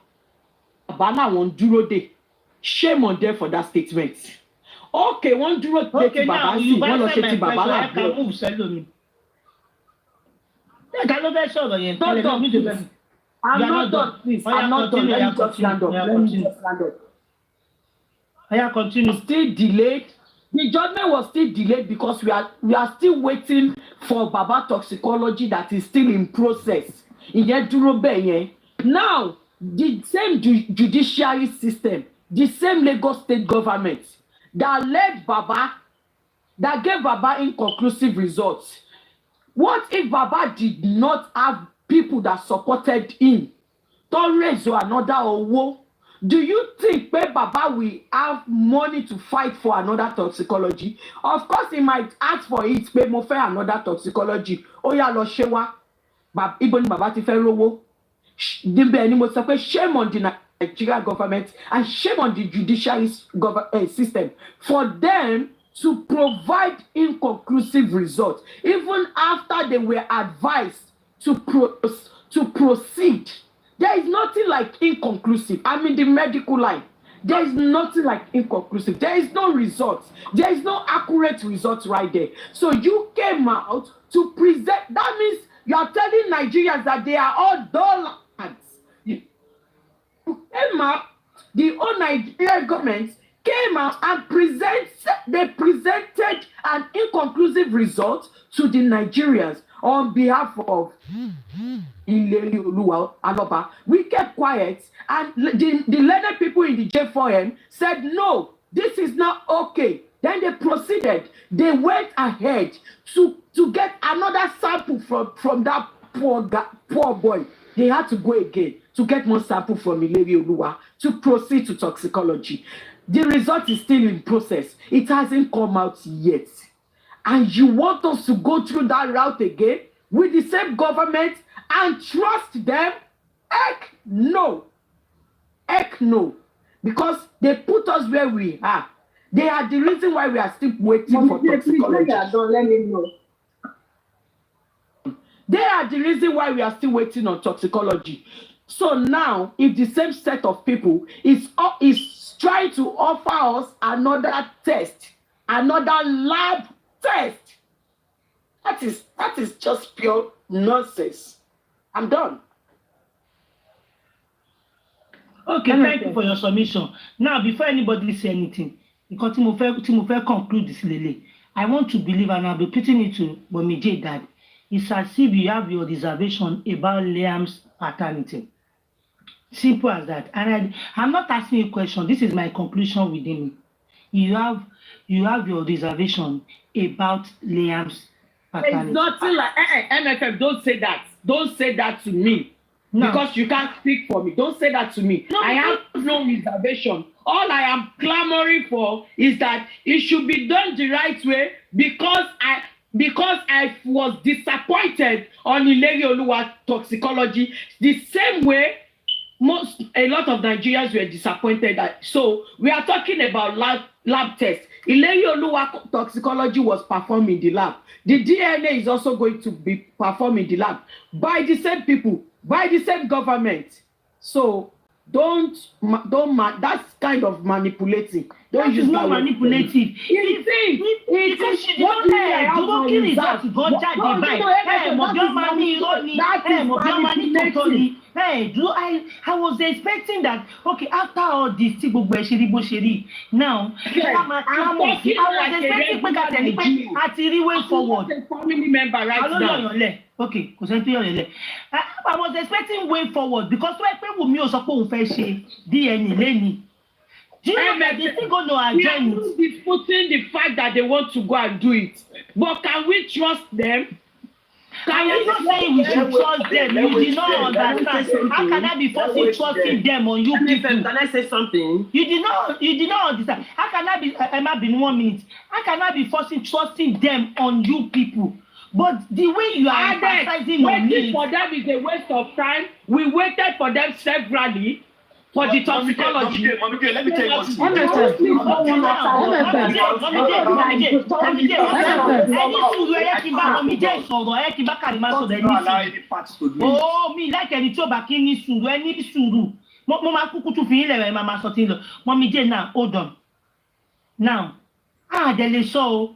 làwọn dúró dè. Shame on them for that statement. Okay, wọ́n dúró dè ti bàbá sí, wọ́n lọ ṣe ti bàbá làbúrò. I'm not done, please. I'm not done. Let me just stand up. I have continued. Still delayed. The judgment was still delayed because we are still waiting for Baba toxicology that is still in process. Now, the same judiciary system, the same Lagos state government that led Baba, that gave Baba inconclusive results. What if Baba did not have people that supported him? Torres or another Owo? Do you think Baba will have money to fight for another toxicology? Of course, he might ask for it, pé mo fẹ́ another toxicology. Ó yá lọ ṣe wá. Ibo ni Baba ti fẹ́ rówó. Níbẹ̀ ni mo sọ pé shame on the Nigerian government and shame on the judiciary system for them to provide inconclusive results, even after they were advised to proceed. There is nothing like inconclusive. I'm in the medical line. There is nothing like inconclusive. There is no results. There is no accurate results right there. So you came out to present. That means you are telling Nigerians that they are all dull. You came out, the whole Nigerian government came out and presented an inconclusive result to the Nigerians on behalf of Ileri Oluwa Aloba. We kept quiet, and the learned people in the J4M said, no, this is not okay. Then they proceeded. They went ahead to get another sample from that poor boy. They had to go again to get more sample from Ileri Oluwa to proceed to toxicology. The result is still in process. It hasn't come out yet. And you want us to go through that route again with the same government and trust them? Heck no. Heck no. Because they put us where we are. They are the reason why we are still waiting for toxicology. Don't let me know. They are the reason why we are still waiting on toxicology. So now, if the same set of people is trying to offer us another test, another lab test, that is just pure nonsense. I'm done. Okay, thank you for your submission. Now, before anybody say anything, because tí mo fẹ́ conclude this lele, I want to believe, and I'll be putting it to Mommy that it's as if you have your reservation about Liam's paternity. Simple as that. And I'm not asking you a question. This is my conclusion within me. You have your reservation about Liam's paternity. It's nothing like MFM. Don't say that. Don't say that to me. No. Because you can't speak for me. Don't say that to me. No, I have no reservation. All I am clamoring for is that it should be done the right way because I was disappointed on Ileri Oluwa toxicology the same way a lot of Nigerians were disappointed. So we are talking about lab tests. Ileri Oluwa toxicology was performed in the lab. The DNA is also going to be performed in the lab by the same people, by the same government. So that's kind of manipulating. That is not manipulative. Because she did not kí result gan jáde báyìí. Mo bí ọmọ ní irọ́ ni. Mo bí ọmọ ní tòótọ́ ni. I was expecting that, okay, after all this, tí gbogbo ẹ̀ ṣe rí bó ṣe rí. Now, I was expecting pé ká tẹ̀lé pé a ti rí way forward. Family member right now. Okay, kò sẹ́ni tó yọ̀ lẹ̀. I was expecting way forward because wọ́n pé Wùmí ò sọ pé òun fẹ́ ṣe DNA lẹ́ni. Do you know that they still going to adjourn it? We are disputing the fact that they want to go and do it. But can we trust them? I am not saying we should trust them. You did not understand. How can I be forcing trusting them on you people? Can I say something? You did not understand. How can I be, Emma, been 1 minute. How can I be forcing trusting them on you people? But the way you are emphasizing on me. Waiting for them is a waste of time. We waited for them severally. For the toxicology. Let me tell you what's Oh, me like any tó bá kí ní sùúrù, ẹ ní sùúrù. Mo máa kúkú tún fi yín lẹ̀ máa sọ tí ń lọ. Mommy J now, hold on. Now, dẹ̀ lè sọ o.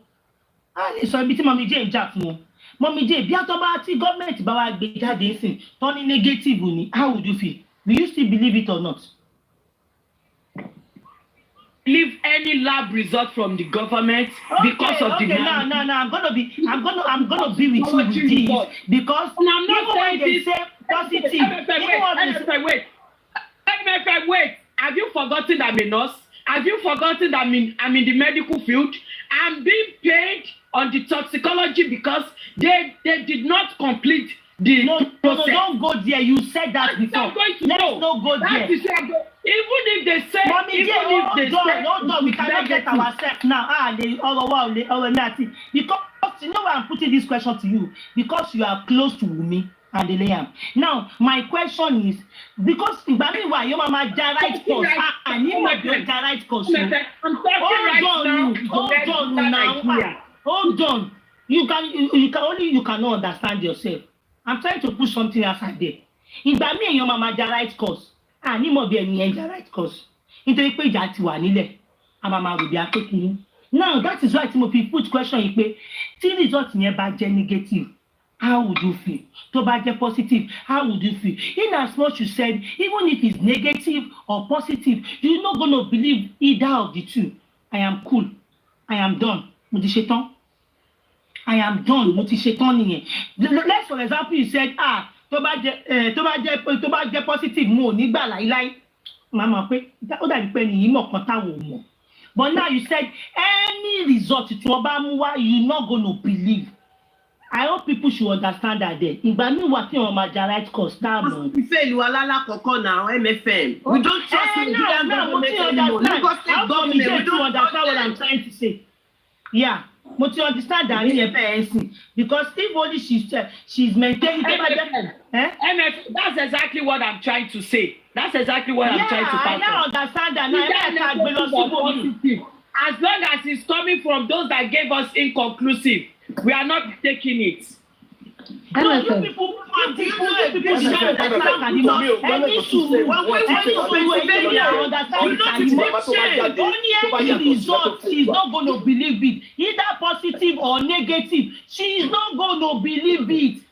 Lè sọ ibi tí Mommy J ń jà fún wọn. Mommy J, bí àtọ́ bá tí gọ́ọ̀mẹ̀ntì bá wá gbé jáde sìn, tó ní negative ni, how would you feel? Will you still believe it or not? Believe any lab result from the government because of the no. I'm gonna be with you with this because I'm not even when they say positive. Wait. Have you forgotten that I'm a nurse? Have you forgotten that I'm in the medical field? I'm being paid on the toxicology because they did not complete the process. No, don't go there. You said that before. Let's not go there. Even if they say, hold on, we cannot get ourselves now. Because you know why I'm putting this question to you, because you are close to Wunmi and the Liam. Now, my question is, because why your mama right course, and you might be right course. Hold on. You cannot understand yourself. I'm trying to put something outside there. Ìgbà mi èèyàn máa ja right course. Ní mọ̀ bí ẹni yẹn ja right course. Nítorí pé ìjà ti wà nílẹ̀. A máa rò bí akékeré. Now that is why tí mo fi put question yìí pé tí result yẹn bá jẹ́ negative, how would you feel? Tó bá jẹ́ positive, how would you feel? In as much you said, even if it's negative or positive, you're not going to believe either of the two. I am cool. I am done. Mo ti ṣetán. I am done. Mo ti ṣetán nìyẹn. Let's for example you said tó bá jẹ́ positive mo ní gbà láíláí. Màmá pé ó dàbí pé nìyí mọ̀ kan táwọn ò mọ̀. But now you said any result tí wọ́n bá mú wá you not gonna believe. I hope people should understand that there. Ìgbà mi wà tí wọ́n máa ja right course táàmù. Ìfẹ́ ìlú alálàkọ̀kọ́ náà MFM. We don't trust Nigerian government anymore. Lagos state government we don't understand what I'm trying to say. Yeah. Mo ti understand that in the because if only she's maintaining MF, that's exactly what I'm trying to say. That's exactly what I'm trying to pass on. I now understand that now. As long as it's coming from those that gave us inconclusive, we are not taking it. No, you people should understand. Only result, she's not going to believe it. Either positive or negative, she is not going to believe it.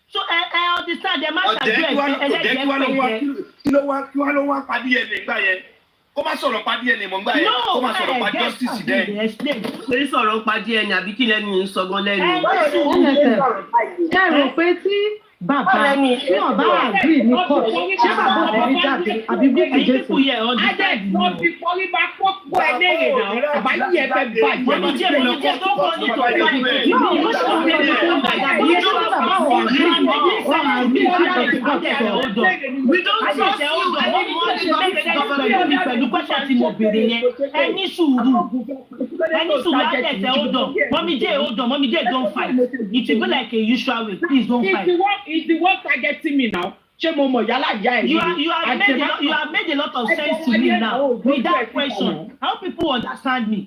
So I understand the matter. Kó má sọ̀rọ̀ pa DNA mọ̀ nígbà yẹn, kó má sọ̀rọ̀ pa justice dẹ̀. Ṣé sọ̀rọ̀ pa DNA àbí kí lẹ́nu ń sọ̀gan lẹ́nu? Ẹ rò pé tí bàbá tí ọba àgbì ní kọ́ ṣé bàbá ọ̀rẹ́ jáde àbí bí kìí jẹ́ sí. Adé ló fi forí bá kókó ẹ léèrè náà, àbá yí ẹ fẹ́ bàjẹ́. Mo jẹ́ tó kọ́ ní tó bá yẹ. Yóò wọ́n ṣe wọ́n lè fẹ́ bàjẹ́. We don't pẹ̀lú question tí mo béèrè yẹn ẹ ní sùúrù àtẹ̀tẹ̀ hold on Mommy J don't fight it will be like a usual way please don't fight. Is the one targeting me now? ṣé mo mọ̀ yálà ìyá ẹ̀ you have made a lot of sense to me now with that question. How people understand me?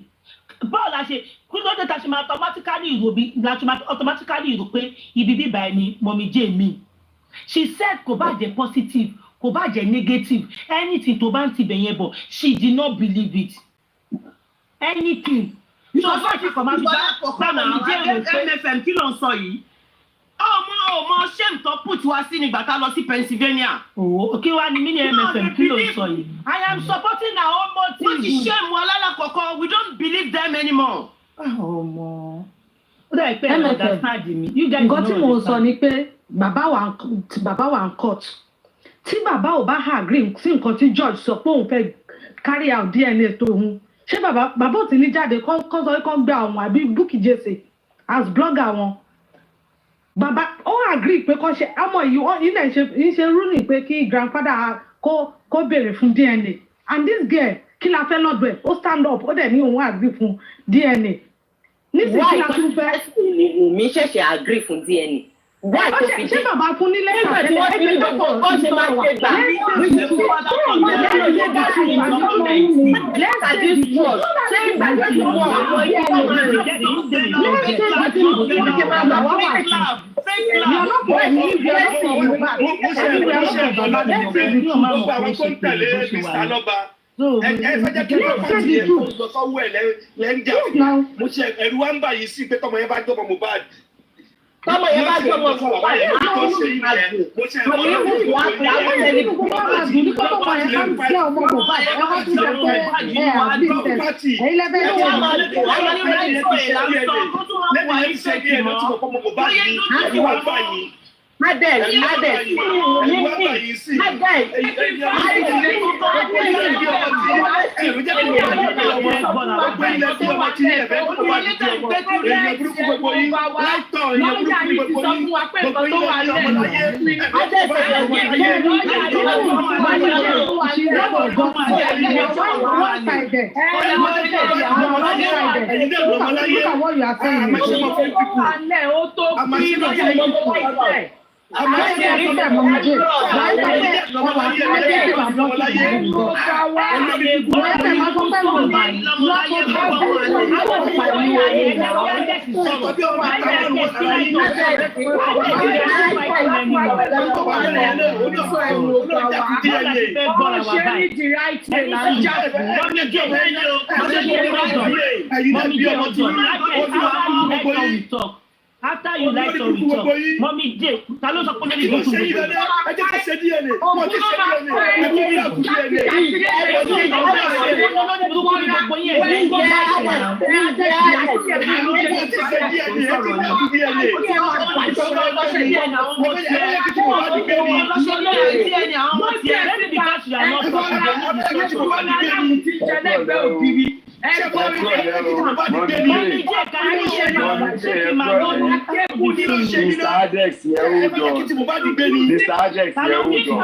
Báwo la ṣe kí ló dé ta ṣe máa automatically rò pé ibi bíbá ẹni mọ̀mí jẹ́ mi? She said kò bá jẹ́ positive kò bá jẹ́ negative anything tó bá ń tibẹ̀ yẹn bọ̀ she did not believe it. Anything. So bá ṣe kọ̀ máa fi bá mọ̀mí jẹ́ rò pé MFM kí ló ń sọ yìí? ọmọ shame tó put wá sí nígbà tá lọ sí Pennsylvania. Kí wá ní mí ní MFM kí ló ń sọ yìí? I am supporting our own motive. Wọ́n ti shame wa lálàkọ̀kọ́ we don't believe them anymore. Ọmọ ó dà pé ẹ̀ understand me. Nǹkan tí mo sọ ni pé bàbá wa ń court tí bàbá ò bá agree sí nǹkan tí George sọ pé òun fẹ́ carry out DNA tóun ṣé bàbá ò ti ní jáde kọ́ sọ kọ́ gbé àwọn àbí Bukky Jesse as blogger wọn. Bàbá ó agree pé kọ́ ṣe ọmọ yìí ilẹ̀ ṣe ruling pé kí grandfather kó béèrè fún DNA and this girl kí la fẹ́ lọ́dọ̀ ẹ̀ ó stand up ó dẹ̀ ní òun agree fún DNA. Nísìnyí kí la tún fẹ́. Mi ṣẹ̀ṣẹ̀ agree fún DNA. Why tó fi ṣé bàbá fún nílé ìgbà tí wọ́n ti ní kókó kó ṣe máa ṣe gbà. Tọ́mọ yẹn bá jọ mọ̀ fún wa yẹn tó ṣe yẹn mo ṣe ẹ̀rọ After you like to talk, Mommy J, talo sọ pé lórí ìgbésùn mi. Ẹ jẹ́ ká ṣe DNA. Mo ti ṣe DNA. Ẹ kò ní àkú DNA. Mr. Adex yẹ ó jọ. Mr. Adex yẹ ó jọ.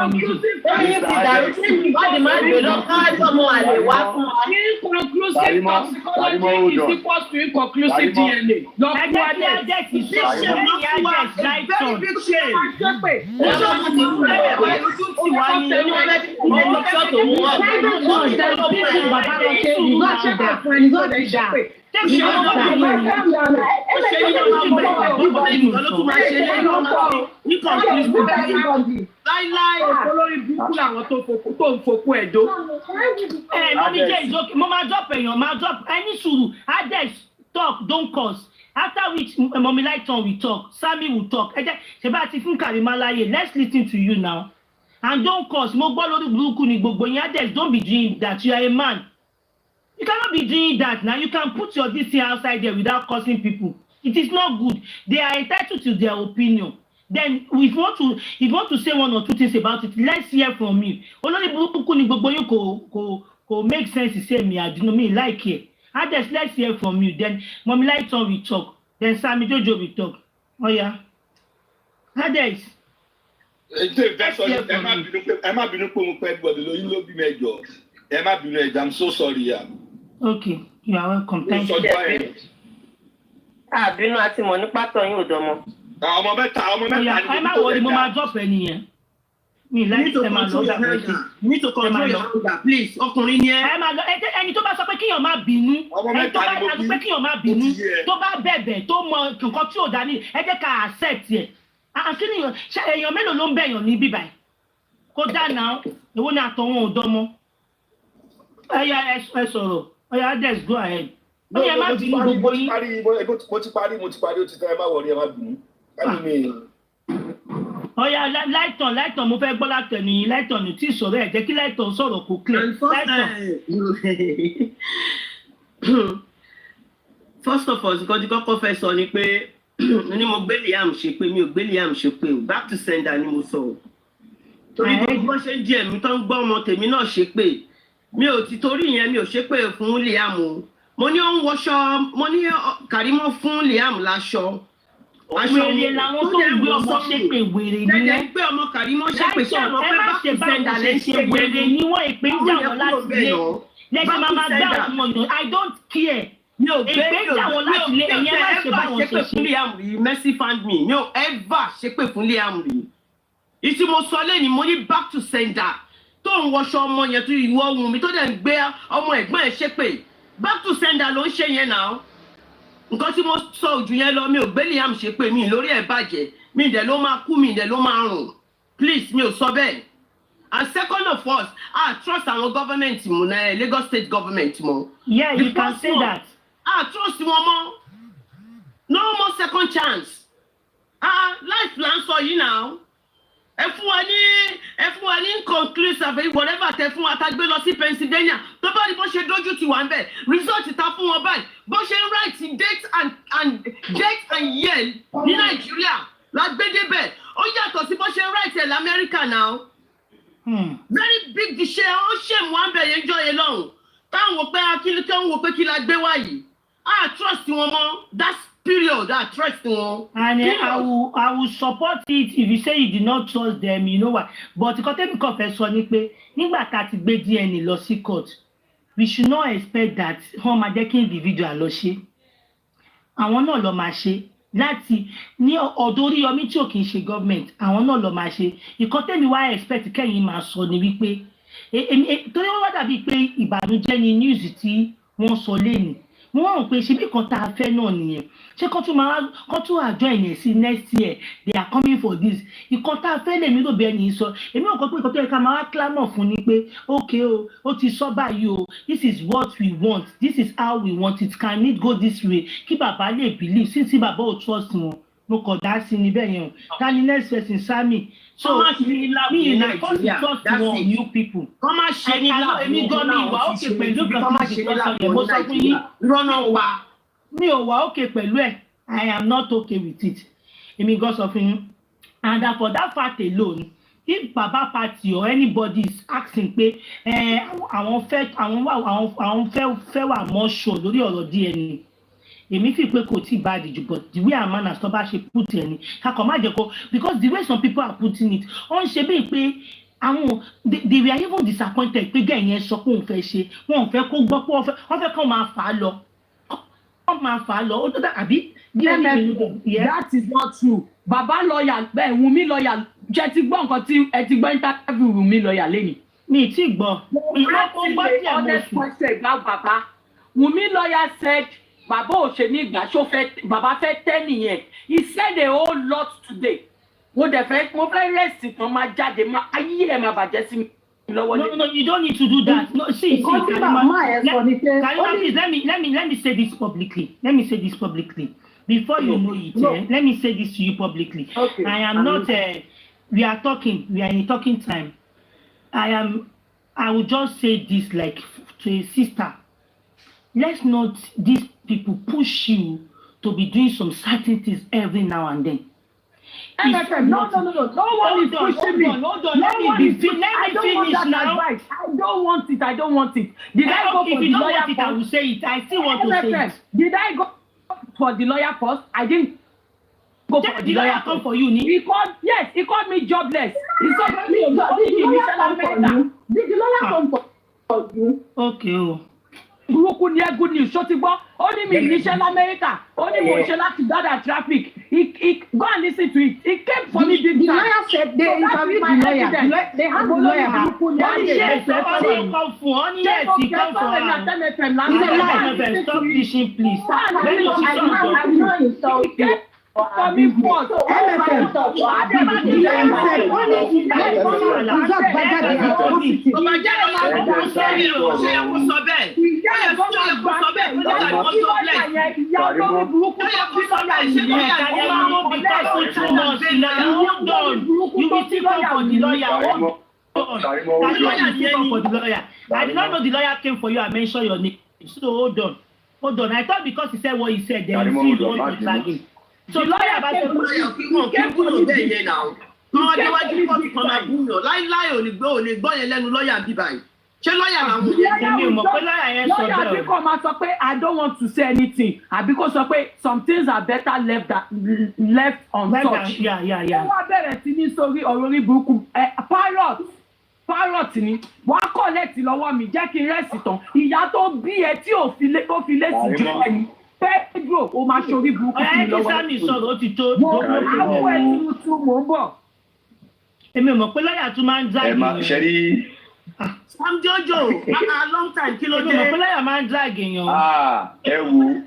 Oyin ti dàrú sí ìwádìí máa ń gbé lọ káàdì ọmọ àlè wá fún wa. Tàrímọ́ ó jọ. Inconclusive DNA. Láíláí olórí burúkú làwọn tó ń fokú ẹ̀dọ́. Mọ́mí jẹ́ ìjókè, mo máa drop èèyàn, máa drop any sùúrù, Adex talk, don't cause. After which Mommy Lighton will talk, Sammy will talk. Ẹ jẹ́ ṣe bá ti fún Karima láyè, let's listen to you now. And don't cause, mo gbọ́ lórí burúkú ni gbogbo yín, Adex, don't be doing that, you are a man. You cannot be doing that now. You can put your this outside there without causing people. It is not good. They are entitled to their opinion. Then if you want to say one or two things about it, let's hear from you. Olórí burúkú ni gbogbo yín kò make sense to say me. I do not mean like it. Adex, let's hear from you. Then Mommy Lighton will talk. Then Sammy Jojo will talk. Oh yeah. Adex. Ẹ má bínú pé mo pẹ́ gbọ́dọ̀ lóyún ló bí mẹ́jọ. Ẹ má bínú ẹ̀jẹ̀, I'm so sorry ya. Okay, you are welcome. Thank you. Àbínú àti mọ̀ nípa tọ̀yìn òdòmọ. Ọmọ mẹ́ta ni. Ẹ má wọlé, mo máa drop ẹni yẹn. mi láti ẹ máa lọ dàgbà sí. You need to control your anger, please. Ọkùnrin ni ẹ. Ẹ máa lọ ẹni tó bá sọ pé kíyàn má bínú. Ẹni tó bá sọ pé kíyàn má bínú. Tó bá bẹ̀bẹ̀ tó mọ nǹkan tí ò dání ẹ jẹ́ ká accept ẹ̀. Àkínníyàn ṣe èèyàn mélòó ló ń bẹ̀yàn ní bíbá ẹ̀? Kó dáná èwo ni àtọ̀wọ̀n ò dánmọ́. Ẹ sọ̀rọ̀ ọ̀yà Ades go ahead. Ó yẹ má bínú gbogbo yín. Mo ti parí ó ti tẹ́ ẹ má wọrí ẹ má bínú. Ọ̀yà láìtàn mo fẹ́ gbọ́ látẹ̀nu yín láìtàn ní tí ìsọ̀rọ̀ ẹ̀ jẹ́ kí láìtàn sọ̀rọ̀ kó clear. First of all, nǹkan tí kọ́kọ́ fẹ́ sọ ni pé ní mo gbé Liam ṣe pé mi ò gbé Liam ṣe pé o back to sender ni mo sọ o. Torí bí wọ́n ṣe ń di ẹ̀mí tó ń gbọ́ ọmọ tèmi náà ṣe pé mi ò ti torí ìyẹn mi ò ṣe pé fún Liam o. Mo ní ó ń wọṣọ mo ní Kàrímọ́ fún Liam láṣọ. Wèrè làwọn tó ń gbé ọmọ ṣépè wèrè ni wọ́n. Gbé ọmọ Kàrímọ́ ṣépè sí ọmọ pé back to sender lè ṣe wèrè ni wọ́n ìpè ń jà wọ́n láti lé. Lẹ́sìn máa máa gbá ọmọ yàn I don't care. Mi ò gbé ẹ̀yẹ́ má ṣe báwọn ṣe ṣe. Liam rí Mercy found me mi ò ever ṣépè fún Liam rí. Ìtí mo sọ lẹ́ni mo ní back to sender tó ń wọṣọ ọmọ yẹn tó ìwọ ohun mi tó dẹ̀ ń gbé ọmọ ẹ̀gbọ́n ẹ̀ ṣépè back to sender ló ń ṣe yẹn náà. Nǹkan tí mo sọ ojú yẹn lọ mi ò gbé Liam ṣépè mi lórí ẹ̀ bàjẹ́ mi ìdẹ̀ ló máa kú mi ìdẹ̀ ló máa rùn please mi ò sọ bẹ́ẹ̀. And second of all I trust our government mo na Lagos state government mo. Yeah, you can say that. Trust wọn mọ́ no more second chance life plan sọ yìí náà ẹ fún wa ní inconclusive whatever tẹ fún wa ta gbé lọ sí Pennsylvania tó bá rí bó ṣe dójú ti wà ń bẹ̀ result ta fún wọn báyìí bó ṣe ń write date and year ní Nàìjíríà la gbé débẹ̀ ó yàtọ̀ sí bó ṣe ń write ẹ̀ l'Amẹ́ríkà náà very big diṣẹ́ ó ṣèmú wà ń bẹ̀ yẹn jọ yẹn lọ́hùn táwọn wò pé kí la gbé wá yìí. Trust wọn mọ́. That's period. Trust wọn. And I will support it if you say you did not trust them, you know what. But nǹkan tẹ́mi kan fẹ́ sọ ni pé nígbà tá a ti gbé DNA lọ sí court, we should not expect that wọ́n máa jẹ́ kí individual lọ ṣe. Àwọn náà lọ máa ṣe láti ní ọ̀dọ̀ Oríyọmí tí ò kì í ṣe government, àwọn náà lọ máa ṣe. Nǹkan tẹ́mi wá expect kẹ́yìn máa sọ ni wípé torí wọ́n wá dàbí pé ìbànújẹ́ ni news tí wọ́n sọ lẹ́nu wọ́n rò pé ṣe bí kan tá a fẹ́ náà nìyẹn ṣé kán tún àjọ ẹ̀yìn sí next year they are coming for this ìkan tá a fẹ́ lèmi ló bẹ ẹni sọ èmi ò kọ́ pé ìkan tó yẹ ká máa wá clamor fún ni pé okay o ó ti sọ báyìí o this is what we want this is how we want it can it go this way kí bàbá lè believe sí bàbá ò trust wọn mo kàn dá sí ni bẹ́ẹ̀ yẹn o tani next person Sami so me na first trust one new people. Kọ́ máa ṣe ní láàbù èmi gan mi ìwà òkè pẹ̀lú kan tí mo sọ yẹn mo sọ fún yín rọ́nà wa. Mi ò wà òkè pẹ̀lú ẹ̀ I am not okay with it. Èmi gan sọ fún yín and for that fact alone if Baba party or anybody is asking pé àwọn fẹ́ wà more sure lórí ọ̀rọ̀ DNA èmi fi pé kò tí ì bad jù but the way a man as tó bá ṣe put ẹni kakọ má jẹ kó because the way some people are putting it ó ń ṣe bíi pé àwọn they were even disappointed pé gẹ́ẹ̀ yẹn sọ pé òun fẹ́ ṣe wọn ò fẹ́ kó gbọ́ pé wọ́n fẹ́ kó máa fà á lọ ó tó dà àbí. That is not true. Baba lawyer bẹ́ẹ̀ Wunmi lawyer jẹ́ ti gbọ́ nǹkan tí ẹ ti gbọ́ interview Wunmi lawyer lẹ́yìn. Mi ti gbọ́. Honest question about Baba. Wunmi lawyer said Baba ò ṣe ní ìgbà ṣó fẹ́ Baba fẹ́ tẹ́ nìyẹn. He said a whole lot today. Mo fẹ́ rest kan máa jáde ayé ẹ̀ máa bàjẹ́ sí mi lọ́wọ́. No, you don't need to do that. No, see, Karima, please let me say this publicly. Before you know it, let me say this to you publicly. Okay. I am not. We are in a talking time. I will just say this like to a sister. Let's not these people push you to be doing some certain things every now and then. MFM, no. No one is pushing me. Hold on. Let me finish now. I don't want it. Did I go for the lawyer first? I will say it. I still want to say it. Did I go for the lawyer first? I didn't go for the lawyer come for you. He called me jobless. He said Did the lawyer come for you? Okay. burúkú ní good news ṣó ti gbọ́ ó ní mi níṣẹ́ lamẹ́ríkà ó ní mo ṣe láti gather traffic he go and listen to it he came for me big time. The lawyer said they interviewed the lawyer they had the lawyer yes he come for am stop teaching please when you see something. For me, what? I did not know the lawyer came for you and mentioned your name. So hold on. I thought because he said what he said, then you feel want to flag him. So lawyer bá ṣe kúrò bẹ́ẹ̀ yẹn náà wọ́n déwájú kóòtù kan máa búyàn láíláí ò lè gbọ́ yẹn lẹ́nu lọ́ọ̀yà bí báyìí ṣé lọ́ọ̀yà làwọn yẹn mi ò mọ̀ pé lọ́ọ̀yà yẹn sọ bẹ́ẹ̀ o. lọ́ọ̀yà bí kò máa sọ pé I don't want to say anything àbí kò sọ pé some things are better left untouched. wọ́n wá bẹ̀rẹ̀ sí ní sórí ọ̀rọ̀ orí burúkú parrot ni wọ́n á kọ̀ lẹ́tì lọ́wọ́ mi jẹ́ kí n rẹ́sì tán ìyá tó bí ẹ tí ò fi lé sí jọ ẹni. Pedro, o máa ṣorí burúkú sí mi lọ́wọ́. Ọ̀rẹ́ Sami sọ̀rọ̀ ó ti tó. Mo àwọn ẹ̀sìn tún mò ń bọ̀. Èmi mọ̀ pé lọ́yà tún máa ń drag. Ẹ máa ṣe rí. Sam Jojo, a long time kí ló dé? Èmi mọ̀ pé lọ́yà máa ń drag èèyàn. Ẹ wo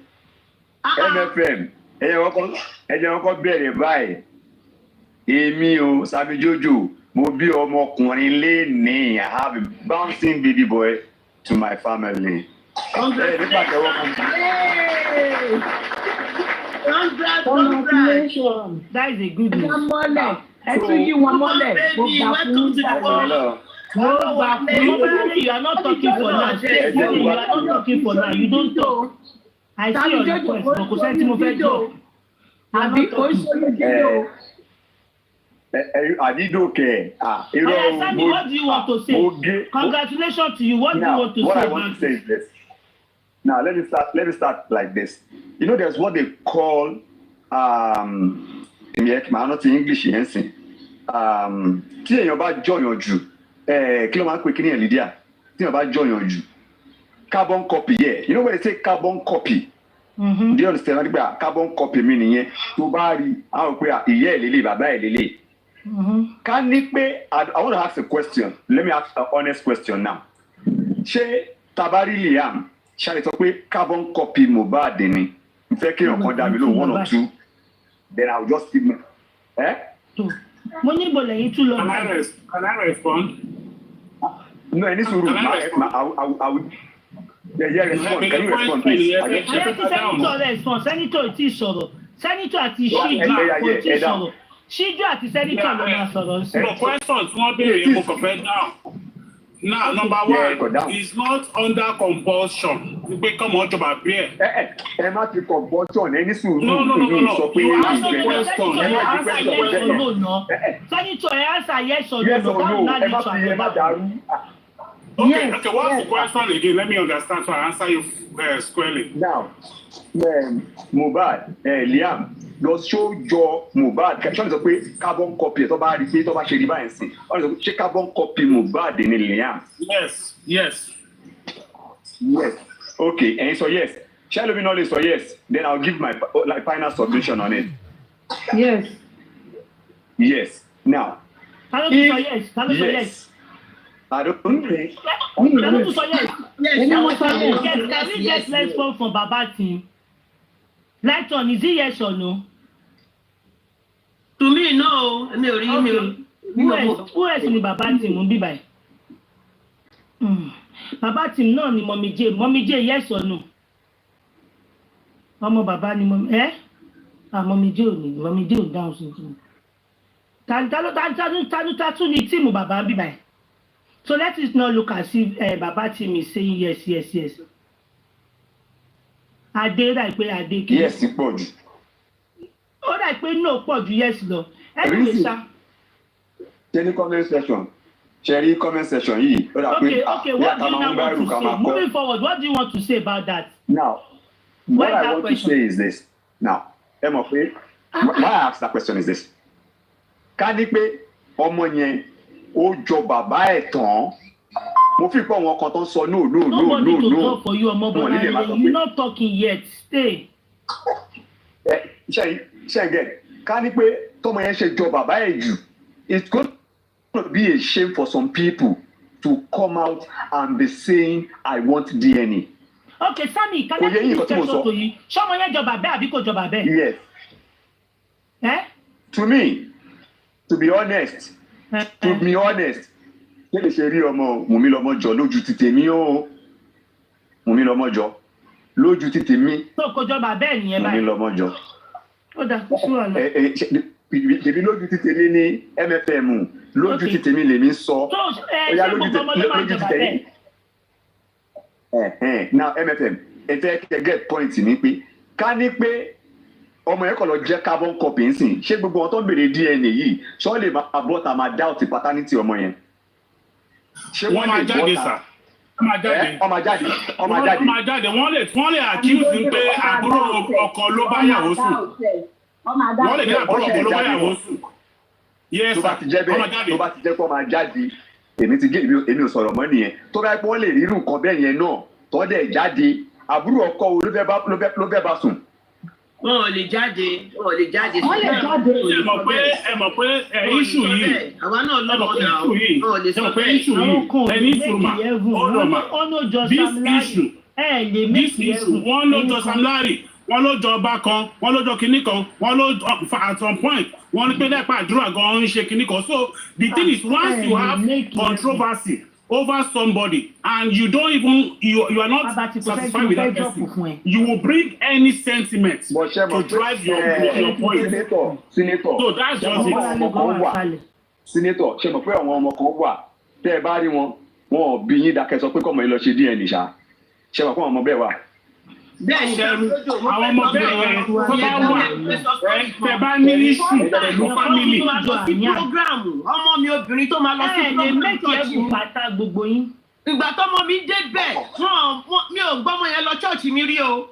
MFM, ẹ jẹ́ kọ́kọ́ bẹ̀rẹ̀ báyìí. Èmi o, Sami Jojo, mo bí ọmọkùnrin lénìí. I have a bouncing baby boy to my family. Congratulations. That is a good news. You are not talking for now. You are not talking for now. You don't talk. I see your request. But kò sẹ́ni tí mo fẹ́ jọ. Adidoke. Sami, what do you want to say? Congratulations to you. What do you want to say? What I want to say is this. Now let me start like this. You know, there's what they call not in English yẹn. Tí èèyàn bá jọyàn jù, kí ló máa ń pè kí ní ẹ̀ Lydia? Tí èèyàn bá jọyàn jù, carbon copy yẹ. You know when they say carbon copy? Do you understand? Wọ́n ti gbà carbon copy mi nìyẹn. Tó bá rí, àwọn pé ìyá ẹ̀ lélẹ̀, bàbá ẹ̀ lélẹ̀. Ká ní pé I want to ask a question. Let me ask an honest question now. Ṣé Tabari Liam ṣáà sọ pé carbon copy Mohbad ni n fẹ́ kí ọ̀kan dàbí lóhùn 1 or 2 then I will just give me. Mo ní ìbò lẹ́yìn tún lọ. Can I respond? No, any sùúrù. I will. Yeah, respond. Can you respond, please? Sẹ́nitọ̀ tí sọ̀rọ̀. Sẹ́nitọ̀ àti Ṣíjú kò tí sọ̀rọ̀. Ṣíjú àti sẹ́nitọ̀ ló máa sọ̀rọ̀ sí. No question tí wọ́n béèrè mo kàn fẹ́ dáhùn. Now, number one, it's not under compulsion. Pé kọ́mọ ọjọba bí ẹ̀. Ẹ má ti compulsion ẹni sùúrù. No. You answer the question. Sẹ́nitọ̀ ẹ̀ answer yes or no. Ẹ má dàrú. Okay, what's the question again? Let me understand so I answer you squarely. Now, Mohbad, Liam, does show your Mohbad? Ṣé wọ́n sọ pé carbon copy tó bá rí pé tó bá ṣe rí báyìí sí? Wọ́n sọ pé ṣé carbon copy Mohbad ni Liam? Yes. Okay, and so yes. Shall we not say yes? Then I'll give my final submission on it. Yes. Now, yes. I don't think. Can we get response from Baba team? Lighton, is it yes or no? To me, no. Who else ni Baba team ń bí báyìí? Baba team náà ni Mommy J, yes or no? Ọmọ bàbá ni Mommy J ò dáhùn sí i. Tanu ni tíìmù bàbá ń bí báyìí. So let us not look as if Baba team is saying yes. Ade dà pé Ade kí. Yes, pọ̀ jù. Ó dà pé no pọ̀ jù yes lọ. Anyway, sir. Ṣé comment section yìí? Okay, what do you now want to say? Moving forward, what do you want to say about that? Now, what I want to say is this. Now, why I ask that question is this. Ká ní pé ọmọ yẹn ó jọ bàbá ẹ̀ tán mo fi pọ̀ wọn kan tó ń sọ no. Nobody to talk for you, Omobola. You're not talking yet. Stay. Ṣẹ́gẹ̀ ká ní pé tọmọ yẹn ṣe jọ bàbá ẹ̀ jù, it's going to be a shame for some people to come out and be saying I want DNA. Okay, Sammy, can I ask you this question to you? Ṣọmọ yẹn jọ bàbá àbí kò jọ bàbá? Yes. To me, to be honest, ṣé lè ṣe rí ọmọ Wùnmí lọ́mọ jọ lójú ti tèmi o? Wùnmí lọ́mọ jọ lójú ti tèmi. So kò jọ bàbá ẹ̀ nìyẹn báyìí. Wùnmí lọ́mọ jọ. Ó dà kó sùn ọ̀la. Tèmi lójú ti tèmi ní MFM, lójú ti tèmi lèmi sọ. Ṣé gbogbo ọmọ ló máa jọ bàbá ẹ̀? Now MFM, ẹ fẹ́ kẹ́ get point ní pé ká ní pé ọmọ yẹn kọ̀ lọ jẹ́ carbon copy ń sìn, ṣé gbogbo wọn tó ń béèrè DNA yìí ṣọ́ lè máa bọ́ ta máa doubt paternity ọmọ yẹn? Ṣé wọ́n máa jáde sà? Wọ́n máa jáde. Wọ́n lè accuse ń pé àbúrò ọkọ ló bá yàwó sùn. Wọ́n lè ní àbúrò ọkọ ló bá yàwó sùn. Tó bá ti jẹ́ bẹ́ẹ̀, tó bá ti jẹ́ pé wọ́n máa jáde, èmi ò sọ̀rọ̀ mọ́ nìyẹn. Tó bá yẹ pé wọ́n lè rí irú nǹkan bẹ́ẹ̀ yẹn náà tó dẹ̀ jáde, àbúrò ọkọ wo ló fẹ́ bá sùn? Wọ́n ò lè jáde. Wọ́n lè jáde. Ẹ mọ̀ pé issue yìí. Àwa náà lọ́mọ náà. Ẹ mọ̀ pé issue yìí. Ẹni ìfúruma. This issue, wọ́n ló jọ Sam Larry, wọ́n ló jọ ọba kan, wọ́n ló jọ kinní kan, wọ́n ló at some point, wọ́n ní pé lẹ́pà àdúrà gan ń ṣe kinní kan. So the thing is, once you have controversy over somebody and you don't even you are not satisfied with that person, you will bring any sentiment to drive your point. Senator, so that's just it. Senator, ṣe mọ̀ pé àwọn ọmọ kan wà tẹ́ ẹ bá rí wọn ò bí yín dákẹ́ sọ pé kọ́mọ yín lọ ṣe DNA ṣá, ṣe mọ̀ pé àwọn ọmọ bẹ́ẹ̀ wà. Bẹ́ẹ̀ni àwọn ọmọ bẹ́ẹ̀ yẹn tó bá wà tẹ́ bá ní issue pẹ̀lú family. Ọmọ mi obìnrin tó máa lọ sí ẹ̀ẹ́dẹ̀ pátá gbogbo yín. Ìgbà tọ́mọ mi dé bẹ́ẹ̀ mi ò gbọ́mọ yẹn lọ chọ́ọ̀chì mi rí o.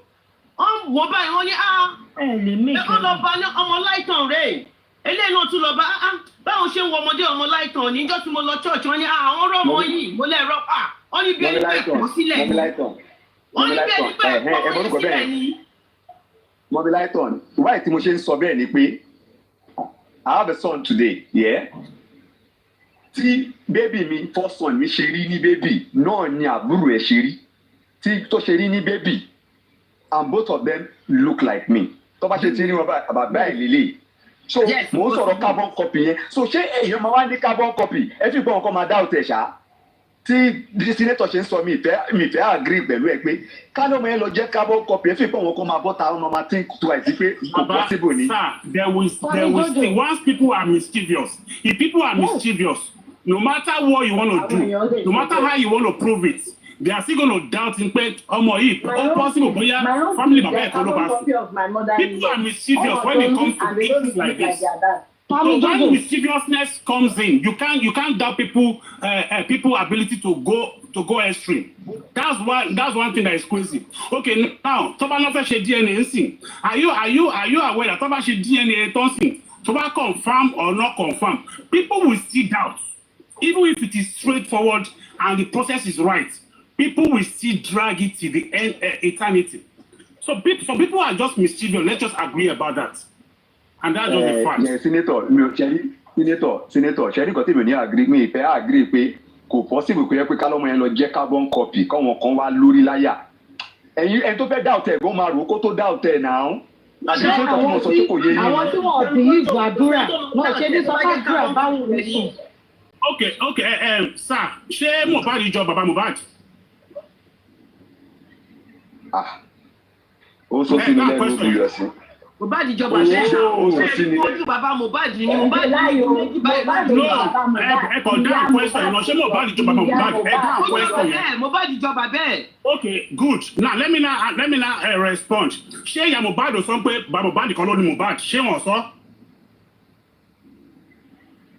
Wọ́n wò báyìí wọ́n ní wọ́n lọ bá ọmọ láìtàn rẹ̀. Eléyìí náà tún lọ bá báwọn ṣe ń wọ ọmọdé ọmọ láìtàn níjọ́ tí mo lọ chọ́ọ̀chì wọ́n ní àwọn rọ́mọ yìí mo lẹ́ rọ́pà. Wọ́n ní bí ẹni pé kò sílẹ̀ ni. Wọ́n ní bí ẹni pé kò sílẹ̀ ni. Mọ̀bí láìtàn, wáyé tí mo ṣe ń sọ bẹ́ẹ̀ ni pé I have a son today, yeah? Tí bébì mi, first son mi ṣe rí ní bébì, náà ni àbúrò ẹ̀ ṣe rí. Tí tó ṣe rí ní bébì, and both of them look like me. Tó bá ṣe ti rí wọn bàbá ẹ̀ lélẹ̀. So mo ń sọ̀rọ̀ carbon copy yẹn. So ṣé èèyàn máa wá ní carbon copy? Ẹ fi gbọ́ nǹkan máa dá òtẹ̀ ṣá. Tí senator ṣe ń sọ mi ìfẹ́ agree pẹ̀lú ẹ pé kálọ̀ mọ́ ẹ lọ jẹ́ carbon copy ẹ fi pọ̀ wọn kó máa bọ́ta wọn máa think twice pé kò possible ni. Sir, there will still, once people are mischievous, if people are mischievous, no matter what you want to do, no matter how you want to prove it, they are still going to doubt in pé ọmọ yìí ó possible bóyá family bàbá ẹ̀ kọ́ ló bá sùn. People are mischievous when it comes to things like this. So when mischievousness comes in, you can't doubt people ability to go extreme. That's one thing that is crazy. Okay, now tọ́ba náà fẹ́ ṣe DNA nsìn. Are you aware that tọ́ba ṣe DNA tó ń sìn? Tọ́ba confirm or not confirm, people will still doubt. Even if it is straightforward and the process is right, people will still drag it to the end, eternity. So some people are just mischievous. Let's just agree about that. And that's just the fact. Senator, ṣẹ́rí kan tèmi ní ìfẹ́ agree pé kò possible pé kálọ́mọ yẹn lọ jẹ́ carbon copy káwọn kan wá lórí láyà. Ẹni tó fẹ́ dá ọ̀tẹ̀ ẹ̀gbọ́n máa rò kó tó dá ọ̀tẹ̀ náà. Àwọn tí wọ́n ti yí ìgbàdúrà wọ́n ṣe ní sọ́kàdúrà báwo lè sùn. Okay, sir, ṣé Mohbad jọ bàbá Mohbad? Ó sọ sí mi lẹ́nu ìlú sí. Mohbad ìjọba ṣe ojú bàbá Mohbad ni Mohbad méjì báyìí. Ẹ kàn dá question yẹn lọ, ṣé Mohbad ìjọba Mohbad? Ẹ dá question yẹn. Mohbad ìjọba bẹ́ẹ̀. Okay, good. Now let me now respond. Ṣé ìyá Mohbad ò sọ pé bàbá Mohbad kan ló ní Mohbad? Ṣé wọ́n sọ?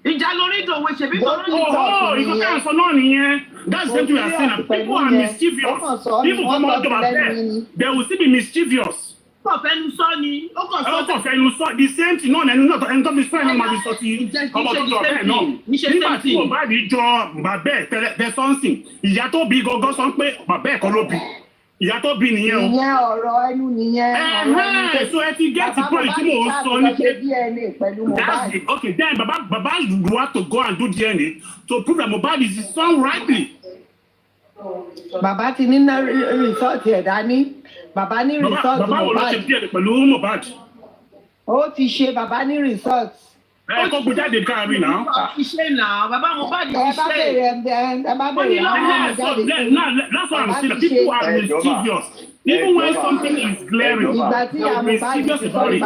Ìjà lórí ìdòwe ṣe bí tó lórí ìdòwe. Ìkọ́ ká sọ náà nìyẹn. That's the same thing we are saying. People are mischievous. People come out of bed, they will still be mischievous. kàn fẹ́nu sọ ni. Ó kàn fẹ́nu sọ the same thing náà ẹni náà ẹni tó fi fẹ́ ẹni máa fi sọ ti ọmọ tó jọ bẹ́ẹ̀ náà. Nígbà tí Mohbad jọ bàbá ẹ̀ tẹ sọ́nsìn, ìyá tó bí gangan sọ pé bàbá ẹ̀ kọ́ ló bí. Ìyá tó bí nìyẹn o. Ìyẹn ọ̀rọ̀ ẹnu nìyẹn. So ẹ ti get the point tí mò ń sọ ní pé. DNA pẹ̀lú Mohbad. Okay, then Baba you have to go and do DNA to prove that Mohbad is his son rightly. Bàbá ti ní rìsọ́ọ̀tì ẹ̀ dání. Bàbá ní rìsọ́ọ̀tì Mohbad. Bàbá wo ló ṣe DNA pẹ̀lú Mohbad? Ó ti ṣe bàbá ní rìsọ́ọ̀tì. Ẹ kó gbé jáde káàrin náà. Ó ti ṣe náà, bàbá Mohbad ti ṣe. Ẹ bá bèrè àwọn jáde. That's what I'm saying. People are mischievous. Even when something is glaring, they'll be serious about it.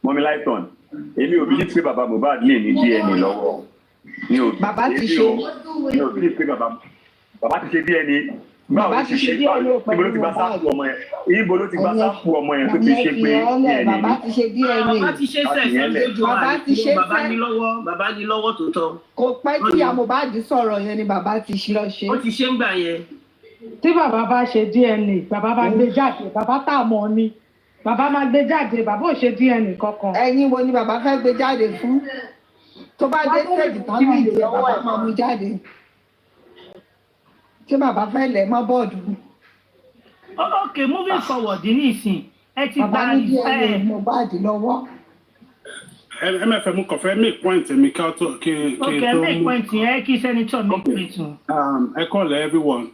Mọ́mí Láìtọ́n, èmi ò believe pé bàbá Mohbad lè ní DNA lọ́wọ́. Bàbá ti ṣe. Mi ò believe pé bàbá ti ṣe DNA. Bàbá ti ṣe DNA pẹ̀lú Mohbad. Ibo ló ti gba sáàpù ọmọ yẹn? Ibo ló ti gba sáàpù ọmọ yẹn tó fi ṣe pé DNA? Bàbá ti ṣe DNA. Bàbá ti ṣe sẹ́sẹ̀ lójú bàbá ti ṣe bàbá ní lọ́wọ́ tó tọ́. Kò pẹ́ tí ìyá Mohbad sọ̀rọ̀ yẹn ni bàbá ti lọ ṣe. Ó ti ṣe ń gbà yẹn. Tí bàbá bá ṣe DNA, bàbá bá gbé jáde, bàbá tá a mọ̀ ni. Bàbá máa gbé jáde, bàbá ò ṣe DNA kankan. Ẹ̀yin wo ni bàbá fẹ́ gbé jáde fún? Tó bá dé stage tán náà ni bàbá máa mú jáde. Tí bàbá fẹ́ lẹ̀ mọ́ bọ́ọ̀dù. Okay, moving forward nísìn. Ẹ ti bàbá ní DNA Mohbad lọ́wọ́. MFM kò fẹ́ make point mi ká tó kí tó. Okay, make point yẹn kí senator make point. I call everyone.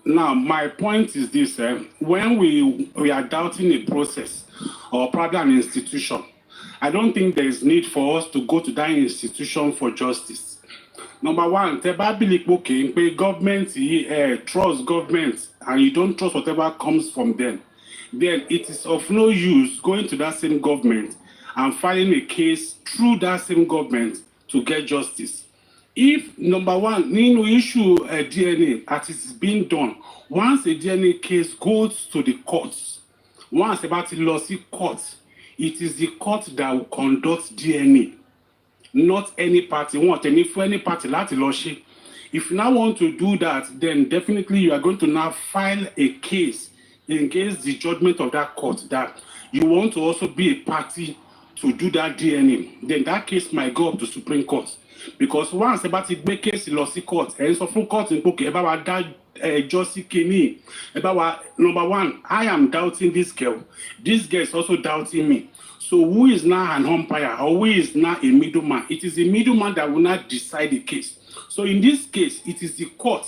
Now, my point is this: when we are doubting a process or probably an institution, I don't think there is need for us to go to that institution for justice. Number one, the government trust government, and you don't trust whatever comes from them. Then it is of no use going to that same government and filing a case through that same government to get justice. If number one, no issue DNA as it's being done, once a DNA case goes to the courts, once about the lawsuit court, it is the court that will conduct DNA, not any party. Want any for any party like lawsuit. If you now want to do that, then definitely you are going to now file a case against the judgment of that court that you want to also be a party to do that DNA. Then that case might go up to Supreme Court. Because once about the big case in lawsuit court, and so from court in book about that Josie Kenny, about number one, I am doubting this girl. This girl is also doubting me. So who is now an umpire or who is now a middleman? It is a middleman that will not decide the case. So in this case, it is the court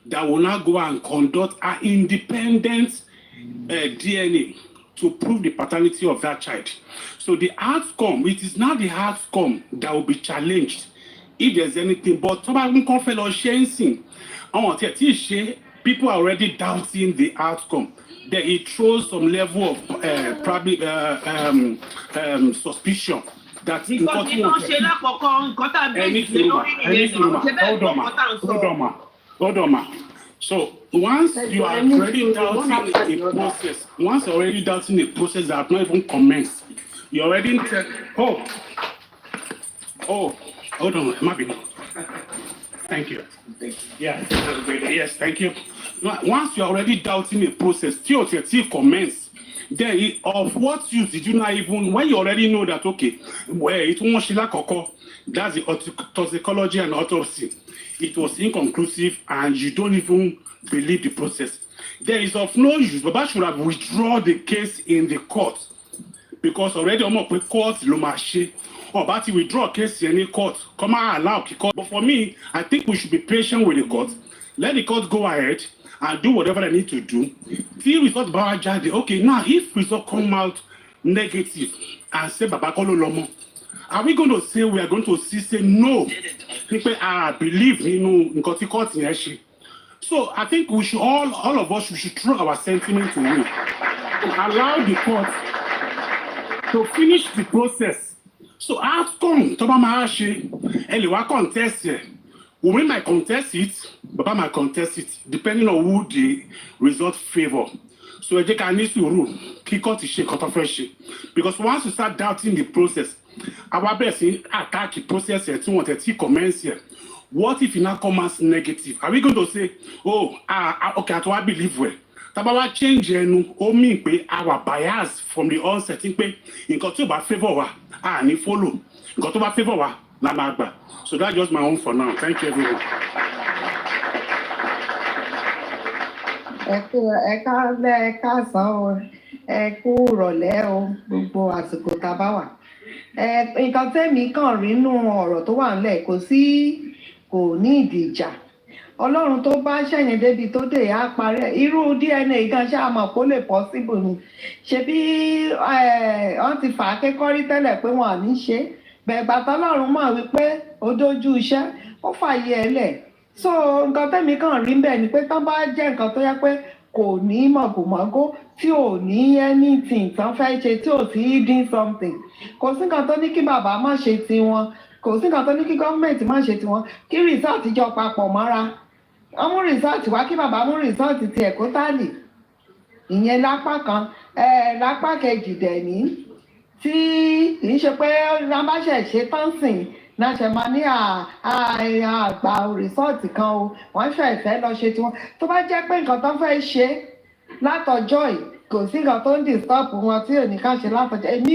that will now go and conduct an independent DNA to prove the paternity of that child. So the outcome, it is now the outcome that will be challenged if there's anything. But people are already doubting the outcome. Then it throws some level of probably suspicion. That's important. Hold on, ma. So once you are already doubting a process, that have not even commenced, you already hold on, Mabini. Thank you. Yeah, yes, thank you. Once you're already doubting a process, till commence, then of what use did you not even, when you already know that, okay, well, it won't shila koko, that's the toxicology and autopsy. It was inconclusive and you don't even believe the process. There is of no use. Baba should have withdrawn the case in the court because already court lomashi. Or but he withdraw a case in any court. Come on, allow the court. But for me, I think we should be patient with the court. Let the court go ahead and do whatever they need to do. Till result Baba Jade. Okay, now if result come out negative and say Baba Kolo Lomo, are we going to say we are going to say no? People believe in court in Eshi. So I think we should all of us we should throw our sentiment away. Allow the court to finish the process. So outcome, Toba Mahashi, Eliwa contest it. Women might contest it, Baba might contest it, depending on who the result favor. So they can need to rule, kick out the shake, cut off shake. Because once you start doubting the process, our best attack the process here, to want to commence here. What if it now comes negative? Are we going to say, oh, okay, I believe well. Tabawa change ẹnu, ó mean pé our bias from the onset pé nǹkan tí ò bá favour wa, ní follow. Nǹkan tó bá favour wa, la máa gbà. So that's just my own for now. Thank you, everyone. Ẹ káàsán o, ẹ kú ìrọ̀lẹ́ o, gbogbo àsìkò tá a bá wà. Nǹkan tẹ́mi kàn rí nínú ọ̀rọ̀ tó wà nílẹ̀ kò ní ìdí ìjà. Ọlọ́run tó bá ṣẹ̀yìn débi tó dé á parẹ́. Irú DNA gan ṣáà mọ̀ kó lè possible ni. Ṣebí wọ́n ti fà á kékọ́rí tẹ́lẹ̀ pé wọ́n à ní ṣe. Bẹ̀gbà tọ́lọ́run mọ̀ wípé ó dójú iṣẹ́, ó fàyè ẹ̀ lẹ̀. So nǹkan tẹ́mi kàn rí bẹ́ẹ̀ ni pé tán bá jẹ́ nǹkan tó yẹ pé kò ní mọ̀gòmọ́gó tí ò ní anything tán fẹ́ ṣe tí ò sí hidden something. Kò sí nǹkan tó ní kí bàbá má ṣe tiwọn, kò sí nǹkan tó ní kí gọ́ọ̀mẹ̀ntì má ṣe tiwọn, kí rìsọ́ọ̀tì jọ papọ̀ mọ́ra. Wọ́n mú rìsọ́ọ̀tì wá kí bàbá mú rìsọ́ọ̀tì tiẹ̀ kó tálì. Ìyẹn lápá kan, lápá kejì dẹ̀ ní tí kì í ṣe pé wọ́n bá ṣe tán sìn náà ṣe máa ní àgbà rìsọ́ọ̀tì kan o, wọ́n fẹ́ lọ ṣe tiwọn. Tó bá jẹ́ pé nǹkan tó fẹ́ ṣe látọjọ́ yìí kò sí nǹkan tó ń disturb wọn tí ò ní ká ṣe látọjọ́. Èmi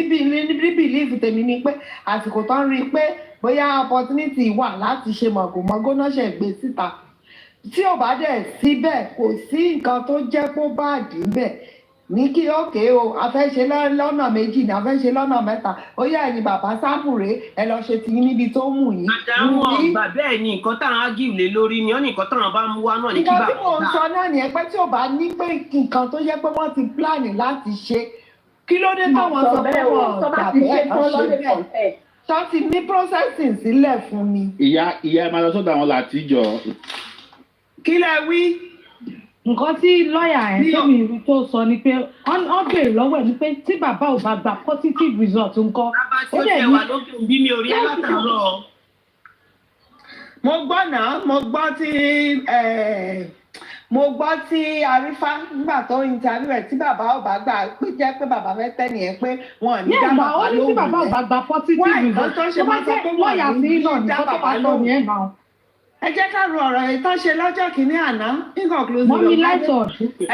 believe tèmi ni pé àsìkò tó ń rí i pé bóyá opportunity wà láti ṣe mọ̀gòmọ́gó náà ṣe gbé síta. Tí ò bá dẹ̀ síbẹ̀ kò sí nǹkan tó jẹ́ kó bá dì í bẹ̀. Ní kí òkè o, a fẹ́ ṣe lọ́nà méjì ni a fẹ́ ṣe lọ́nà mẹ́ta. Ó yá ẹ̀yin bàbá sáfùré ẹ lọ ṣe tiyín níbi tó mú yín. Àdáwọn ọgbà bẹ́ẹ̀ ni nǹkan táwọn ágìw lé lórí ni ó ní nǹkan táwọn bá mú wá náà ní kí bàbá. Nǹkan tí mò ń sọ náà nìyẹn pé tí ò bá ní pé nǹkan tó yẹ pé wọ́n ti pílánì láti ṣe kí ló dé táwọn sọ pé wọ́n gbà bẹ́ẹ̀ kan ṣe bẹ́ẹ̀. Tó ti ní processing sílẹ̀ fún mi. Ìyá máa lọ sọ́dọ̀ àwọn làtijọ́. Kí lẹ wí? Nǹkan tí lọ́ọ̀yà ẹ̀ tómi ìwé tó sọ ni pé wọ́n béèrè lọ́wọ́ ẹ̀ ni pé tí bàbá ò bá gba positive result ńkọ́. Ó dẹ̀ ní bí mi ò rí látàárọ̀. Mo gbọ́ tí Arífá nígbà tó interview ẹ̀ tí bàbá ò bá gbà pé jẹ́ pé bàbá fẹ́ tẹ́ nìyẹn pé wọ́n ní dá bàbá lóhùn. Tí bàbá ò bá gba positive result tó bá jẹ́ lọ́ọ̀yà sí náà ní kó tó bá lóhùn yẹn náà. Ẹ jẹ́ ká ro ọ̀rọ̀ yìí tó ṣe lọ́jọ́ kìíní àná inconclusive. Wọ́n ní láìsọ̀.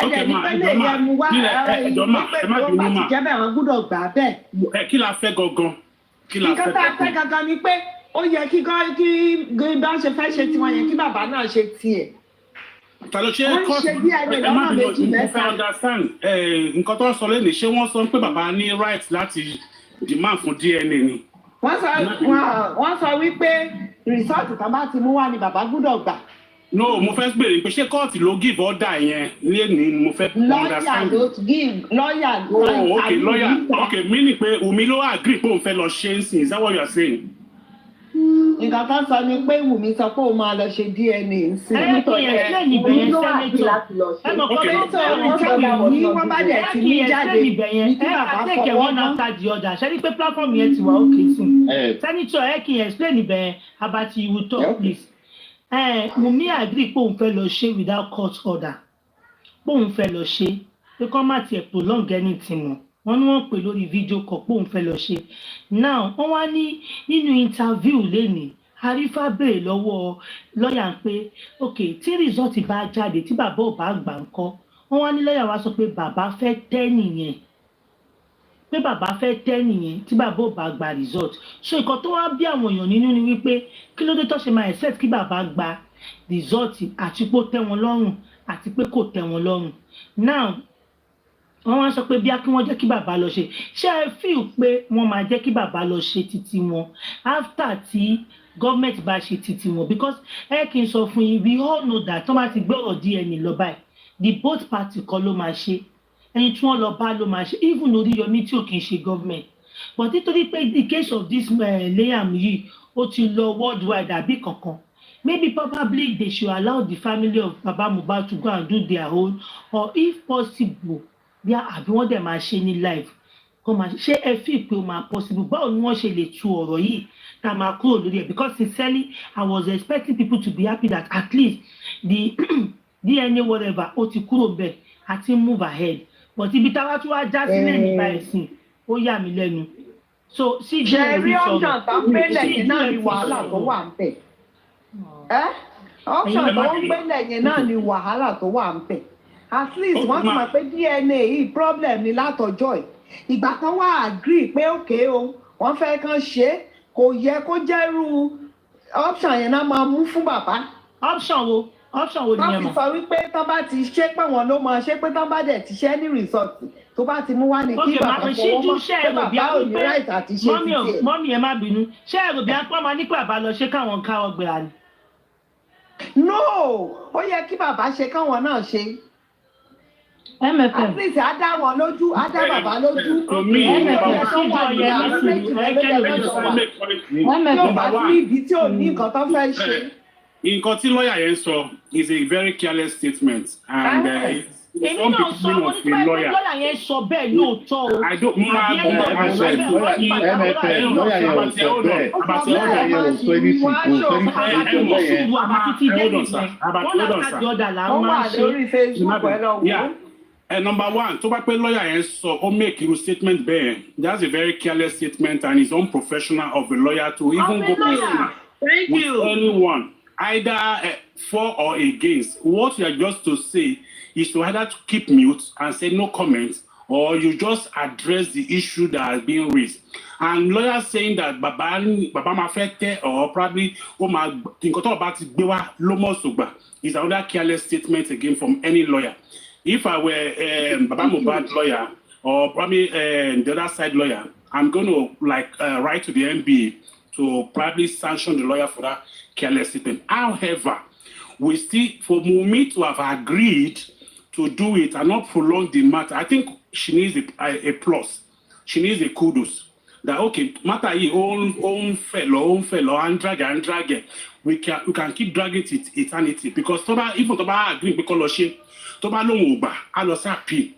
Ẹ̀jẹ̀ ní pé lè yẹ mu wá ìpè tó bá ti jẹ́ bẹ́ẹ̀ wọ́n gbúdọ̀ gbà bẹ́ẹ̀. Kí la fẹ́ gangan? Nǹkan tá a fẹ́ gangan ni pé ó yẹ kí bá ṣe fẹ́ ṣe tiwọn yẹn kí bàbá náà ṣe tiẹ̀. Tàló ṣe kọ́ọ̀tù ẹ má bínú mo fẹ́ understand nǹkan tó ń sọ lẹ́nu ṣé wọ́n sọ pé bàbá ní right láti demand fún DNA ni. Wọ́n sọ wípé rìsọ́ọ̀tì tó bá ti mú wá ni bàbá gbúdọ̀ gbà. No, mo fẹ́ béèrè pé ṣé kóòtù ló give order yẹn lẹ́ni mo fẹ́ understand. Lọ́ọ̀yà ló oh okay lọ́ọ̀yà okay meaning pé Wùmí ló agree pé òun fẹ́ lọ ṣe é sìn is that what you are saying? Nǹkan kan sọ ni pé Wùmí sọ pé òun máa lọ ṣe DNA sí i. Wọ́n bá dẹ̀ ti ní jáde ní kí bàbá fọwọ́ náà. Ṣé ní pé platform yẹn ti wà ókè sí i? Senator ẹ kì í explain ibẹ̀ about you will talk please. Wùmí agree pé òun fẹ́ lọ ṣe without court order. Pé òun fẹ́ lọ ṣe pé kọ́ má tiẹ̀ prolong anything mọ́. Wọ́n ní wọ́n pè lórí fídíò kọ̀ pé òun fẹ́ lọ ṣe. Now wọ́n wá ní nínú interview lénìí Arífá béèrè lọ́wọ́ lọ́ọ̀yà pé ok tí result bá jáde tí bàbá ò bá gbà ńkọ́. Wọ́n wá ní lọ́ọ̀yà wá sọ pé bàbá fẹ́ tẹ́ nìyẹn. Pé bàbá fẹ́ tẹ́ nìyẹn tí bàbá ò bá gba result. So nǹkan tó wá bí àwọn èèyàn nínú ni wípé kí ló dé tó ṣe máa accept kí bàbá gba result àti pé ó tẹ́ wọn lọ́rùn àti pé kò tẹ́ wọn lọ́rùn. Now wọ́n wá sọ pé bí a kí wọ́n jẹ́ kí bàbá lọ ṣe ṣé ẹ feel pé wọ́n máa jẹ́ kí bàbá lọ ṣe títí wọn after tí gọ́ọ̀mẹ̀ntì bá ṣe títí wọn because ẹ kì í sọ fún yín we all know that tó bá ti gbé ọ̀rọ̀ DNA lọ báyìí the both party kan ló máa ṣe ẹni tí wọ́n lọ bá ló máa ṣe even Oríyọmí tí ò kì í ṣe government but nítorí pé the case of this Liam yìí ó ti lọ worldwide àbí kankan maybe probably they should allow the family of Baba Mohbad to go and do their own or if possible bí àbí wọ́n dẹ̀ máa ṣe ní live kó máa ṣe ẹ fi pé ó máa possible báwo ni wọ́n ṣe lè tu ọ̀rọ̀ yìí tá a máa kúrò lórí ẹ̀ because sincerely I was expecting people to be happy that at least the DNA whatever ó ti kúrò bẹ́ẹ̀ àti move ahead but ibi táwa tí wàá já sílẹ̀ nípa ẹ̀sìn ó yà mí lẹ́nu so sí jẹ́ rí option tó ń gbélé yẹn náà ni wàhálà tó wà ń bẹ̀ option tó ń gbélé yẹn náà ni wàhálà tó wà ń bẹ̀ at least wọ́n ti mọ̀ pé DNA yìí problem ni látọjọ́ ẹ̀ ìgbà kan wá agree pé okay o wọ́n fẹ́ kàn ṣe kò yẹ kó jẹ́rú option yẹn náà máa mú fún bàbá. option wo nìyẹn wọ́n mọ̀. fi sọ wípé tán bá ti ṣe pé wọ́n ló máa ṣe pé tán bá dẹ̀ ti ṣe ní resort tó bá ti mú wá ní kí bàbá fọwọ́ mọ́ pé bàbá ò ní right àti ṣe ti tiẹ̀. mọ́mí ẹ má bínú ṣé ẹ̀rọ bí apá máa ní pé bàbá lọ ṣe káwọn káwọ́ gbé àná. no ó yẹ kí bàbá ṣe káwọn náà ṣe. MFM. at least á dá wọn lójú á dá bàbá lójú. Number one. Nǹkan tí lọ́ọ̀yà yẹn sọ is a very careless statement and èmi náà sọ mo ní pé lọ́ọ̀yà yẹn sọ bẹ́ẹ̀ lóòótọ́ o. I don't máa gbọ́ lọ́ọ̀yà yẹn ò sọ bẹ́ẹ̀ lọ́ọ̀yà yẹn ò sọ anything kò sọ anything number one, tó bá pé lọ́ọ̀yà yẹn sọ ó make irú statement bẹ́ẹ̀ that's a very careless statement and it's unprofessional of a lawyer to even go with anyone. Either for or against. What you are just to say is to either to keep mute and say no comment, or you just address the issue that has been raised. And lawyers saying that Baba Mafete or probably is another careless statement again from any lawyer. If I were Baba Mohbad lawyer or probably the other side lawyer, I'm going to write to the NBA to probably sanction the lawyer for that careless statement. However, we still, for Mumi to have agreed to do it and not prolong the matter, I think she needs a plus. She needs a kudos. That, okay, matter is own fellow, and drag it. We can keep dragging it eternity. Because even Toba agree, because Toba Longba, I lost happy.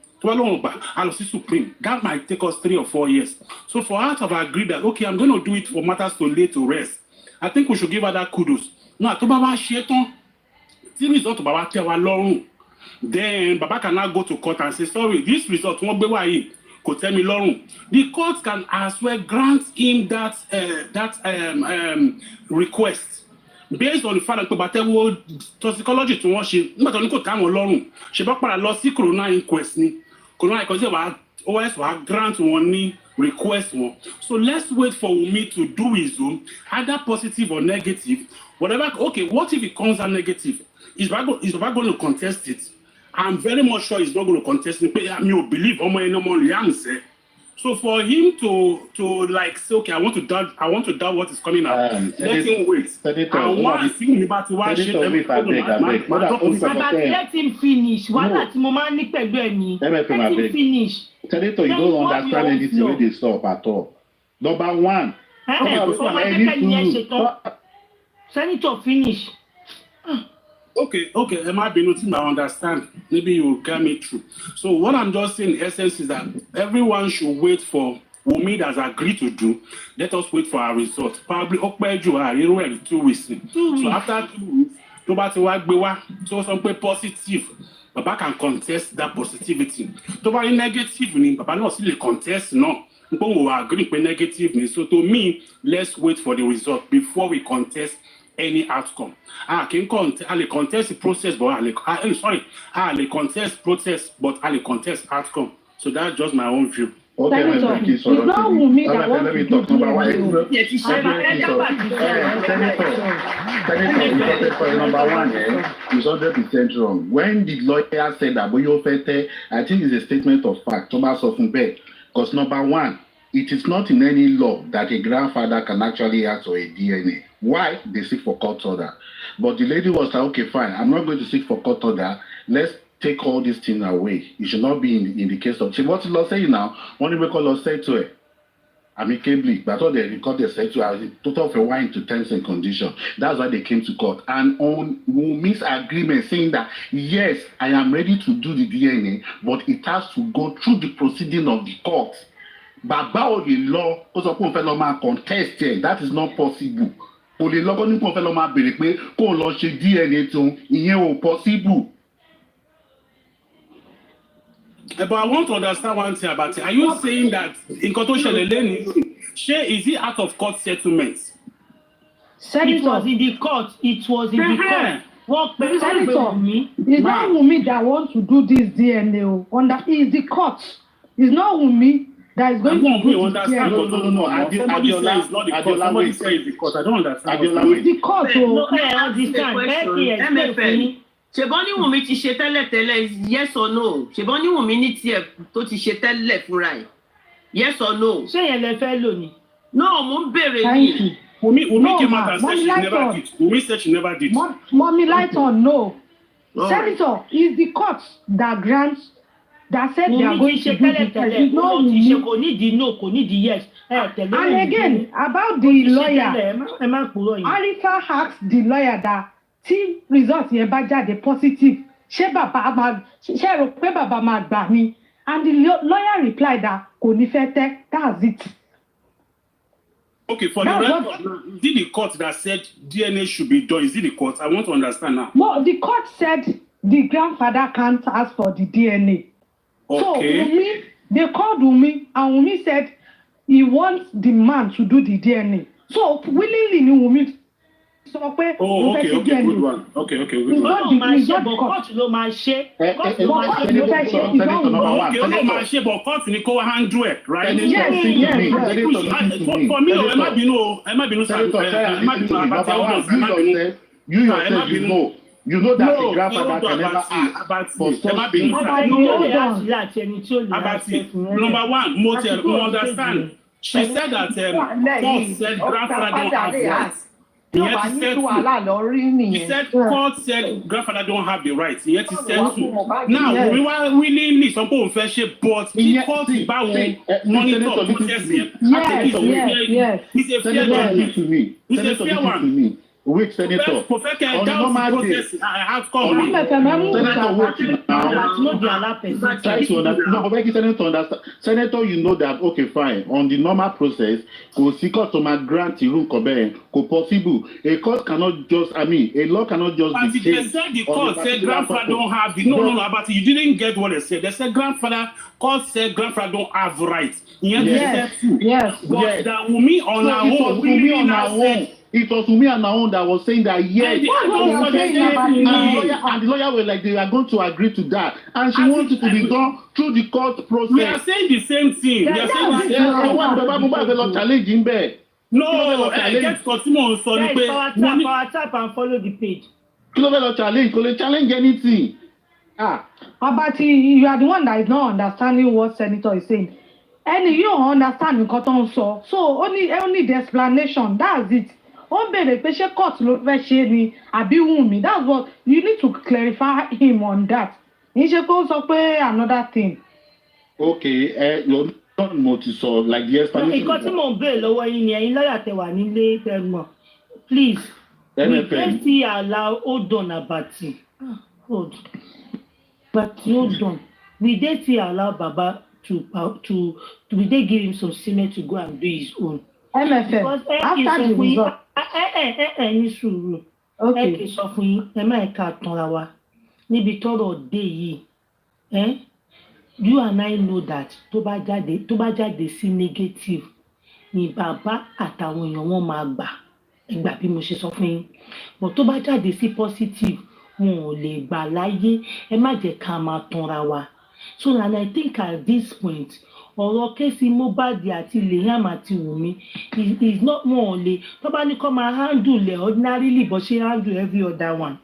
Supreme. That might take us 3 or 4 years. So for her to have agreed that, okay, I'm going to do it for matters to lay to rest, I think we should give her that kudos. Now, to Baba Sheton, result to Baba Tewa Lorun, then Baba can now go to court and say, sorry, this result won't be why could tell me Lorun. The court can as well grant him that request. Based on the fact that Batewo toxicology to watch it, not only could come along, she back para lost the corona inquest. Corona because OS will grant one request one. So let's wait for me to do his own, either positive or negative. Whatever, okay, what if it comes out negative? Is Baba going to contest it? I'm very much sure he's not going to contest it. I mean, believe so for him to like say, okay, I want to doubt what is coming out. Let him wait. And once he let him finish. Let him finish. Senator, you don't understand anything when they stop at all. Number one. Senator, finish. Okay, am I being nothing I understand? Maybe you will get me through. So what I'm just saying in essence is that everyone should wait for Wunmi has agreed to do. Let us wait for our result. Probably 2 weeks. So after 2 weeks, so something positive, Baba can contest that positivity. Toba negative, Baba not still contest, no. People will agree with negative. So to me, let's wait for the result before we contest any outcome. I contest the process, but I contest process, but I contest outcome. So that's just my own view. Okay, let me talk. Number one, number one, is 100% wrong. When the lawyer said that Boyo Fete, I think it's a statement of fact. Thomas of Mbe, because number one, it is not in any law that a grandfather can actually ask for a DNA. Why? They seek for court order. But the lady was like, okay, fine, I'm not going to seek for court order. Let's take all these things away. It should not be in the case of... See, what the law say now? One of the law said to her, amicably, but all they record they said to her, total of a 1 to 10 cent condition. That's why they came to court. And on Wumi's agreement saying that, yes, I am ready to do the DNA, but it has to go through the proceeding of the court. Baba or the law, contest here. That is not possible. But I want to understand one thing about it. Are you saying that in is it out of court settlement? It was in the court. Senator, it's not Wunmi that wants to do this DNA. It's the court. It's not Wunmi that is going to do this DNA. No. Somebody says it's not the court. Somebody says it's the court. I don't understand. It's the court. No, I understand. MFL. Ṣèbọn ní Wùnmí ti ṣe tẹ́lẹ̀ yes or no? Ṣèbọn ní Wùnmí ní tiẹ̀ tó ti ṣe tẹ́lẹ̀ fúnra ẹ̀ yes or no? Ṣé yẹn lẹ fẹ́ lò ní? No, mo ń bèrè ní. Wunmi came out and said she never did. Wunmi said she never did. Mommy light on no. Senator, it's the court that grants that said they are going to do this. It's not Wunmi. Kò ní di no, kò ní di yes. And again, about the lawyer, Arifa asked the lawyer that tí result yẹn bá jáde positive, ṣé rò pé bàbá máa gbà ni? And the lawyer replied that kò ní fẹ́ tẹ́, that's it. Okay, for the record, is it the court that said DNA should be done? Is it the court? I want to understand now. No, the court said the grandfather can't ask for the DNA. Okay. So Wunmi, they called Wunmi, and Wunmi said he wants the man to do the DNA. So willingly, Wunmi. Okay, good one. Okay, good one. Court ni kó handle it, right? Yes. For me, ẹ má bínú, you yourself, you know that the grandfather can never ask for something. Number one, mo understand. She said that court said grandfather don't have rights. He said court said grandfather don't have the rights. Yet he said so. Now we were willingly some people fashion, but he court about monitor process. It's a fair one. Wait, Senator. On the normal day, Senator, you know that, okay, fine. On the normal process, grant possible. A court cannot just, a law cannot just be changed. They said the court said grandfather don't have the, no, but you didn't get what they said. They said court said grandfather don't have rights. Yes. But that Wunmi on our own, we now said, it was me and my own that was saying that yes, and the lawyer were like they are going to agree to that, and she wanted to be done through the court process. We are saying the same thing. We are saying the same thing. No, get continue on sorry. Tap and follow the page. Challenge anything. Abati, you are the one that is not understanding what Senator is saying. And you don't understand so only the explanation, that's it. Court that's what you need to clarify him on that. Another thing. Okay, you're not notice like the explanation. Please, we can't see allow hold on Abati. Hold on. We did see allow Baba to we did give him some cement to go and do his own. MFM, after the result. Ní sùúrù. Ẹ kì í sọ fún yín, ẹ má ẹ̀ka tanra wa. Níbi tọ́rọ̀ dé yìí, you and I know that tó bá jáde sí negative ni bàbá àtàwọn èèyàn wọn máa gbà. Ẹ gbà bí mo ṣe sọ fún yín. But tó bá jáde sí positive, wọn ò lè gbà láyé. Ẹ má jẹ́ ká máa tanra wa. So and I think at this point, ọ̀rọ̀ kéésì Mohbad àti Liam àti Wunmi is not more only tó bá ní kó máa handle le ordinarily but she handle every other one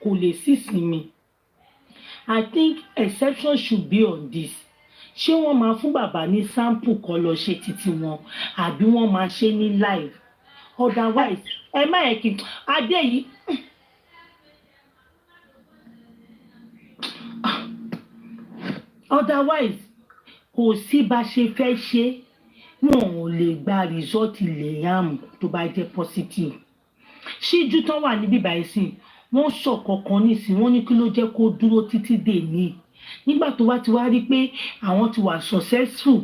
kò lè sí sinmi. I think exception should be on this. Ṣé wọ́n máa fún bàbá ní sample kó lọ ṣe títí wọn àbí wọ́n máa ṣe ní live? Otherwise ẹ má yẹ kí adé yìí. Otherwise kò sí bá ṣe fẹ́ ṣe wọn ò lè gba result Liam tó bá jẹ́ positive. Ṣíjú tán wà níbí báyìí sí wọ́n sọ kankan nísìn wọ́n ní kí ló jẹ́ kó dúró títí dè ní. Nígbà tó wá ti wá rí pé àwọn ti wà successful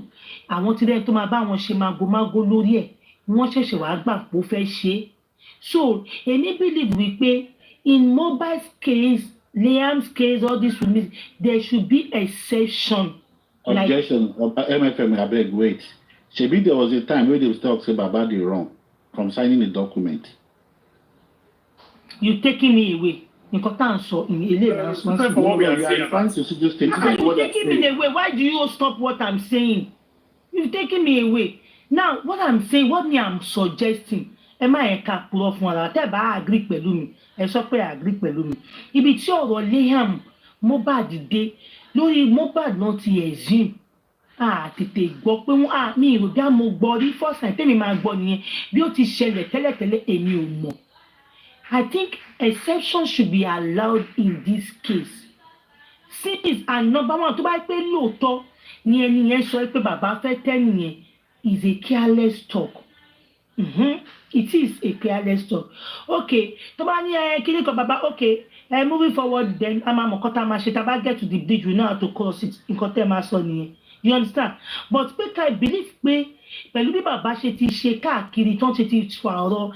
àwọn ti rẹ́ tó máa bá wọn ṣe magomago lórí ẹ̀ wọ́n ṣẹ̀ṣẹ̀ wá gbà pé ó fẹ́ ṣe. So èmi believe wípé in Mohbad's case, Liam's case, all this with me, there should be exception. Objection, MFM, I beg, wait. Shebi, there was a time where they talk about the wrong from signing a document. You taking me away. nǹkan tá à ń sọ ilé ìránṣẹ́. Different from what we are referring to just statement. You're taking me away. Why do you stop what I'm saying? You're taking me away. Now, what I'm saying, what me I'm suggesting, ẹ má yẹn ká purọ́ fún ara tẹ́ bá agree pẹ̀lú mi ẹ sọ pé agree pẹ̀lú mi ibi tí ọ̀rọ̀ Liam Mohbad dé lórí Mohbad náà ti exhume tètè gbọ́ pé wọ́n mi ìrò bí mo gbọ́ rí first time tẹ́mi máa gbọ́ nìyẹn bí ó ti ṣẹlẹ̀ tẹ́lẹ̀tẹ́lẹ̀ èmi ò mọ̀. I think exception should be allowed in this case. Since and number one tó bá pé lóòótọ́ ni ẹni yẹn sọ pé bàbá fẹ́ tẹ́ nìyẹn is a careless talk. It is a careless talk. Okay, tó bá ní kíní kan bàbá okay moving forward then a máa mọ̀ kọ́ta máa ṣe tá a bá get to the bridge we know how to cross it nǹkan tẹ́ máa sọ nìyẹn. You understand? But pé I believe pé pẹ̀lú bí bàbá ṣe ti ṣe káàkiri tán ṣe ti fà ọ̀rọ̀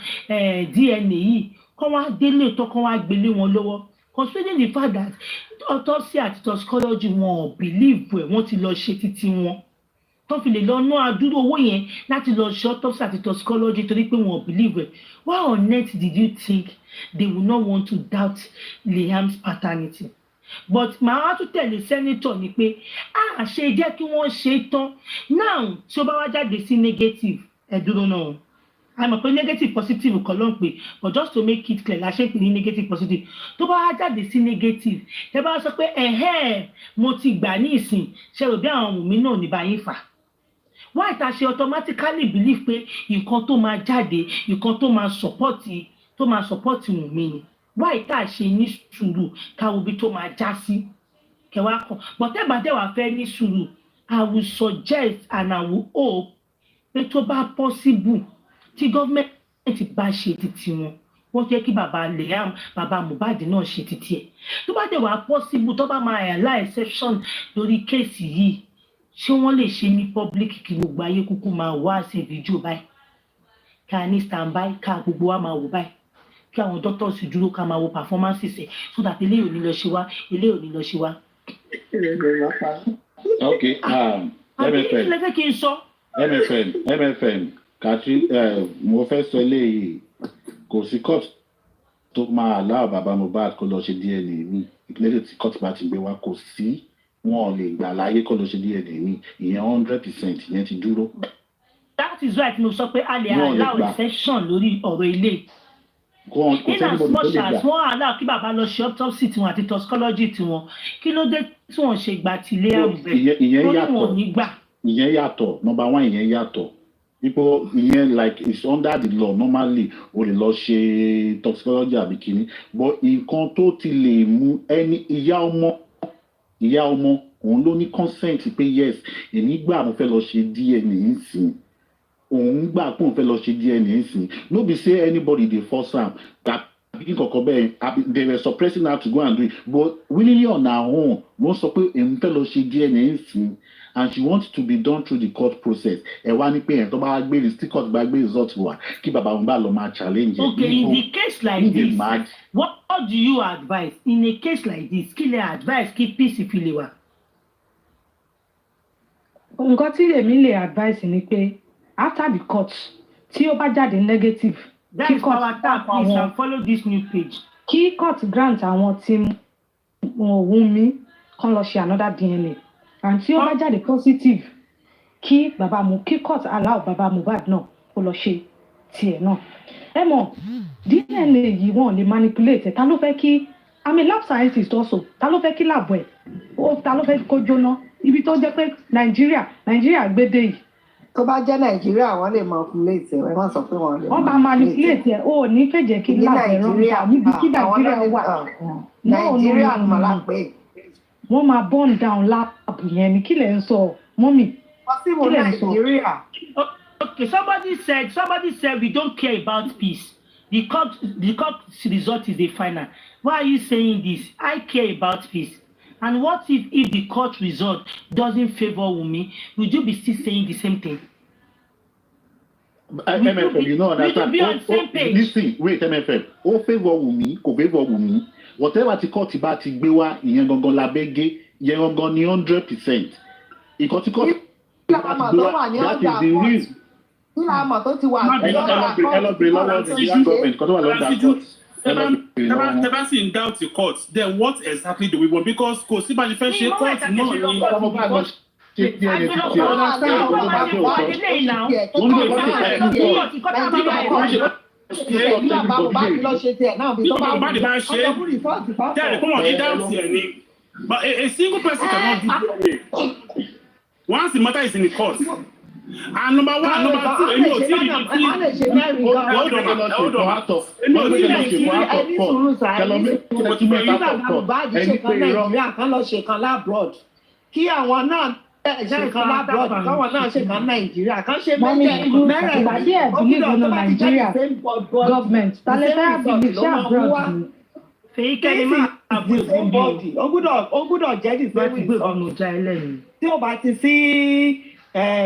DNA yìí kọ́ wá délé tó kọ́ wá gbélé wọn lọ́wọ́ considering the fact that autopsy àti toxicology wọn ò believe ẹ̀ wọ́n ti lọ ṣe títí wọn tó fi lè lọ ná àdúró owó yẹn láti lọ ṣe autopsy àti toxicology torí pé wọn ò believe ẹ̀. Why on earth did you think they would not want to doubt Liam's paternity? But màá wá tún tẹ̀lé senator ni pé ṣe jẹ́ kí wọ́n ṣe é tán now tí ó bá wá jáde sí negative ẹ dúró náà a mọ̀ pé negative positive kan ló ń pè but just to make it clear la ṣe ń pè ní negative positive tó bá wá jáde sí negative tẹ bá sọ pé mo ti gbà ní ìsìn ṣe rò bí àwọn Wùnmí náà ní báyìí fà why ta ṣe automatically believe pé nǹkan tó máa jáde nǹkan tó máa support Wùnmí ni why ta ṣe ní sùúrù káwo bí tó máa já sí kẹwàá kan but tẹ́ bá dẹ̀ wá fẹ́ ní sùúrù I will suggest and I will hope pé tó bá possible tí gọ́ọ̀mẹ̀ntì bá ṣe títí wọn wọ́n jẹ́ kí bàbá Liam bàbá Mohbad náà ṣe títí ẹ̀ tó bá dẹ̀ wá possible tó bá máa allow exception lórí kéèsì yìí ṣé wọ́n lè ṣe ní public kí gbogbo ayé kúkú máa wá ṣe fídíò báyìí ká ní stand by ká gbogbo wa máa wò báyìí kí àwọn doctors dúró ká máa wo performances ẹ̀ so that eléyìí ò ní lọ ṣe wá eléyìí ò ní lọ ṣe wá. Okay, MFN Katri mo fẹ́ sọ eléyìí kò sí court tó máa allow bàbá Mohbad kó lọ ṣe DNA mi ìpínlẹ̀ tí court bá ti gbé wá kò sí wọn ò lè gbà láyé kó lọ ṣe DNA mi ìyẹn 100% ìyẹn ti dúró. That is right mo sọ pé a lè allow exception lórí ọ̀rọ̀ ilé. In as much as wọ́n allow kí bàbá lọ ṣe autopsy tiwọn àti toxicology tiwọn kí ló dé tí wọ́n ṣe gbà tí ilé àmúbẹ̀ lórí wọn ò ní gbà. Ìyẹn yàtọ̀ number one ìyẹn yàtọ̀ people ìyẹn like it's under the law normally o lè lọ ṣe toxicology àbí kìíní but nǹkan tó ti lè mú ẹni ìyá ọmọ òun ló ní consent pé yes èmi gbà mo fẹ́ lọ ṣe DNA nsìn òun gbà pé òun fẹ́ lọ ṣe DNA nsìn no be say anybody dey force am àbí kọ̀ọ̀kan bẹ́ẹ̀ they were suppressing her to go and do it but willingly on her own wọ́n sọ pé òun fẹ́ lọ ṣe DNA nsìn and she wants to be done through the court process ẹ wá ní pé ẹ̀ tó bá gbé still court bá gbé result wá kí bàbá òun bá lọ máa challenge. Okay, in the case like this what do you advise in a case like this kí lè advise kí peace fi lè wà. Nǹkan tí èmi lè advise ni pé after the court tí ó bá jáde negative kí court tap please and follow this new page. Kí court grant àwọn tí Omowummi kan lọ ṣe another DNA and tí ó bá jáde positive kí court allow bàbá Mohbad náà kó lọ ṣe tiẹ̀ náà. Ẹ mọ̀ DNA yìí wọ́n lè manipulate ta ló fẹ́ kí I'm a lab scientist also ta ló fẹ́ kí lab ẹ̀ ta ló fẹ́ kó jóná ibi tó jẹ́ pé Nàìjíríà gbédè yìí. Tó bá jẹ́ Nàìjíríà wọ́n lè manipulate ẹ̀ wọ́n sọ pé wọ́n lè. Wọ́n bá manipulate ẹ̀ o ní fẹ́jẹ̀ kí lab ẹ̀rọ níbi kí Nàìjíríà wà. Nàìjíríà ló máa pè. Wọ́n máa burn down lab yẹn ni kí lẹ̀ ń sọ mọ́mì. Kí lẹ̀ ń sọ. Okay, somebody said we don't care about peace. The court result is the final. Why are you saying this? I care about peace. And what if the court result doesn't favor Wunmi? Would you be still saying the same thing? MFM, you know understand. Be on the same page. Listen, wait, MFM. Ó favor Wunmi, kò favor Wunmi. Whatever the court bá ti gbé wá, ìyẹn gangan labẹ́gẹ́, ìyẹn gangan ní 100%. Ìkan tí court bá ti gbé wá, that is the reason. Nílá àmọ̀ tó ti wà ẹ lọ bèrè lọ́wọ́ Nigeria government kan tó wà lọ́dà court. Tebasi in doubt the court, then what exactly do we want? Because Kosiba Defense Court, no. But a single person cannot do it. Once the matter is in the court, and number one, number kí àwọn náà ṣe kan labroad káwọn náà ṣe kan nàìjíríà kan ṣe mẹ́rẹ̀ẹ̀rin Nigeria government talẹ́fẹ́ believe ṣé abroad fèyí kẹ́ni máa bú ìbòmí ó gbúdọ̀ jẹ́ the same result tí ó bá ti sí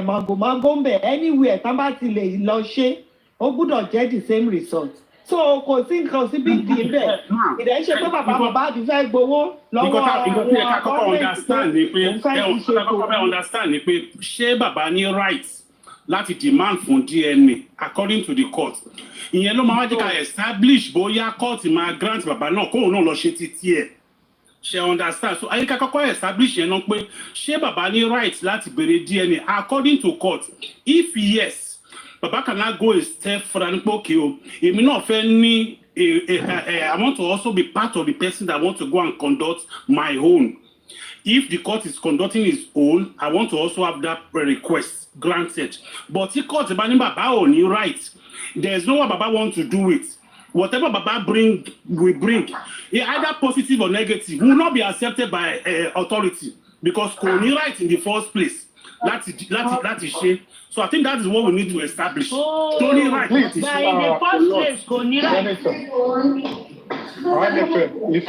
màgòmágó ń bẹ̀ anywhere tán bá ti lè lọ ṣe ó gbúdọ̀ jẹ́ the same result so kò sí nǹkan sí big deal bẹ́ẹ̀ ìdẹ́ ṣe pé bàbá Mohbad fẹ́ gbowó lọ́wọ́ àwọn understand ni pé ṣé bàbá ní right láti demand fún DNA according to the court ìyẹn ló máa wá jẹ́ ká establish bóyá court máa grant bàbá náà kóun náà lọ ṣe títí ẹ̀ ṣe understand so ayíká kọ́kọ́ establish yẹn náà pé ṣé bàbá ní right láti béèrè DNA according to court if yes bàbá can now go a step further nípa òkè o èmi náà fẹ́ ní I want to also be part of the person that want to go and conduct my own. If the court is conducting its own, I want to also have that request granted. But if court is banning Baba on your right, there's no what Baba want to do it. Whatever Baba will bring, either positive or negative, will not be accepted by authority because kò right in the first place. Láti ṣe. So I think that is what we need to establish. Tony right. But in the first place, kò ní right. If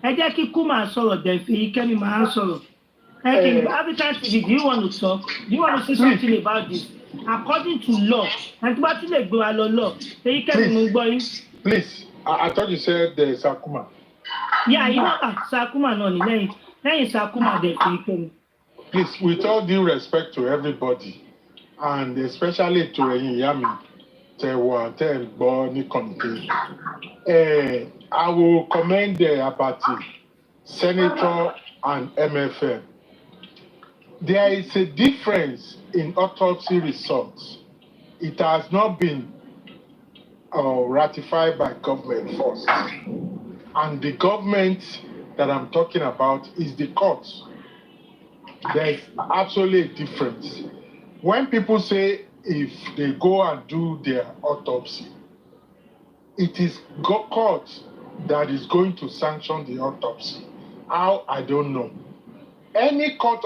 ẹ jẹ́ kí Kuma sọ̀rọ̀ dẹ̀ fi Kẹ́mi máa sọ̀rọ̀. African TV, do you want to talk? Do you want to say something about this? According to law, and what is the law? Please, I thought you said Sakuma. Yeah, you know Sakuma no ni Sakuma de. Please, with all due respect to everybody, and especially to Yami, I will commend Abati, Senator and MFM. There is a difference in autopsy results. It has not been ratified by government first. And the government that I'm talking about is the courts. There's absolutely a difference. When people say if they go and do their autopsy, it is court that is going to sanction the autopsy. How, I don't know. Any court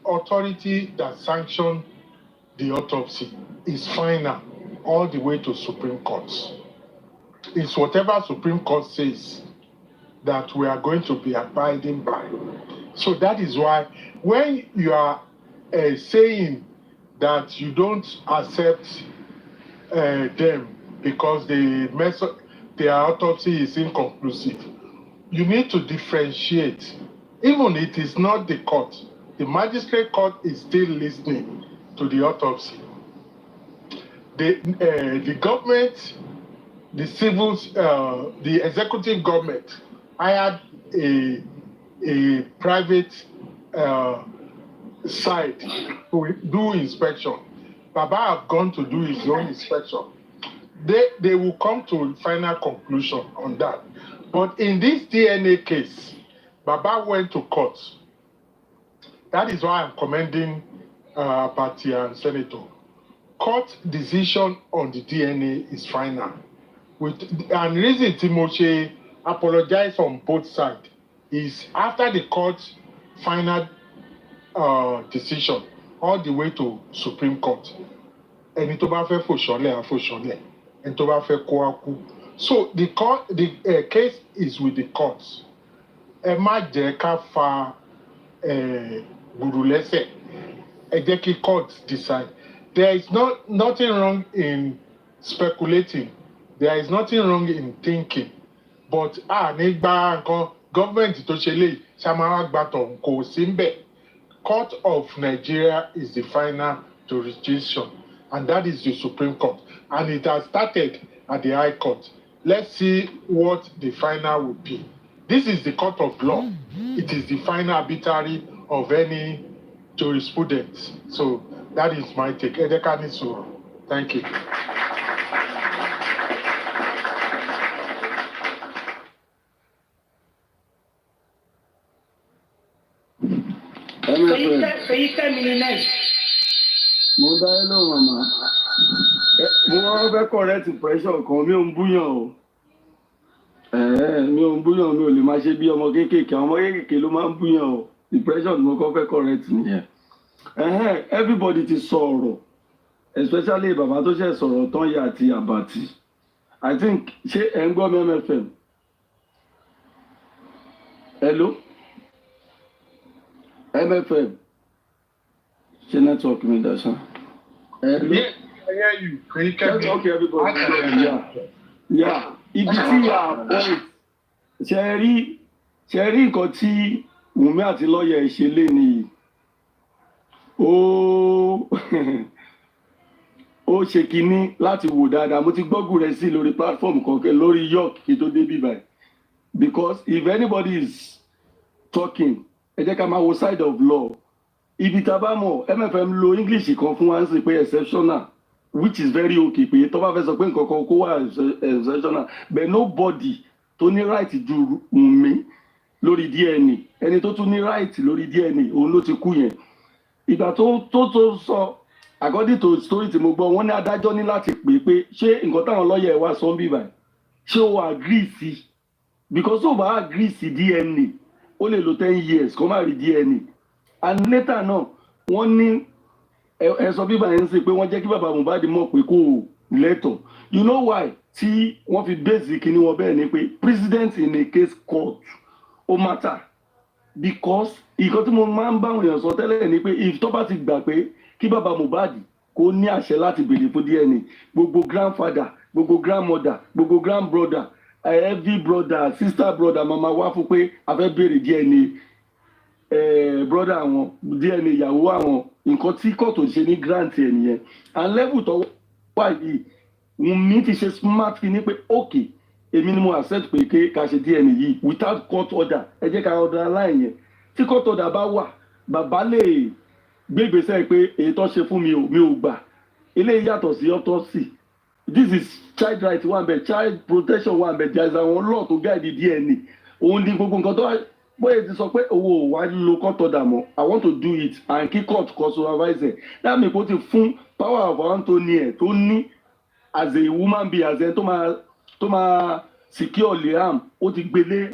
authority that sanctions the autopsy is final all the way to Supreme Court. It's whatever Supreme Court says that we are going to be abiding by. So that is why when you are saying that you don't accept them because their autopsy is inconclusive, you need to differentiate. Even if it is not the court, the magistrate court is still listening to the autopsy. The government, the civils, the executive government hired a private site to do inspection. Baba have gone to do his own inspection. They will come to final conclusion on that. But in this DNA case, Baba went to court. That is why I'm commending Party and Senator. Court decision on the DNA is final. And reason Timothy apologized on both sides is after the court's final decision, all the way to Supreme Court. Ẹni tó bá fẹ́ fòṣọlẹ̀ àfòṣọlẹ̀, ẹni tó bá fẹ́ kó á kú. So the case is with the courts. Ẹ má jẹ́ ká fa gbùrù lẹ́sẹ̀. Ẹ jẹ́ kí court decide. There is nothing wrong in speculating. There is nothing wrong in thinking. but ní gba nǹkan gọ́ọ̀mẹ̀ntì tó ṣe lè ṣàmáwá gba tọ̀hún kò sí ń bẹ̀. Court of Nigeria is the final jurisdiction, and that is the Supreme Court, and it has started at the High Court. Let's see what the final will be. This is the court of law. It is the final arbitrary of any jurisprudence. So that is my take. Edekani Soro. Thank you. Mo dá ẹ lóhùn màmá. Mo wá fẹ́ correct pressure kan, mi ò ń búyàn o. Mi ò ń búyàn, mi ò lè máa ṣe bí ọmọ kéékèèké. Àwọn ọmọ kéékèèké ló máa ń búyàn o. The pressure ni mo kọ́ fẹ́ correct nìyẹn. Everybody ti sọ̀rọ̀, especially bàbá tó ṣe sọ̀rọ̀ tán yà àti àbàtì. I think ṣé ẹ̀ ń gbọ́ mi MFM? Hello? MFM? Ṣé network mi dá sá? Hello? Yeah, I hear you. Can you Let's talk everybody. Yeah. Ibi tí a point ṣe rí nǹkan tí Wùnmí àti lọ́ọ̀yà ẹ̀ ṣe lé nìyí. Ó ṣe kinní láti wò dáadáa. Mo ti gbọ́gùn rẹ̀ sí lórí platform kankan lórí York kí tó dé bíbáyìí. Because if anybody is talking, ẹ jẹ́ ká máa wo side of law. Ibi tá a bá mọ̀ MFM lo English kan fún wa ń sè pé exceptional, which is very okay pé tó bá fẹ́ sọ pé nǹkan kan kó wà exceptional, but nobody tó ní right ju Wùnmí lórí DNA, ẹni tó tún ní right lórí DNA òun ló ti kú yẹn. Ìgbà tó sọ according to story tí mo gbọ́ wọ́n ní adájọ́ ní láti pè pé ṣé nǹkan táwọn lọ́ọ̀yà ẹ̀ wá sọ ń bì báyìí ṣé o agree sí, because ó bá agree sí DNA ó lè lo 10 years kó má rí DNA, and later náà wọ́n ní ẹ̀sọ́ bíbá yẹn ń sè pé wọ́n jẹ́ kí bàbá Mohbad mọ̀ pé kò lẹ́tọ̀. You know why tí wọ́n fi base kíní wọn bẹ́ẹ̀ ni pé president in a case court ó matter, because ìkan tí mo máa ń bá àwọn èèyàn sọ tẹ́lẹ̀ ni pé if tó bá ti gbà pé kí bàbá Mohbad kó ní àṣẹ láti béèrè fún DNA, gbogbo grandfather, gbogbo grandmother, gbogbo grandbrother, every brother, sister brother mama wá fún pé a fẹ́ béèrè DNA brother àwọn, DNA ìyàwó àwọn, nǹkan tí kóòtù ṣe ní grant ẹ̀ nìyẹn. And level tó wà yìí Wùnmí ti ṣe smart kí ni pé okay èmi ni mo accept pé ká ṣe DNA yìí without court order. Ẹ jẹ́ ká order line yẹn. Tí court order bá wà bàbá lè gbé ìgbésẹ̀ pé èyí tó ṣe fún mi ò gbà. Eléyìí yàtọ̀ sí autopsy. This is child right one bed, child protection one bed. There is àwọn law to guide the DNA. Òun ni gbogbo nǹkan tó bóyá ti sọ pé owó wà lo court order mọ́, I want to do it and kí court kó supervise. That means kó ti fún power of Anthony ẹ̀ tó ní as a woman being, as a tó máa secure Liam, ó ti gbélé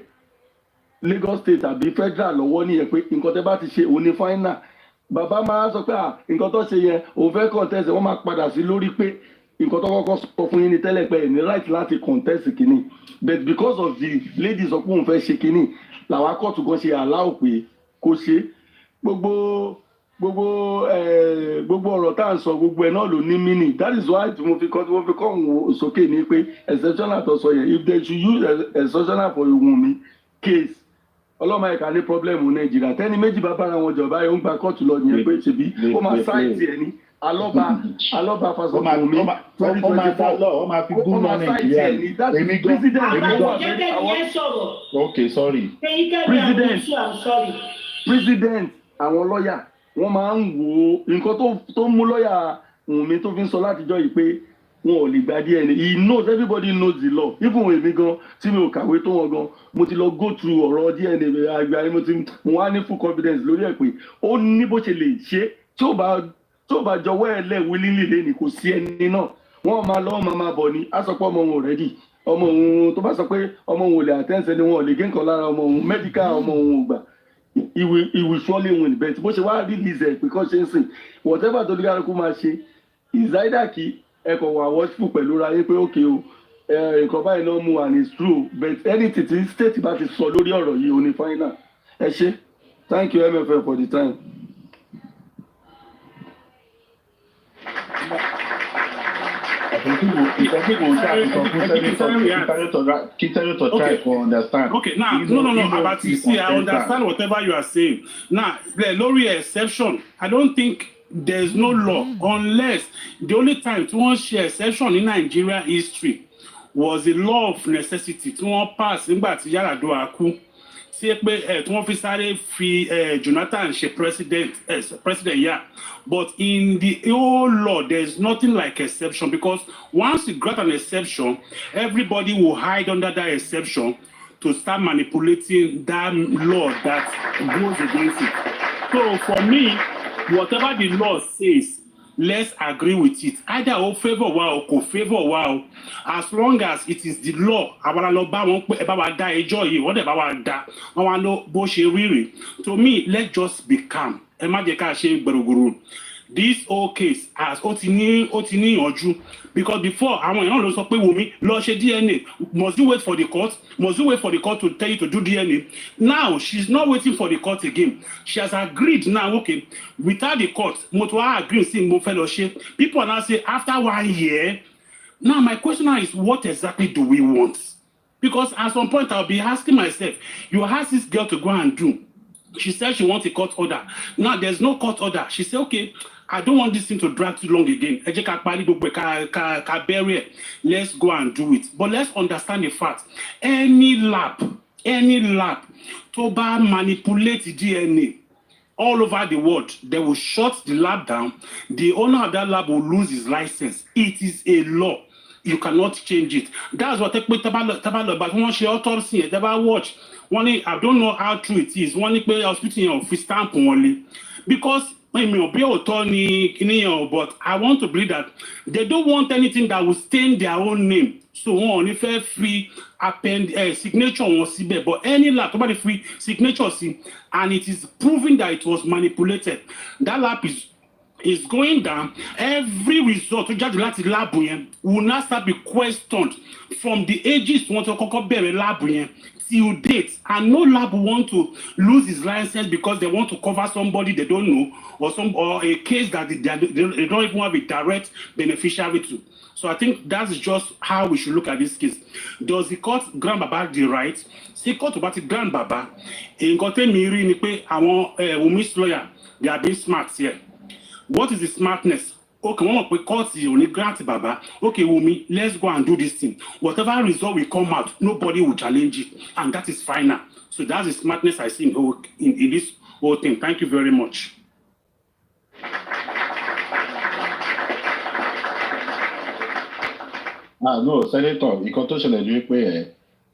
Lagos State àbí federal lọ́wọ́ nìyẹn pé nǹkan tẹ́ bá ti ṣe òun ni final. Bàbá máa sọ pé nǹkan tó ṣe yẹn òun fẹ́ contest, wọ́n máa padà sí lórí pé nǹkan tó kọ́kọ́ sọ fún yín ní tẹ́lẹ̀ pé ní right láti contest kìíní, but because of the lady sọ pé òun fẹ́ ṣe kìíní làwọn akọ́tù kan ṣe allow pé kó ṣe. Gbogbo ọ̀rọ̀ tá à ń sọ gbogbo ẹ̀ náà ló ní meaning. That is why mo fi kọ́ òun sókè ní pé exceptional tó sọ yẹn, if they should use exceptional for Wùnmí case, ọlọ́mọ ẹ̀ka ní problem Nàìjíríà tẹ́ni méjì bá bára wọn jọba ẹ̀ ń gba kóòtù lọ nìyẹn pé ṣèbí ó máa sáìtì ẹ̀ ní alọ́ba fásitì Wùnmí 2024 ó máa sáìtì ẹ̀ ní that is president president àwọn lọ́ọ̀yà wọ́n máa ń wo nǹkan tó mú lọ́ọ̀yà Wùnmí tó fi ń sọ látijọ́ yìí pé wọn ò lè gba DNA. He knows, everybody knows the law. Even èmi gan tí mi ò kàwé tó wọn gan mo ti lọ go through ọ̀rọ̀ DNA àgbáyé, mo wá ní full confidence lórí ẹ̀ pé ó ní bó ṣe lè ṣe tí ó bá jọwọ́ ẹ̀ lẹ̀ willingly lẹ́ni kò sí ẹni náà. Wọ́n máa lọ́wọ́ máa bọ̀ ni á sọ pé ọmọ òun ò ready, ọmọ òun tó bá sọ pé ọmọ òun ò lè àtẹ́ǹsẹ̀ ni wọn ò lè gé nǹkan lára ọmọ òun, medical ọmọ òun ò gbà. He will surely win, but bó ṣe wá release ẹ̀ pé kọ́ ṣe ń sìn whatever tó ní kálukú máa ṣe is either kí ẹ̀kọ́ wà watchful pẹ̀lú ra yín pé okay o nǹkan báyìí náà mú and it's true, but anything tí state bá ti sọ lórí ọ̀rọ̀ yìí ò ní final. Ẹ ṣé, thank you MFM for the time. I think Okay. For understand. Okay, now, no, but you see, I understand whatever you are saying. Now, the Lori exception, I don't think there's no law unless the only time to one share exception in Nigeria history was a law of necessity tí wọ́n pass nígbà tí Yar'Adua kú tí pé tí wọ́n fi sáré fi Jonathan ṣe president yeah, but in the whole law there's nothing like exception because once you grant an exception everybody will hide under that exception to start manipulating that law that goes against it. So for me, whatever the law says, let's agree with it. Either o favor wa or favor wa. As long as it is the law, àwọn lọ bá wọn pé ẹ bá wa dá ẹjọ́ yìí, wọ́n dẹ̀ bá wa dá, wọ́n lọ bó ṣe rí. To me, let's just be calm. Ẹ má jẹ́ ká ṣe gbẹ̀rùgbẹ̀rù. This whole case as ó ti ní ìyànjú because before àwọn èèyàn ló sọ pé Wunmi lọ ṣe DNA must you wait for the court to tell you to do DNA. Now she's not waiting for the court again. She has agreed now, okay, without the court mo to agree sí mo fẹ́ lọ ṣe. People now say after 1 year. Now my question now is what exactly do we want? Because at some point I'll be asking myself, you ask this girl to go and do. She said she wants a court order. Now there's no court order. She said, okay, I don't want this thing to drag too long again. Let's go and do it. But let's understand the fact. Any lab to manipulate DNA all over the world, they will shut the lab down. The owner of that lab will lose his license. It is a law. You cannot change it. That's what but one share autopsy, never watch. I don't know how true it is. One hospital of stamp only. Because but I want to believe that they don't want anything that will stain their own name. So on if free append signature on CB, but any lab free signature and it is proving that it was manipulated. That lab is going down. Every result to judge the lab will not start be questioned from the ages want to lab till date, and no lab want to lose his license because they want to cover somebody they don't know or a case that they don't even have a direct beneficiary to. So I think that's just how we should look at this case. Does the court grant Baba the right? See, court about the grant Baba. In court, Miri ni pe àwọn Wunmi's lawyer, they are being smart here. What is the smartness? Okay, one of the courts you only grant Baba. Okay, Wunmi, let's go and do this thing. Whatever result will come out, nobody will challenge it, and that is final. So that's the smartness I see in this whole thing. Thank you very much. No, Senator,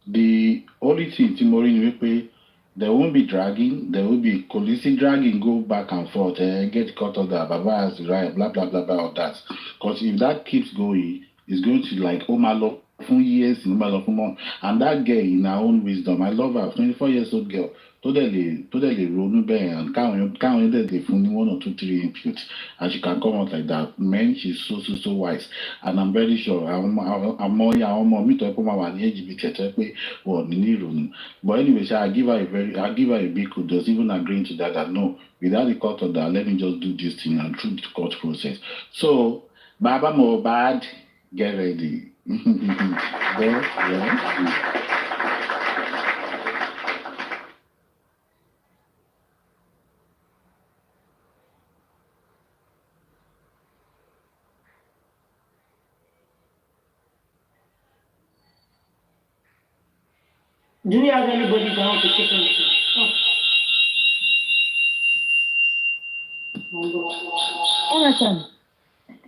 the only thing Timori ni there won't be dragging, there will be collusive dragging, go back and forth, get caught on that, Baba has the right, blah, blah, blah, blah, all that. Because if that keeps going, it's going to like Omalo for years, Omalo for months. And that girl, in her own wisdom, I love her, 24-year-old girl, totally ronu and can't they find 1 or 2, 3 input, and she can come out like that. Man, she's so wise. And I'm very sure I'm more me to come out LGBT but anyway, I'll give her a big kudos, even agreeing to that no, without the court order, let me just do this thing and through the court process. So Baba Mohbad, get ready. Do we have anybody that wants to take on?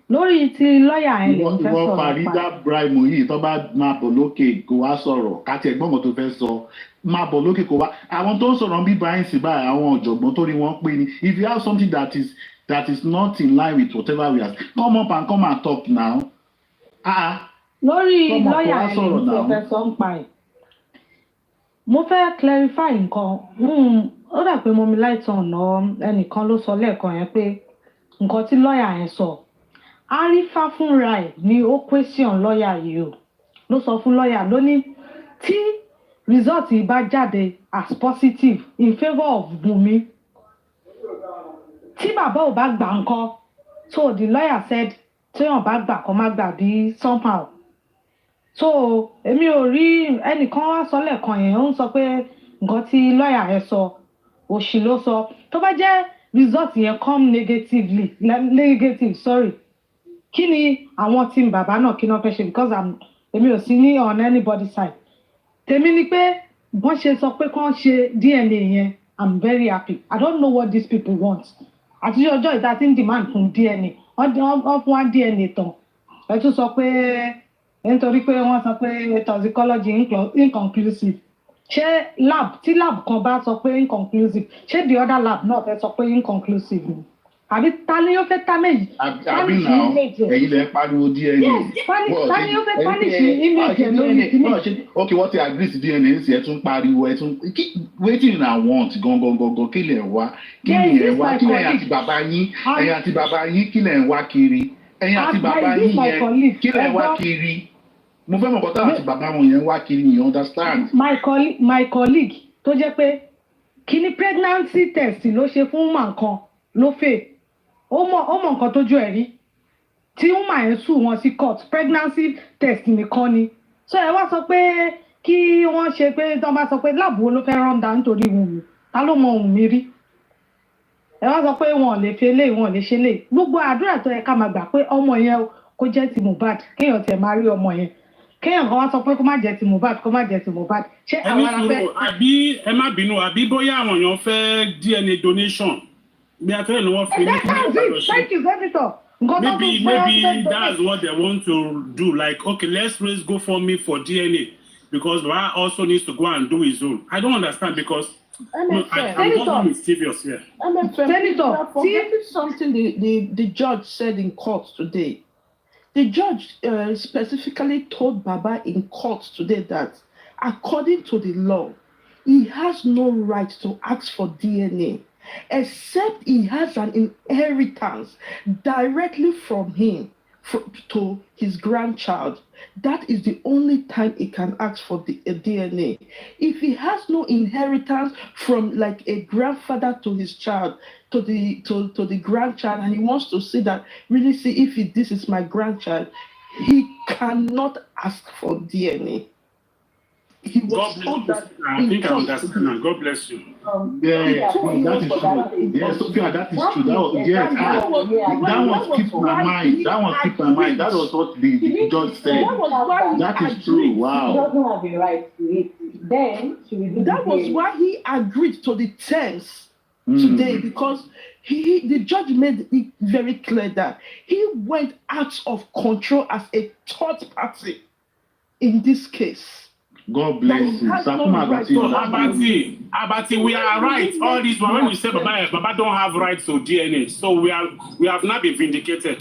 Lórí ti lọ́ọ̀yà ẹ̀ lè fẹ́ sọ̀rọ̀ pa. Farida Ibrahim yìí tó bá máa bọ̀ lókè kó wá sọ̀rọ̀ káti ẹ̀gbọ́n kan tó fẹ́ sọ máa bọ̀ lókè kó wá. Àwọn tó ń sọ̀rọ̀ bí Brian sì báyìí àwọn ọ̀jọ̀gbọ́n tó rí wọ́n pé ni if you have something that is not in line with whatever we are come up and come and talk now. Lórí lọ́ọ̀yà ẹ̀ lè fẹ́ sọ ń pa ẹ̀. Mo fẹ́ clarify nǹkan. Ó dà pé mo mi láìtàn ọ̀nà ẹnìkan ló sọ lẹ́ẹ̀kan yẹn pé nǹkan tí lọ́ọ̀yà yẹn sọ. Arifa fúnra ẹ̀ ni ó question lọ́ọ̀yà yìí o. Ló sọ fún lọ́ọ̀yà ló ní tí result yìí bá jáde as positive in favour of Wunmi. Tí bàbá ò bá gbà ńkọ́. So the lawyer said téèyàn bá gbà kó má gbà bí somehow so èmi ò rí ẹnìkan wá sọ lẹ́ẹ̀kan yẹn ó ń sọ pé nǹkan tí lọ́ọ̀yà yẹn sọ òṣì ló sọ tó bá jẹ́ result yẹn come negative sorry kí ni àwọn tí bàbá náà kí náà fẹ́ ṣe because èmi ò sí ní on anybody side tèmi ni pé wọ́n ṣe sọ pé kán ṣe DNA yẹn I'm very happy I don't know what these people want àti ọjọ́ ìta tí ń demand fún DNA wọ́n fún wa DNA tán ẹ tún sọ pé nítorí pé wọ́n sọ pé toxicology inconclusive ṣé tí lab kan bá sọ pé inconclusive ṣé the other lab náà fẹ́ sọ pé inconclusive ni àbí ta ni ó fẹ́ tá méjì. àbí náà ẹ̀yin lè pariwo DNA. ta ni ó fẹ́ panish image ẹ̀ lórí kíní. ok wọ́n ti agree sí DNA ní sí ẹ̀ tún pariwo ẹ̀ tún wetin una want gangan kí lẹ̀ wá kí lẹ̀ wá kí lẹ̀ àti bàbá yín ẹ̀yin àti bàbá yín kí lẹ̀ ń wá kiri ẹ̀yin àti bàbá yín yẹn kí lẹ̀ ń wá kiri mo fẹ́ mọ̀ kọ́tà àti bàbá wọn yẹn wá kiri you understand. my colleague tó jẹ́ pé kíní pregnancy test ló ṣe fún woman kan ló fẹ́ ó mọ nǹkan tójú ẹ̀ rí tí woman yẹn sùn wọn sí court pregnancy test nìkan ni so ẹ wá sọ pé kí wọ́n ṣe pé tí wọ́n bá sọ pé láàbù wo ló fẹ́ rán down nítorí Wùnmí ta ló mọ Wùnmí rí ẹ wá sọ pé wọn ò lè fi eléyìí wọn ò lè ṣe eléyìí gbogbo àdúrà tó yẹ ká máa gbà pé ọmọ yẹn kó jẹ́ ti Mohbad kéèyàn tẹ̀ máa rí ọmọ yẹn kéèyàn kan wá sọ pé kó má jẹ́ ti Mohbad kó má jẹ́ ti Mohbad ṣé àwọn ará fẹ́. àbí ẹ má bínú àbí bóyá àwọn èèyàn fẹ́ DNA donation bí akẹ́rẹ́ ni wọ́n fi ní kí wọ́n bá lọ ṣe. Thank you Senator. Maybe that's what they want to do. Like, okay, let's raise GoFundMe for DNA because Baba also needs to go and do his own. I don't understand because I'm not mischievous here. Senator, forgetting something the judge said in court today. The judge specifically told Baba in court today that according to the law, he has no right to ask for DNA except he has an inheritance directly from him to his grandchild. That is the only time he can ask for the DNA. If he has no inheritance from like a grandfather to his child, to the grandchild, and he wants to see that, really see if this is my grandchild, he cannot ask for DNA. God bless you. I think I understand now. God bless you. Yeah, that is true. Yes, Sophia, that is true. That one keep my mind. That was what the judge said. That is true. Wow. She doesn't have a right to it. Then she will do that was why he agreed to the terms today, because the judge made it very clear that he went out of control as a third party in this case. God bless you. Abati, we are right. All this when you say Baba don't have rights to DNA, so we have not been vindicated.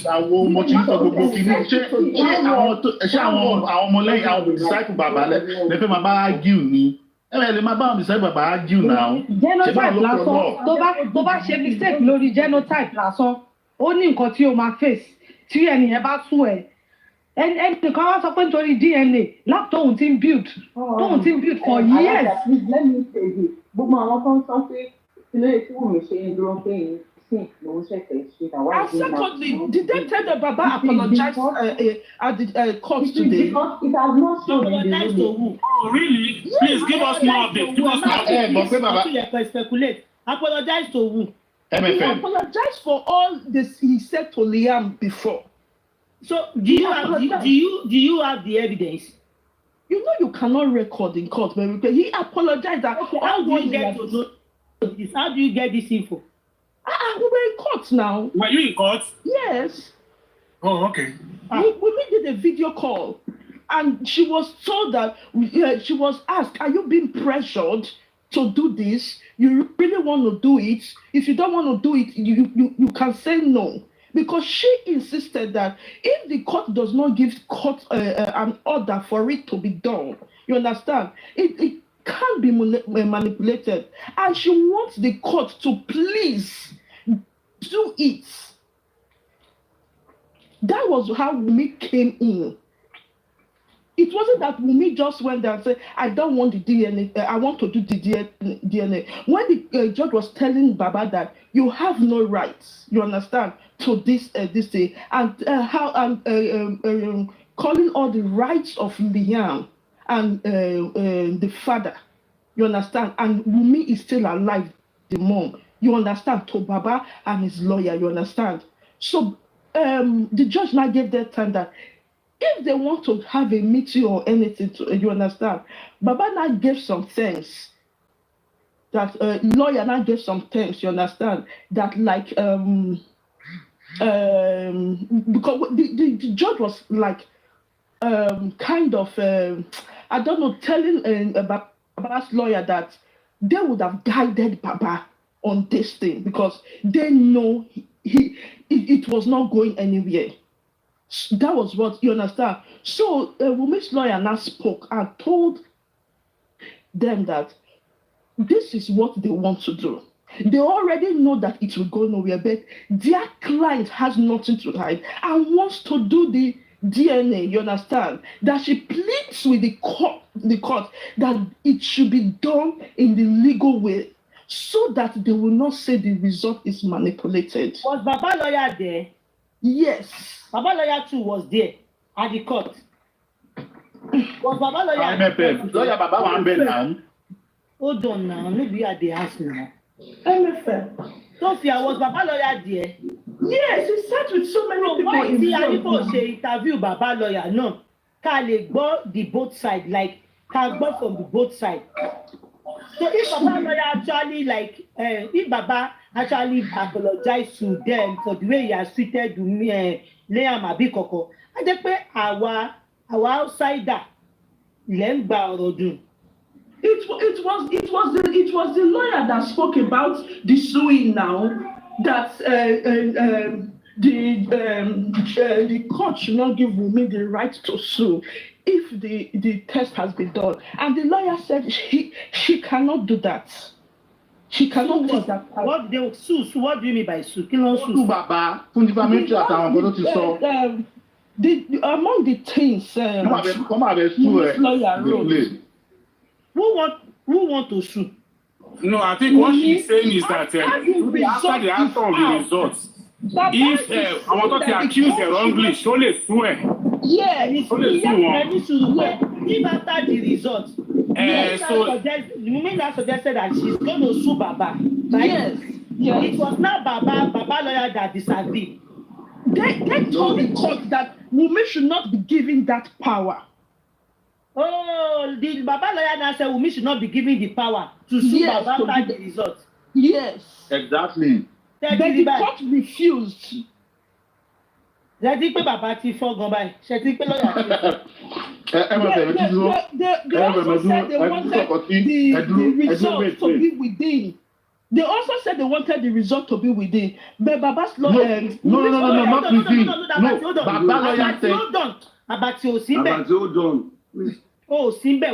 Genotype lásán tó bá ṣe mistake lórí genotype lásán ó ní nǹkan tí o máa face tí ẹnìyẹn bá sún ẹ. Ẹnìkan wá sọ pé nítorí DNA lab tóun ti ń build for years. Let me say this. Gbogbo àwọn kan sọ pé ilé tí Wùnmí ṣe ń dúró pé yìí sí lòun ṣẹ̀ṣẹ̀ ṣe àwọn ìdílé náà. And secondly, did they tell the Baba apologize at the court today? Because it has not shown in the video. Oh, really? Yes, please give us more updates. Give us more updates. Speculate. Apologize to who? He apologized for all this he said to Liam before. So do you have the evidence? You know you cannot record in court, but he apologized. That how do you get to know this? How do you get this info? We were in court now. Were you in court? Yes. Oh, okay. We did a video call, and she was told that she was asked, "Are you being pressured to do this? You really want to do it? If you don't want to do it, you can say no." Because she insisted that if the court does not give court an order for it to be done, you understand, it can't be manipulated. And she wants the court to please do it. That was how Wunmi came in. It wasn't that Wunmi just went there and said, I don't want the DNA, I want to do the DNA. When the judge was telling Baba that you have no rights, you understand, to this thing and how calling all the rights of Liam and the father. You understand? And Wunmi is still alive, the mom. You understand? To Baba and his lawyer. You understand? So the judge now gave that time that if they want to have a meeting or anything, you understand? Baba now gave some things. That lawyer now gave some things. You understand? That like because the judge was like kind of I don't know, telling Baba's lawyer that they would have guided Baba on this thing because they know it was not going anywhere. That was what you understand. So Wunmi's lawyer now spoke and told them that this is what they want to do. They already know that it will go nowhere, but their client has nothing to hide and wants to do the DNA, you understand? That she pleads with the court that it should be done in the legal way so that they will not say the result is manipulated. Was Baba lawyer there? Yes. Baba lawyer too was there at the court. Was Baba lawyer? Lawyer Baba wan bed now. Hold on now, maybe at the house now. MFM. Sophia, was Baba lawyer there? Yes, he sat with so many people. Why did she interview Baba lawyer? No. Can they go the both side, like can go from the both side. So if Baba lawyer actually if Baba actually apologized to them for the way he has treated Liam Abikoko, I think our outsider Lemba Orodun. It was the lawyer that spoke about the suing now that the court should not give Wunmi the right to sue if the test has been done. And the lawyer said she cannot do that. She cannot take that part. What do you mean by sue? Sue Baba fún defamation àtàwọn nǹkan tó ti sọ. Among the things Wunmi's lawyer wrote. Who want to sue? No, I think what she's saying is that after the outcome of the results, if I want to accuse her wrongly, she only swear. Yeah, if after the results, Wunmi now suggested that she's going to sue Baba. Right? Yes. It was not Baba lawyer that disagreed. They told the court that Wunmi should not be given that power. Oh, the Baba lawyer now said Wunmi should not be given the power to sue Baba after the result. Yes. Exactly. But the court refused. They also said they wanted the result to be within. But Baba's lawyer. No, not within. Baba lawyer said. Hold on. Hold on. Oh, Simbe,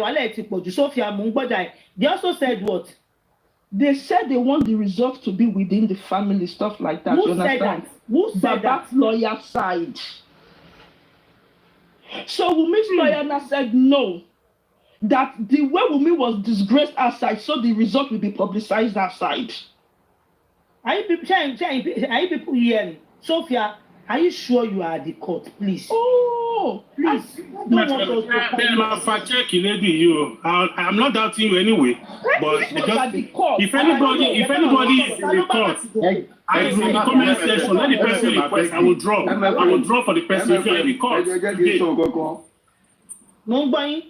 Sophia Mungboda. They also said what? They said they want the results to be within the family, stuff like that. Who said that? Who said Baba's that? lawyer side. So Wunmi's lawyer now said no. That the way Wunmi was disgraced outside, so the result will be publicized outside. Are you people hearing? Sophia, are you sure you are at the court, please? Oh, please. I'm not doubting you anyway. But if anybody is in the court, I in the comment section, let the person request. I will draw for the person if you are in the court.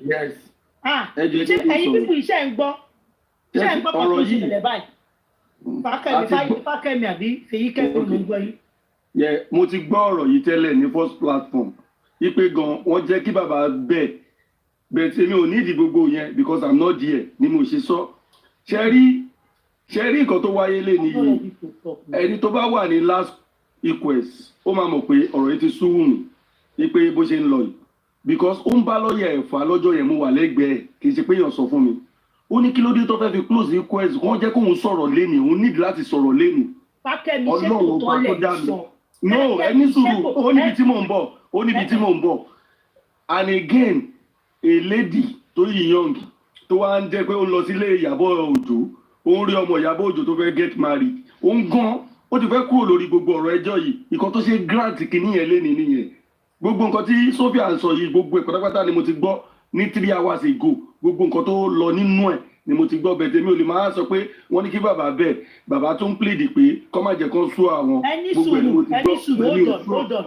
Yes. Ẹ̀yin pípọ̀ iṣẹ́ ń gbọ́ kan tó ṣẹlẹ̀ báyìí. Fákẹ́mi àbí Fèyíkẹ́ ló ń gbọ́ yín. Mo ti gbọ́ ọ̀rọ̀ yìí tẹ́lẹ̀ ní first platform. Ipe gan wọ́n jẹ́ kí bàbá bẹ̀ tèmi ò nídìí gbogbo yẹn because I'm not there ni mo ṣe sọ. Ṣé rí nǹkan tó wáyé lé nìyí? Ẹni tó bá wà ní last request ó máa mọ̀ pé ọ̀rọ̀ yìí ti sú Wunmi ipe bó ṣe ń lọ yìí. Because ó ń bá lọ́ọ̀yà ẹ̀fà lọ́jọ́ yẹn mo wà lẹ́gbẹ̀ẹ́ kì í ṣe pé èèyàn sọ fún mi. Ó ní kí ló dé tó fẹ́ fi close request wọ́n jẹ́ kóun sọ̀rọ̀ lénìí òun nídìí láti sọ̀rọ̀ lénìí. Fákẹ́mi ṣé kò tọ́lẹ̀ sọ? No, ẹni sùúrù ó níbi tí mò ń bọ̀ and again a lady tó yí young tó wá ń jẹ́ pé ó lọ sílé Ìyábọ̀ Òjó ó ń rí ọmọ Ìyábọ̀ Òjó tó fẹ́ get married ó ń gan ó ti fẹ́ kúrò lórí gbogbo ọ̀rọ̀ ẹjọ́ yìí nǹkan tó ṣe grant kìíní yẹn lénìí nìyẹn gbogbo nǹkan tí Sophia ń sọ yìí gbogbo ẹ̀ pátápátá ni mo ti gbọ́ ní 3 hours ago gbogbo nǹkan tó lọ nínú ẹ̀ ni mo ti gbọ́ bẹ̀tẹ̀ mi ò lè máa sọ pé wọ́n ní kí bàbá bẹ̀ bàbá tó ń plead pé kọ́ má jẹ́ kán sú àwọn gbogbo ẹ̀ ni mo ti gbọ́. Hold on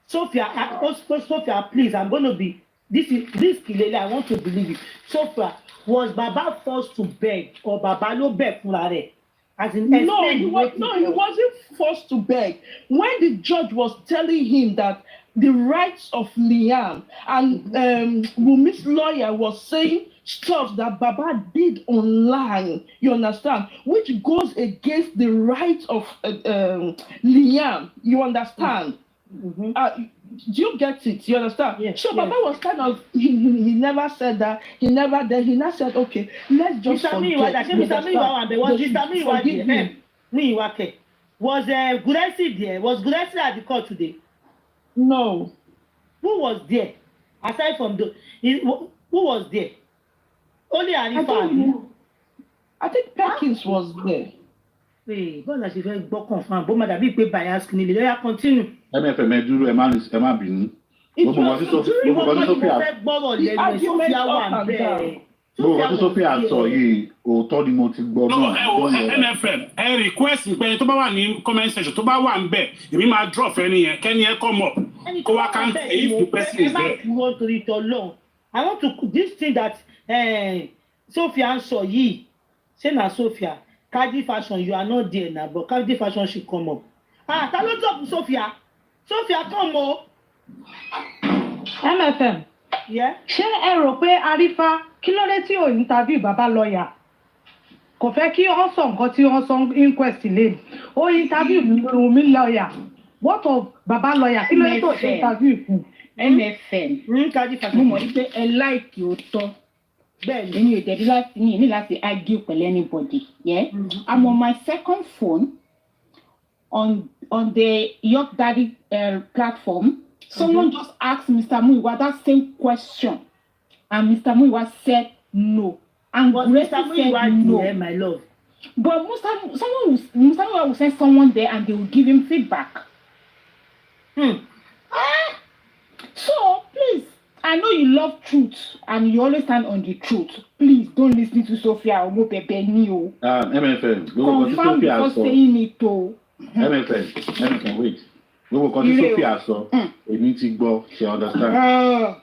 Sophia please I'm gonna be this Kilele I want to believe it Sophia was Baba forced to beg or Baba ló beg fúnra rẹ̀? As in, he wasn't forced to beg. When the judge was telling him that the rights of Liam and Wumi's lawyer was saying stuff that Baba did online, you understand, which goes against the rights of Liam, you understand? Do you get it? You understand? Yes, so Baba was kind of, he never said that, he now said, okay, let's just forget. Was Guresi there? Was Guresi at the court today? No. Who was there? Aside from who was there? Only Arifa. I think Perkins was there. Hey, bọ́lá ṣe fẹ́ gbọ́ confam bó má dàbí pé bias kìíní lè lọ́yà continue. MFM ẹ dúró ẹ má bínú. Gbogbo nǹkan tí Sophia sọ yìí òótọ́ ni mo ti gbọ́. MFM ẹ request pé tó bá wà ní comment section tó bá wà ń bẹ̀ èmi máa drop ẹni yẹn kẹ́ni ẹ come up kó wá count if the person is there. I want to this thing that Sophia sọ yìí say na Sophia. Kadi fashion, you are not there now, but Kadi fashion should come up. Ta ló drop Sophia? Sophia, come up. MFM. Yeah. Ṣé ẹ rò pé Arifa kí ló dé tí ò interview bàbá lọ́ọ̀yà? Kò fẹ́ kí ó sọ nǹkan tí wọ́n sọ inquest lé. Ó interview Wunmi lọ́ọ̀yà. What of bàbá lọ́ọ̀yà? Kí ló dé tó ṣe interview fún? MFM. Kadi fashion. Mo mọ̀ wípé ẹ láìkì òótọ́. Bẹ́ẹ̀ni. Èmi ò dẹ̀bi láti ní láti argue pẹ̀lú anybody. Yeah? I'm on my second phone on the York Daddy platform. Someone just asked Mr. Muiwa that same question, and Mr. Muiwa said no. And Mr. Muiwa said no. There, my love. But Mr. Muiwa will send someone there, and they will give him feedback. So please. I know you love truth and you always stand on the truth. Please don't listen to Sophia Omowummi. MFM. Confirm before saying it. MFM, wait. Gbogbo kan tí Sophia sọ, èmi ti gbọ́, she understand.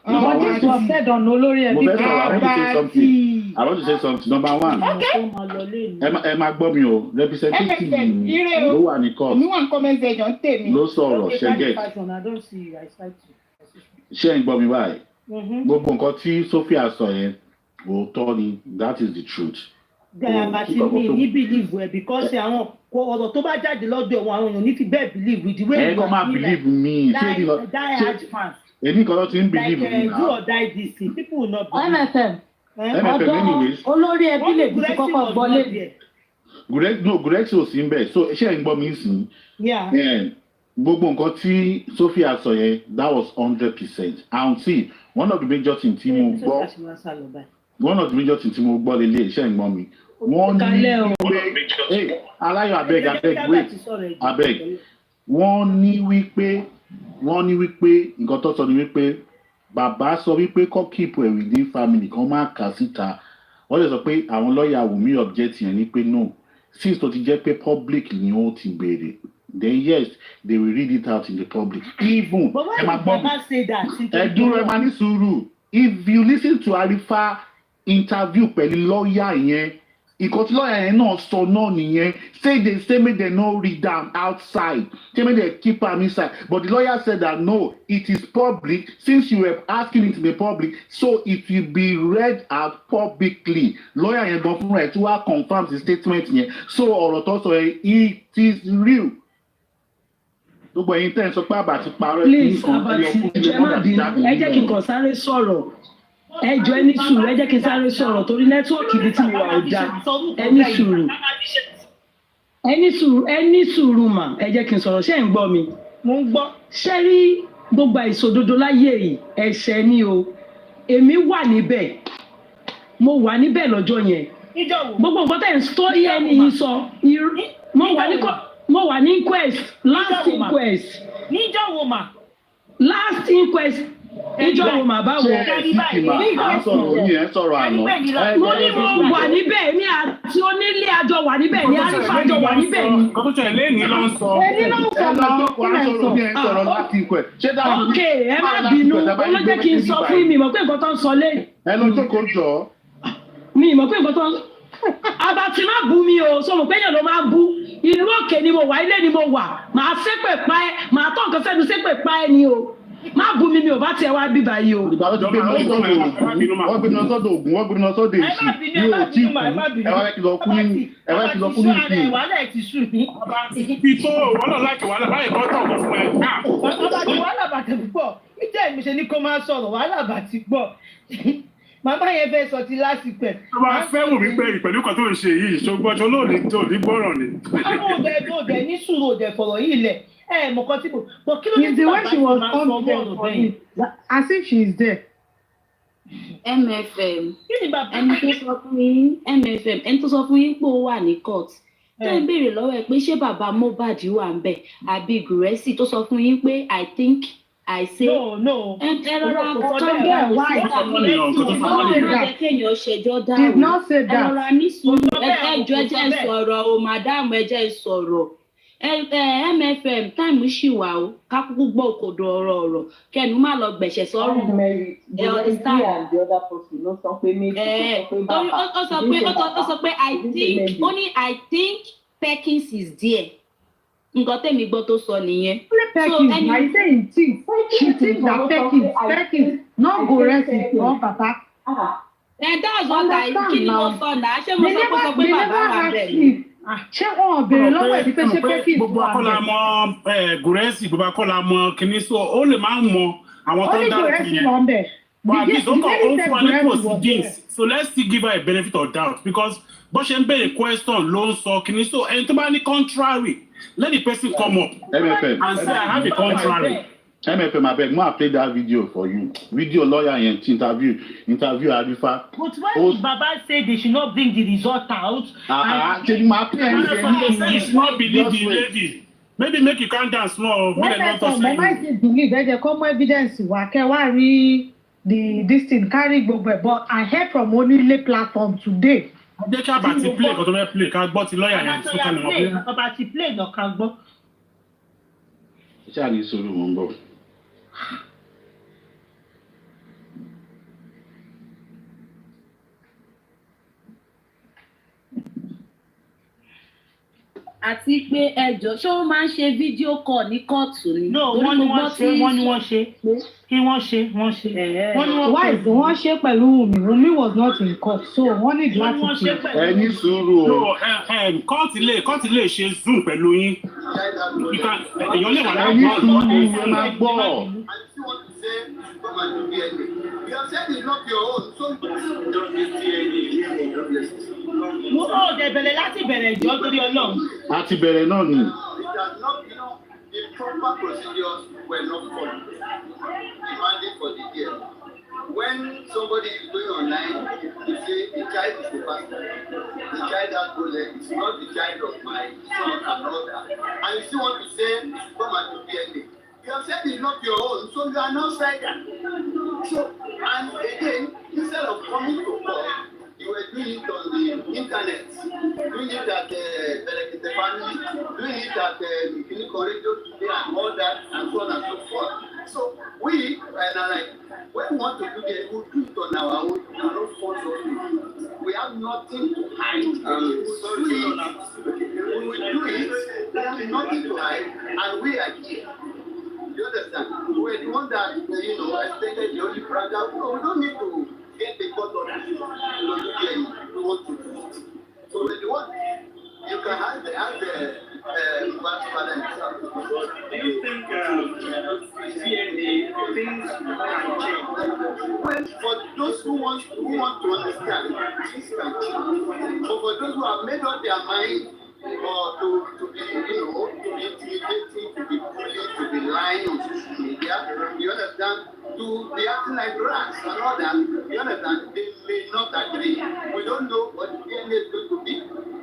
But this was said on olórí ẹbí kan. I want to say something. Number one. Ẹ máa gbọ́ mi o, representative ló wà ní court. Ló sọ̀rọ̀, ṣẹ́gẹ̀. Ṣé ń gbọ́ mi báyìí? Gbogbo nǹkan tí Sophia sọ yẹn òótọ́ ni, that is the truth. Àti mi ní believe ẹ because àwọn ọ̀rọ̀ tó bá jáde lọ́dọ̀ àwọn èèyàn ní fi bẹ́ẹ̀ believe with the way you are believe me. Die hard fans. Èmi kan ló ti ń believe me now. Do or die this thing, people will not believe. MFM. Olórí ẹbí lè bí kọ́kọ́ gbọ́lé. Gurexi ò sí ń bẹ̀, so ṣé ẹ̀ ń gbọ́ mi sìn? Gbogbo nǹkan tí Sophia sọ yẹn, that was 100%. And see, one of the major things tí mo gbọ́ lélẹ̀ iṣẹ́ ìgbọ́n mi. Wọ́n ní wípé aláyọ̀ abeg. Wọ́n ní wípé nǹkan tó sọ ni wípé bàbá sọ wípé kọ́ keep a within family kan máa kà síta. Wọ́n lè sọ pé àwọn lọ́ọ̀yà Wunmi object yẹn ni pé no. Since tó ti jẹ́ pé public ni ó ti béèrè. Then yes, they will read it out in the public. Even but why did Baba say that? If you listen to Arifa interview pẹ̀lú lawyer yẹn, ìkọ́ tí lawyer yẹn náà sọ náà nìyẹn. Say make they no read am outside. Say make they keep am inside. But the lawyer said that no, it is public. Since you were asking it to be public, so it will be read out publicly. Lawyer yẹn gan fúnra ẹ̀ tí wàá confirm the statement yẹn. So ọ̀rọ̀ tó sọ yẹn, it is real. Gbogbo ẹ̀yin tẹ́ ẹ sọ pé àbàtì parọ́ please àbàtì ẹ jẹ́ kí n kàn sáré sọ̀rọ̀ ẹ jọ̀ọ́ ẹni sùúrù ẹ jẹ́ kí n sáré sọ̀rọ̀ torí nẹ́tíwọ̀kì ibi tí mo wà ò dáa ẹni sùúrù mà ẹ jẹ́ kí n sọ̀rọ̀ ṣé ẹ̀ ń gbọ́ mi. mo ń gbọ́. ṣé rí gbogbo àìṣòdodo láyé yìí ẹ̀ṣẹ̀ ni o èmi wà níbẹ̀ mo wà níbẹ̀ lọ́jọ́ yẹn gbogbo nǹkan tẹ̀ ń sọ ẹni yìí sọ mo mo wà ní inquest last inquest. Níjọ́ wo mà? Last inquest. Níjọ́ wo mà báwo? Ṣé ẹ sì kì mà? À ń sọ̀rọ̀ òní ẹ̀ ń sọ̀rọ̀ àná. Mo ní mo wà níbẹ̀ ní àti onílé àjọ wà níbẹ̀ ní àlùfáà àjọ wà níbẹ̀ ní. Kọ́tọ́ ṣe lẹ́yìn ló ń sọ. Ẹni ló ń sọ náà. Ok, ẹ má bínú, olójẹ́ kí n sọ fún mi mọ̀ pé nǹkan tó ń sọ lé. Ẹ lọ jókòó jọ. Mi mọ̀ pé nǹkan tó ń sọ. Àbàtì má bú mi o, sọ mọ̀ pé èèyàn ló máa ń bú. Ìlú òkè ni mo wà, ilé ni mo wà. Màá ṣépè pa ẹ́, màá tọ́ nǹkan sẹ́nu ṣépè pa ẹ́ ni o. Má bú mi ò bá tiẹ̀ wá bí báyìí o. Ìgbà tó ti gbé lọ sọ́dọ̀ Ògùn, wọ́n gbé lọ sọ́dọ̀ Ògùn, wọ́n gbé lọ sọ́dọ̀ Èṣù. Mi ò tí kú, ẹ wá kí lọ kú ní ìsìn. Wàhálà ti sùn ní. Fi tó wàhálà láti wàhálà báyìí kọ́ tọ̀ fún ẹ. Wàhálà bàtẹ̀ púpọ̀. Ìjẹ́ ìmúṣe ní kó máa sọ̀rọ̀, wàhálà bàtí pọ̀. Màmá yẹn fẹ́ sọ ti lásìpẹ̀. Tó bá fẹ́ wù mí pé pẹ̀lú kan tó ń ṣe yìí, ṣùgbọ́n tó lóòní tó ní gbọ́ràn ni. Àwọn òde ní sùúrù òde fọ̀rọ̀ yìí lẹ̀. Mo kọ́ tí kò. But kí ló It's the way she was confident for him, as if she is there. MFM ẹni tó sọ fún yín MFM ẹni tó sọ fún yín pé ó wà ní court tẹ́ ń béèrè lọ́wọ́ ẹ̀ pé ṣé bàbá Mohbad wà ń bẹ̀ àbí Gúrẹ́sì tó sọ fún yín pé I think I say. No. Ẹ rọra tó bẹ́ẹ̀ wá ìfọ̀mọ́lẹ́sì kéèyàn ṣẹjọ́ dáhùn. Did not say that. Ẹ rọra ní sùúrù ẹjọ́ ẹjẹ́ sọ̀rọ̀ o madam ẹjẹ́ sọ̀rọ̀. MFM táìmù ṣì wà ó ká kúkú gbọ́ òkòdó ọ̀rọ̀ kẹnu má lọ gbẹ̀ṣẹ̀ sọ́rùn. Ó sọ pé I think Perkins is there. Nǹkan tẹ̀mí gbọ́ tó sọ nìyẹn. Perkins, I say in think. She thinks that Perkins, not Gúrẹ́sì or Papa. That's what kí ni mo sọ náà? Ṣé mo sọ pé bàbá wà bẹ́ẹ̀ ni? Ṣé wọn béèrè lọ́wọ́ ẹ̀ pé ṣé Perkins gbogbo akọ́lá mọ Gúrẹ́sì gbogbo akọ́lá mọ kìíní sọ ó lè máa ń mọ àwọn tó ń dára sí yẹn. But at least ó kàn ó fún wa ní proceedings, so let's still give her a benefit of doubt because bó ṣe ń béèrè question ló ń sọ kìíní sọ ẹni tó bá ní contrary let the person come up and say I have a contrary. MFM, abeg, mo play that video for you. Video lawyer yẹn interview Arifa. But when Baba said they should not bring the result out. It's not believe the lady. Maybe make you calm down small. Mo might still believe ẹ jẹ́ kó mú evidence wá kẹ́ wá rí this thing carry gbogbo ẹ̀ but I heard from Onílé platform today. Jẹ́ kí àbá ti play kó tó fẹ́ play ká gbọ́ ti lawyer yẹn tó kàn ní wọ́n play. Bàbá ti play náà ká gbọ́. Ṣé àní sọ̀rọ̀ mọ̀ ń bọ̀? Àti pé ẹjọ́ ṣé wọ́n máa ń ṣe fídíò call ní kóòtù ni. No, wọ́n ní wọ́n ṣe. Wọ́n ṣe pẹ̀lú Wunmi was not in court so wọ́n ní láti ṣe. Ẹni sùúrù o. Kóòtù lè ṣe zoom pẹ̀lú yín. Èèyàn lè wà láwọn ẹni sùúrù ẹ máa gbọ́. You have said it's not your own, so don't get Mo ò dẹ̀ bẹ̀rẹ̀ láti bẹ̀rẹ̀ ìjọ torí Ọlọ́run. A ti bẹ̀rẹ̀ náà ni. It has not, the proper procedures were not followed. Demanding for the year. When somebody is going online, you say the child is the pastor. The child has no leg. It's not the child of my son and all that. And you still want to say, come and do DNA. You have said it's not your own, so you are not outsider. So, and again, instead of coming to court, you were doing it on the internet, doing it at the family, doing it at the radio today and all that, and so on and so forth. So, we, and like, when we want to do it, we'll do it on our own, we don't force us. We have nothing to hide. We will do it, we have nothing to hide, and we are here. You understand? We're the one that, extended the only brother. No, we don't need to get the court of we want to do it. So we're the one. You can have the father himself. Do you think things can change? Well, for those who want to understand, things can change. But for those who have made up their mind, or to be, to be intimidating, to be bullying, to be lying on social media, you understand, to be acting like rats and all that, you understand, they may not agree. We don't know what the DNA is going to be.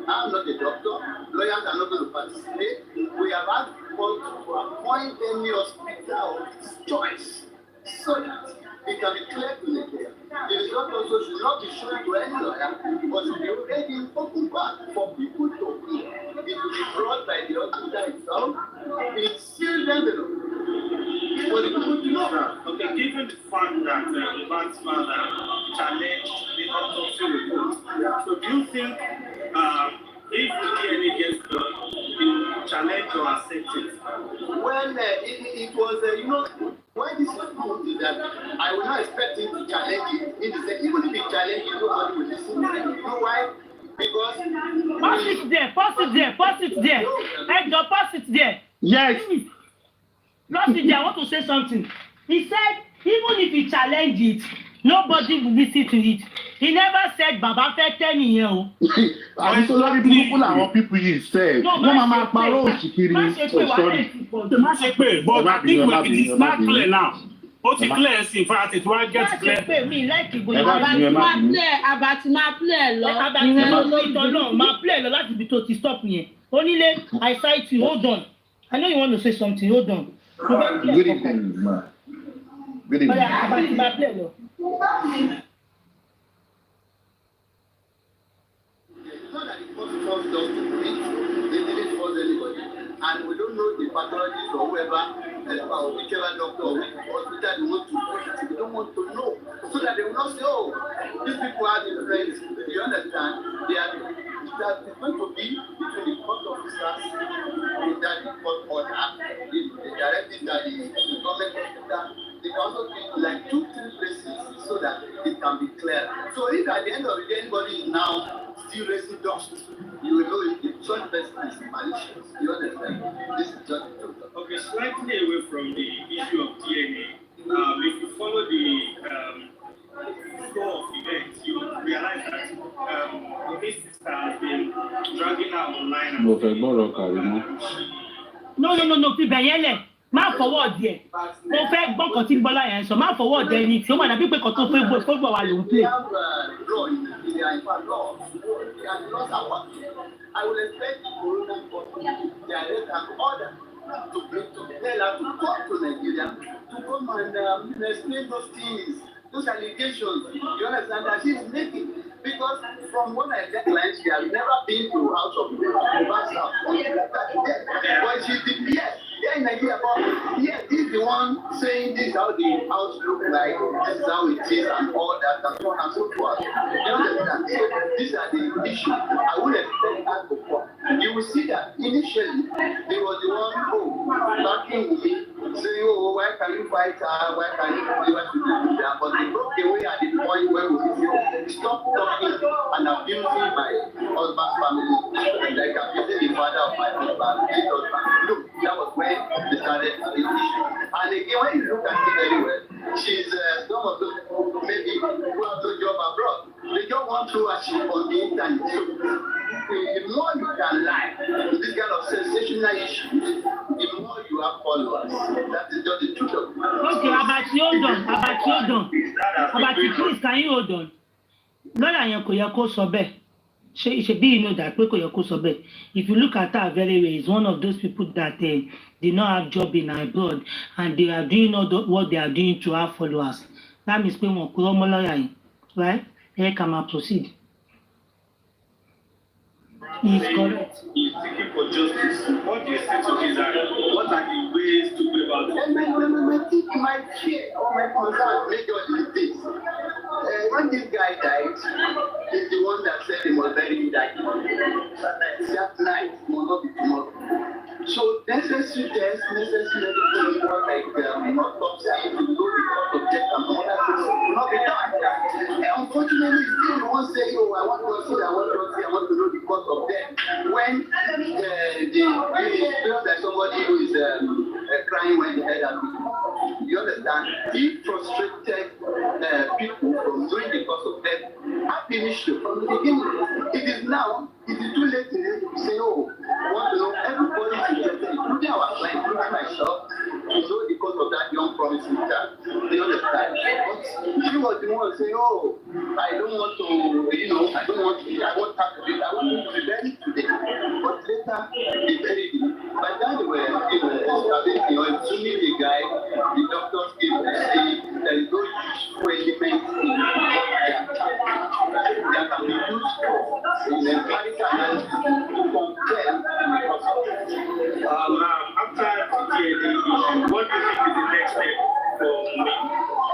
I'm not a doctor, lawyers are not going to participate, find any hospital of his choice so that it can be clear to Nigeria. The result also should not be shown to any lawyer, but should be already open back for people to hear. It will be brought by the hospital itself in sealed envelope. For the people to know. Okay, given the fact that Mohbad's father challenged the autopsy report, so do you think if the DNA gets done, he will challenge or accept it? Well, it was, why this is good is that I will not expect him to challenge it. In the sense, even if he challenges, nobody will listen. You know why? Because Pass it there. Hey, Joe, pass it there. Yes. Pass it there. I want to say something. He said, even if he challenge it, nobody will listen to it. He never said, Baba fẹ́ tẹ́ nìyẹn o. Àbí tó lórí burúkú làwọn people yìí sẹ́. Wọ́n máa parọ́ òṣì kiri. Má ṣe pé, but I think it's not clear now. Ó ti clear sí ìfara tètè wá get clear. Má ṣe pé mi láìkí gbogbo Abati máa play lọ. Máa play lọ láti ibi tó ti stop yẹn. Onílé, I cite you, hold on. I know you want to say something, hold on. Good evening, ma. Good evening. Abati máa play lọ. Force us to do it. They didn't force anybody. And we don't know the pathologist or whoever, or whichever doctor or hospital they want to push it. We don't want to know. So that they will not say, oh, these people are the friends. You understand? It's going to be between the court officers, the court order, the directives that the government hospital. They can also be like 2-3 places so that it can be clear. So if at the end of the day anybody is now still raising dust, you will know if such person is malicious. You understand? This is just the truth. Okay, slightly away from the issue of DNA, if you follow the flow of events, you realize that this sister has been dragging out online. No, fi bẹ̀yẹn lẹ̀. Má fọwọ́ díẹ̀. Mo fẹ́ gbọ́ kan tí Bọ́lá yẹn sọ. Má fọwọ́ díẹ̀ ni tí ó máa dàbí pé kan tó fẹ́ gbọ́ wa lòún play. I will expect the Corona Court to direct an order to tell her to come to Nigeria to come and explain those things, those allegations. You understand that she's making? Because from what I get, she has never been to House of Mohbad's house. But she did, yes. Yeah, in Nigeria, but yes, he's the one saying this is how the house looks like, this is how it is, and all that, and so on and so forth. You understand? So these are the issues. I would expect that to come. You will see that initially, they were the one backing me, saying, oh, why can you fight her? Why can you do what you do that? But they broke away at the point where we say, oh, stop talking and abusing my husband's family, like abusing the father of my husband, his husband. Look, that was when they started the issue. And again, when you look at it anyway, she's some of those people maybe who have no job abroad. They don't want to achieve on the internet. So the more you can lie to this kind of sensational issues, the more you have followers. That is just the truth of it. Okay, Abati, hold on. Abati, please, can you hold on? Lọ́la yẹn kò yẹ kó sọ bẹ́ẹ̀. Ṣebí you know that pé kò yẹ kó sọ bẹ́ẹ̀. If you look at her very well, it's one of those people that did not have job in abroad and they are doing what they are doing to our followers. That means pé wọn kúrò mọ́ lọ́yà yìí, right? Ẹ ká máa proceed. He is correct. He is seeking for justice. What do you say to this? What are the ways to go about it? My fear or my concern major is this. When this guy died, he's the one that said he was very died. That night will not be tomorrow. So necessary tests, necessary medical report like autopsy, to know the cause of death and all that will not be done. Unfortunately, still the one say, oh, I want to see, I want to know the cause of death. When it feels like somebody who is crying when the head has been. You understand? He frustrated people from doing the cause of death. I've been issued from the beginning. It is now, it is too late to say, oh, I want to know everybody together, including our client, including myself, to know the cause of that young promising child. You understand? But she was the one saying, oh, I don't want to, I want her to be, I want him to be buried today. But later, they buried him. By then, they were having assuming the guy, the doctors give the say there is no useful element in that can be used in empirical analysis to compare the process. After the issue, what do you think is the next step for me?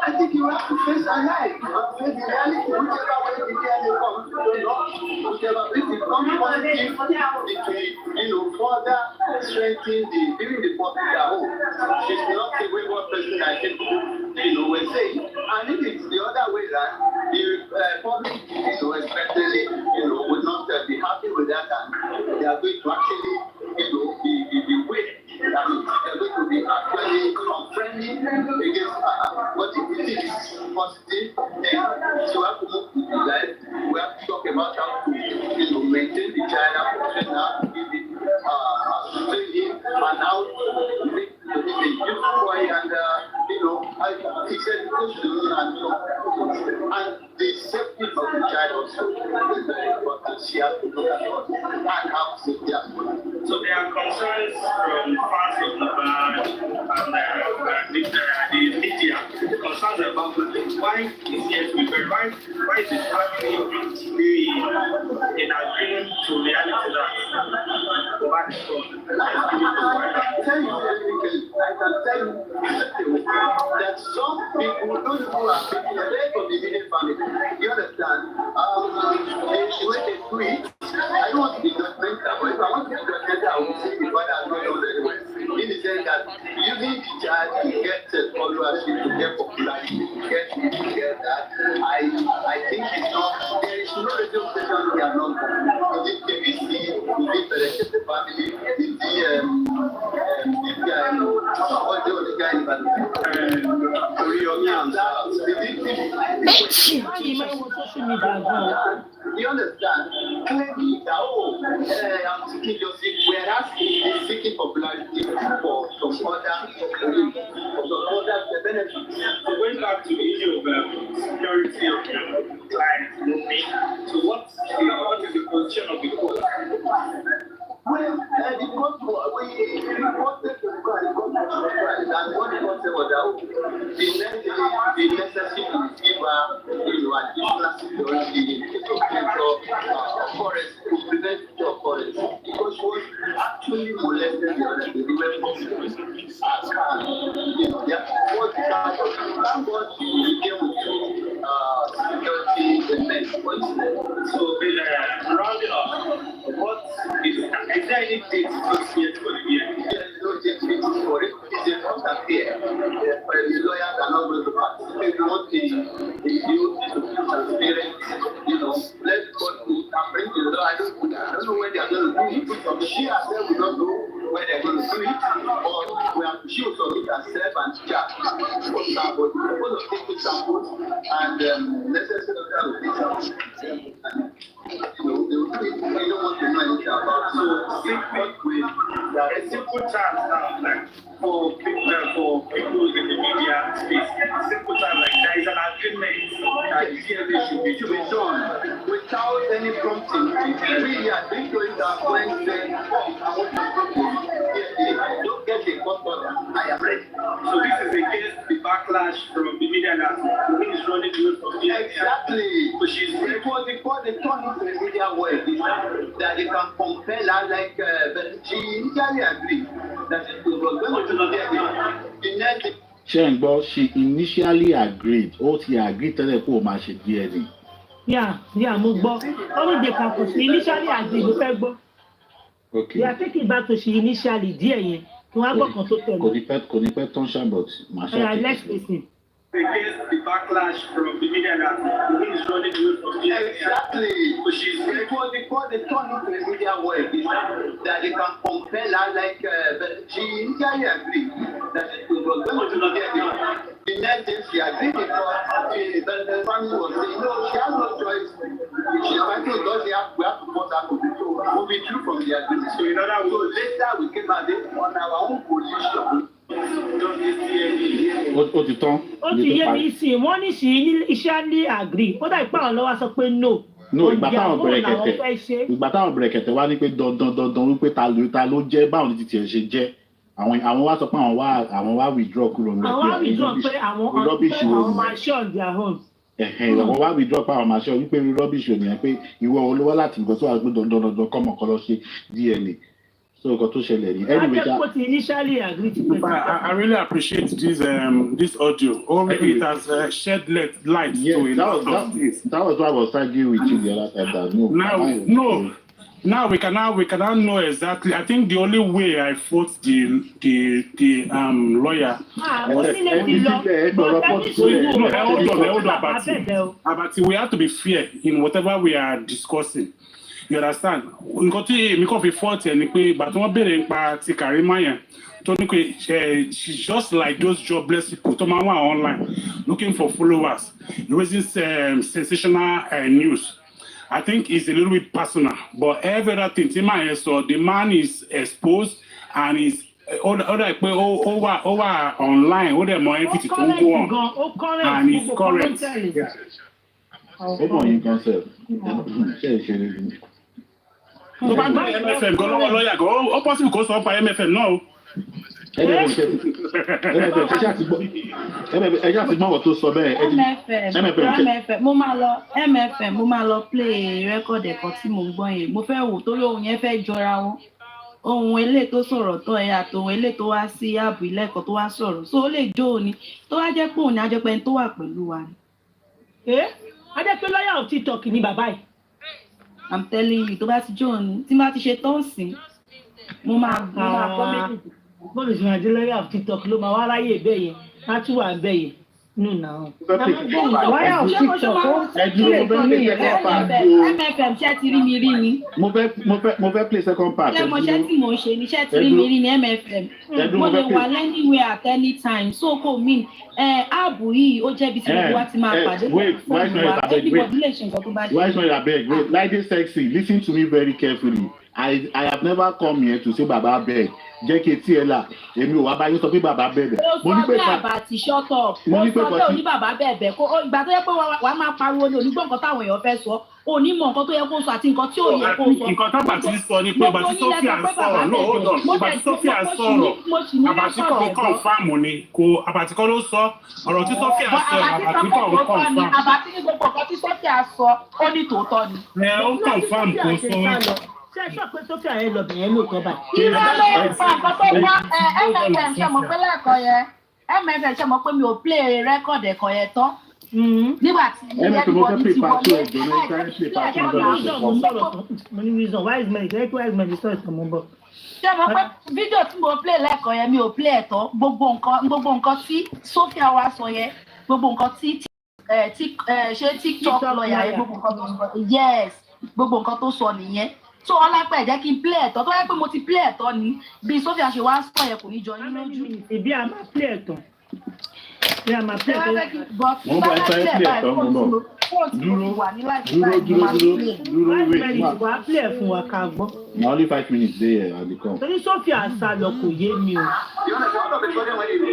I think you have to face alive and face the reality, whichever way the DNA comes, whichever way it comes positive, it will further strengthen giving the public that hope. She's not the wayward person I think we're saying. And if it's the other way around, the public, especially, would not be happy with that, and they are going to actually, be way. That is, they're going to be actually unfriendly against but if it is positive, then you have to move with your life. We have to talk about how to maintain the child, how to train her, give it, train him, and how to make a youth boy and, his education and the safety of the child also is very important. She has to look at us and have safety as well. So there are concerns from fans of Mohbad and the media, concerns about why is yet to be verified, why is it family in agreement to reality that Mohbad is gone? I can tell you that some people, those who are people, they're from the immediate family. You understand? When they tweet, I don't want to be judgmental, but if I want to be judgmental, I will say what I'm going on anyway. In the sense that using the child to get followership, to get popularity, to get that, I think it's not, there is no radio station we are not going. Is it BBC, is it the family, is it this guy, what's the other guy in you understand? Clearly, I'm seeking justice, whereas he's seeking popularity for some other benefits. So going back to the issue of security of your client, so what is the position of the court? Well, the court, we reported to the court, and what the court said was that the necessary to give additional security in case of forest, to prevent the forest, because she was actually molested the other day. They were possible. What kind of what she became with security men, for instance. So, rounding up, what is there any date fixed yet for the year? There is no date fixed for it. It's a contract here. The lawyers are not going to participate. We want the youth to be transparent. Let's go to and bring the law. I don't know when they are going to do it. She herself will not know when they are going to do it. But we have to show submit herself and charge for samples. Because of taking samples and necessary samples. They don't want to know anything about a simple term now, like for people in the media space, simple term like there is an agreement that they should be done without any prompting. We are going to it our friends saying, don't get the court order. I am ready. So this is against the backlash from the media that who is running away from the exactly. So she's before they turn into the media world that they can compel her like but she initially agreed that it was going to be the next. Ṣé she initially agreed ó ti agreed tẹ́lẹ̀ kó o máa ṣe DNA. Yeah, mo gbọ́. Only they can she initially agreed ló fẹ́ gbọ́. Okay. They are taking back to she initially díẹ̀ yẹn. Kí wọ́n á gbọ́ kan tó tẹ̀lé. Kò ní pẹ́ tán ṣàbọ̀t. Let's listen. Against the backlash from the media that who is running away from the exactly. So she's before they turn into the media world that they can compel her like but she initially agreed that it was going to be the next thing she agreed because the family was saying no, she has no choice. She's fighting because we have to force her to be true. We'll be true from the agreement. So in other words, later we came out on our own position. Ó ti tán. Ó ti yé mi sí wọ́n ní sí initially agree ó dà ìpá àwọn lọ́wọ́ sọ pé no. No, ìgbà táwọn bẹ̀rẹ̀ kẹ̀tẹ̀ wá ní pé dandan wípé ta ló jẹ́ báwọn ní títí ẹ̀ ṣe jẹ́ àwọn wá sọ pé àwọn wá withdraw kúrò ní àwọn withdraw pé àwọn máa ṣe on their own. àwọn wá withdraw pé àwọn máa ṣe wípé rubbish ò nìyẹn pé ìwọ olówó láti nǹkan tó wà pé dandan kọ́mọ kan lọ ṣe DNA. So nǹkan tó ṣẹlẹ̀ ní. Anyway, initially agreed to I really appreciate this audio. It has shed light to a lot of things. That was why I was arguing with you the other time. Now we can now know exactly. I think the only way I fought the lawyer. But we have to be fair in whatever we are discussing. You understand? Nǹkan tí èmi kàn fi fought ẹ̀ ni pé ìgbà tí wọ́n béèrè nípa ti Karima yẹn tó ní pé she's just like those jobless people tó máa wà online looking for followers raising sensational news. I think it's a little bit personal, but every other thing, so the man is exposed and is over online, over more everything to go on, and he's correct. Yeah. So, but MFM, go lawyer, go. Possible go so by MFM, no. MFM mo máa lọ play record ẹ̀kọ́ tí mo ń gbọ́ yẹn mo fẹ́ wò torí ohun yẹn fẹ́ jọra wọn ohun eléyìí tó sọ̀rọ̀ tán ẹ̀ àti ohun eléyìí tó wá sí ààbò ilé ẹ̀kọ́ tó wá sọ̀rọ̀ so ó lè jó òní tó wá jẹ́ pé òní á jẹ́ pé ẹni tó wà pẹ̀lú wa ni. á jẹ́ pé lọ́yà ò TikTok ní bàbá yìí. I'm telling you tó bá ti jó òní tí bá ti ṣe tán sí mo máa gbọ́ méjì. Bọ́ọ̀lù ìṣúná jẹ́ lọ́yà ò TikTok ló máa wá ráyè bẹ́ẹ̀ yẹn á tún wà bẹ́ẹ̀ yẹn. No, no. Lọ́yà ò TikTok ó MFM ṣẹ́ ti rí mi rí ni. Mo fẹ́ play second part. Ṣé mo ṣẹ́ tí mo ń ṣe ni ṣẹ́ ti rí mi rí ni MFM. Mo lè wà anywhere at any time so kò mean ààbò yìí ó jẹ́ bí tí gbogbo wa ti máa pàdé. Everybody lè ṣe nǹkan tó bá ṣe. Why is not abeg? Wait, Lady Sexy, listen to me very carefully. I have never come here to say Baba beg. Jẹ́ kí etí ẹ là èmi ò wá bá yín sọ pé bàbá bẹ̀bẹ̀. Mo sọ pé àbàtì shut up. Mo sọ pé òní bàbá bẹ̀bẹ̀ kó ìgbà tó yẹ pé wàá máa pariwo ní onígbọ̀n nǹkan táwọn èèyàn fẹ́ sọ onímọ̀ nǹkan tó yẹ kó sọ àti nǹkan tí ò yẹ kó sọ. Nǹkan tábàtì sọ ni pé bàtí Sophia sọ̀rọ̀ no hold on bàtí Sophia sọ̀rọ̀ àbàtì kan confirm ni kò àbàtì kan ló sọ ọ̀rọ̀ tí Sophia sọ àbàtì kan ò confirm. Àbàtì ní gbogbo nǹkan tí Sophia sọ ó ní tòótọ́ ni. Ó confirm kò sọ. Ṣé ẹ sọ pé Sophia yẹn lọ bẹ̀yẹn lóòótọ́ báyìí? Irọ́ ló ń fa nǹkan tó wá MFM ṣe mọ̀ pé lẹ́ẹ̀kan yẹn MFM ṣe mọ̀ pé mi ò play record ẹ̀kọ́ yẹn tán. Nígbà tí everybody ti wọlé. Mo ní reason why is my story kan mo bọ̀. Ṣé mo pé fídíò tí mo play lẹ́ẹ̀kan yẹn mi ò play ẹ̀ tán gbogbo nǹkan tí Sophia wá sọ yẹn gbogbo nǹkan tí ṣé TikTok lọ́ọ̀yà yẹn gbogbo nǹkan tó sọ yes gbogbo nǹkan tó sọ nìyẹn. So ọlápẹ jẹ́ kí n play ẹ̀tọ́ tó yẹ pé mo ti play ẹ̀tọ́ ni bí Sophia ṣe wá sọ yẹ kò ní jọ yín lójú. Ìbí a máa play ẹ̀tọ́. Bí a máa play ẹ̀tọ́. Mo bá fẹ́ play ẹ̀tọ́ mo bọ̀. Dúró wait. Wà á play ẹ̀ fún wa ká gbọ́. Na only 5 minutes dey here I dey come. Torí Sophia sá lọ kò yé mi o.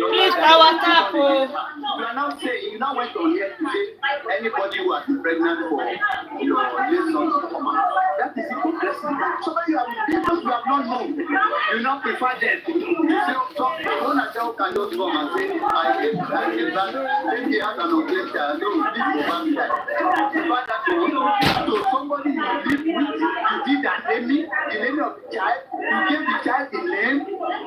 Please our tap o. You are now saying you now went on here to say anybody who has been pregnant for your late son to come out. That is hypocrisy. So when you have not known, you now prefer them. You say, so one of them can just come and say, I gave that, then he has an obligation, no, this is one guy. You prefer that to somebody you live with, you did an enemy, the name of the child, you gave the child a name,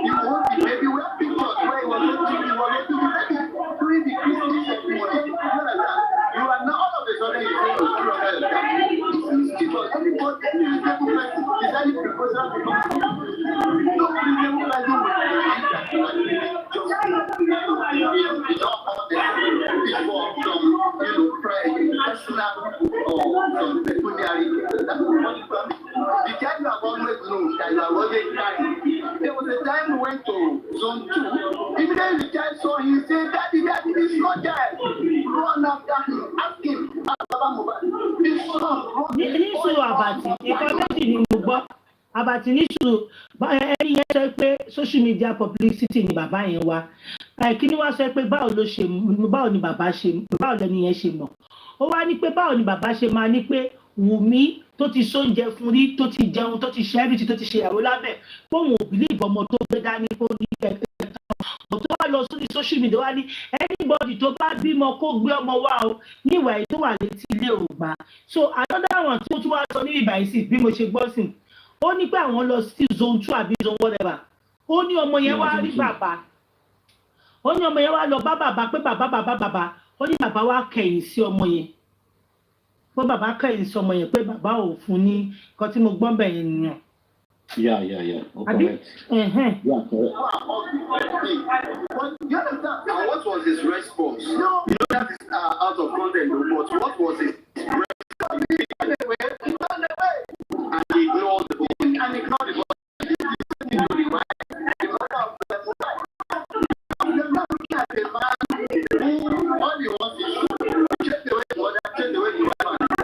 you want the baby, we have pictures where he was not doing the baby, doing the Christmas ceremony. You are now all of a sudden you say, anybody, any reasonable person is any proposal to come. No reasonable person will personal or some pecuniary. That's what you promise. The child you have always known that you are always carrying. There was a time we went to zone 2. Immediately the child saw him, say, Daddy, this not child. Run after him, ask him, Baba Mohbad. This son, run. Ní sùúrù àbàtì, ìkan méjì ni mo gbọ́. Àbàtì ní sùúrù, ẹni yẹn sọ pé social media publicity ni bàbá yẹn wá. Kí ni wá sọ pé báwo ni bàbá ṣe, báwo lẹni yẹn ṣe mọ̀. Ó wá ní pé báwo ni bàbá ṣe máa ní pé Wùmí tó ti sóúnjẹ fún rí tó ti jẹun tó ti ṣe everything tó ti ṣe ìyàwó lábẹ́ fóun ò believe ọmọ tó gbé dání kó ní kẹ̀kẹ́ tó wá lọ sórí social media wá ní anybody tó bá bímọ kó gbé ọmọ wá o níwà èyí tó wà létí ilé ò gbà so another one tó tún wá sọ níbi ìbàyìí sí bí mo ṣe gbọ́ sí ó ní pé àwọn lọ sí zone 2 àbí zone whatever ó ní ọmọ yẹn wá rí bàbá ó ní ọmọ yẹn wá lọ bá bàbá pé bàbá ó ní bàbá wá kẹ̀yìn sí ọmọ yẹn pé bàbá kẹ̀yìn sí ọmọ yẹn pé bàbá ò fún ní nǹkan tí mo gbọ́ bẹ̀ yẹn nìyẹn. Yeah. Oh, correct. Yeah, correct. You understand? And what was his response? No. You know that is out of context, but what was his response? And he ignored the boy. And ignored the boy. All he wants is check the way the mother, check the way the wife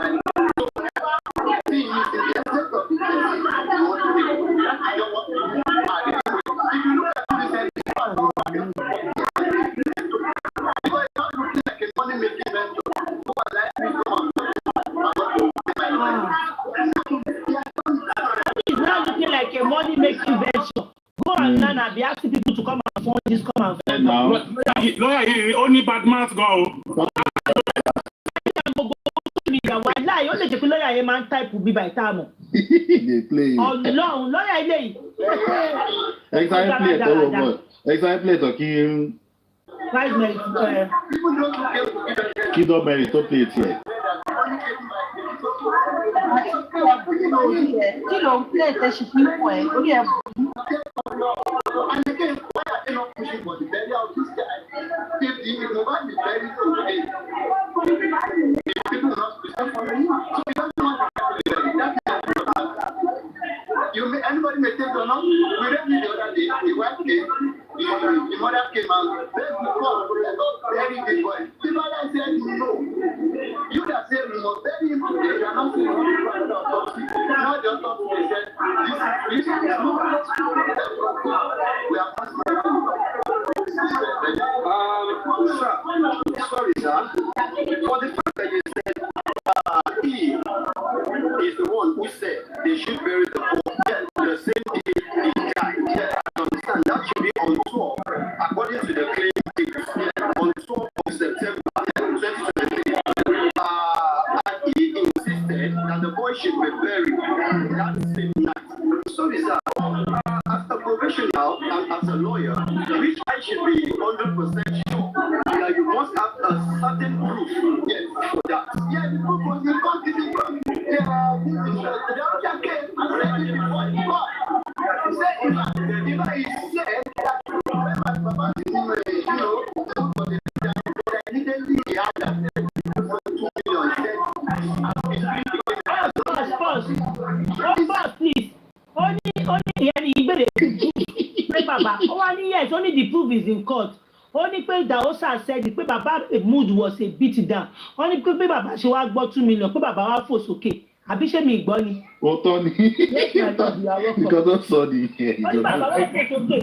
and the thing is in the effect of the person you want to take. I don't want to. If you look at this, because it's not looking like a money making mentor who are like me it's not looking like a money making venture. Go and learn and be asking people to come and fund this, come and fund that. Lawyer yìí ó ní bad mouth gan o. Wàhálà yóò lè jẹ́ pé lọ́ọ̀yà yẹn máa ń táìpù bí bàí táàmù. Ọlọ́run lọ́ọ̀yà ilé yìí. Example play to kí. Kí dọ́ mẹ́rin tó play tiẹ̀. Kí ló ń play tẹ̀sí fún ìpò ẹ̀ lórí ẹ̀ bù? And again, why are they not pushing for the burial of this guy? If Mohbad is buried today, people will not be for him. So he doesn't want to bury. Anybody may take or not. We read the other day, the wife came, the mother came out, bury the boy. The mother said no. You that say we must bury him today, you are not saying we must bury autopsy. Now the autopsy said, this is not. We are not sorry, sir. For the fact that you said he is the one who said they should bury the body. Yes, the same day he died. Yes, I understand that should be on tour, according to the claim, on tour of September 2023. And he insisted that the boy should be buried that same night. Sorry, sir. As a professional and as a lawyer, which I should be 100% sure that you must have a certain proof, yes, for that. Yeah, the proof was in court. Yeah, this is the other came and said it before in court. He said, if he said that, when my papa is you know, immediately he had that 2 million. Please. Only ìyẹn ni ìgbèrè pé bàbá ó wá ní yes only the proof is in court ó ní pé Daosa said pé bàbá mood was a beat down ó ní pé bàbá ṣe wá gbọ́ 2 million pé bàbá wá fò sókè àbí ṣé mi gbọ́ ni. Òótọ́ ni nǹkan tó sọ nìyẹn. ó ní bàbá wá fò sókè.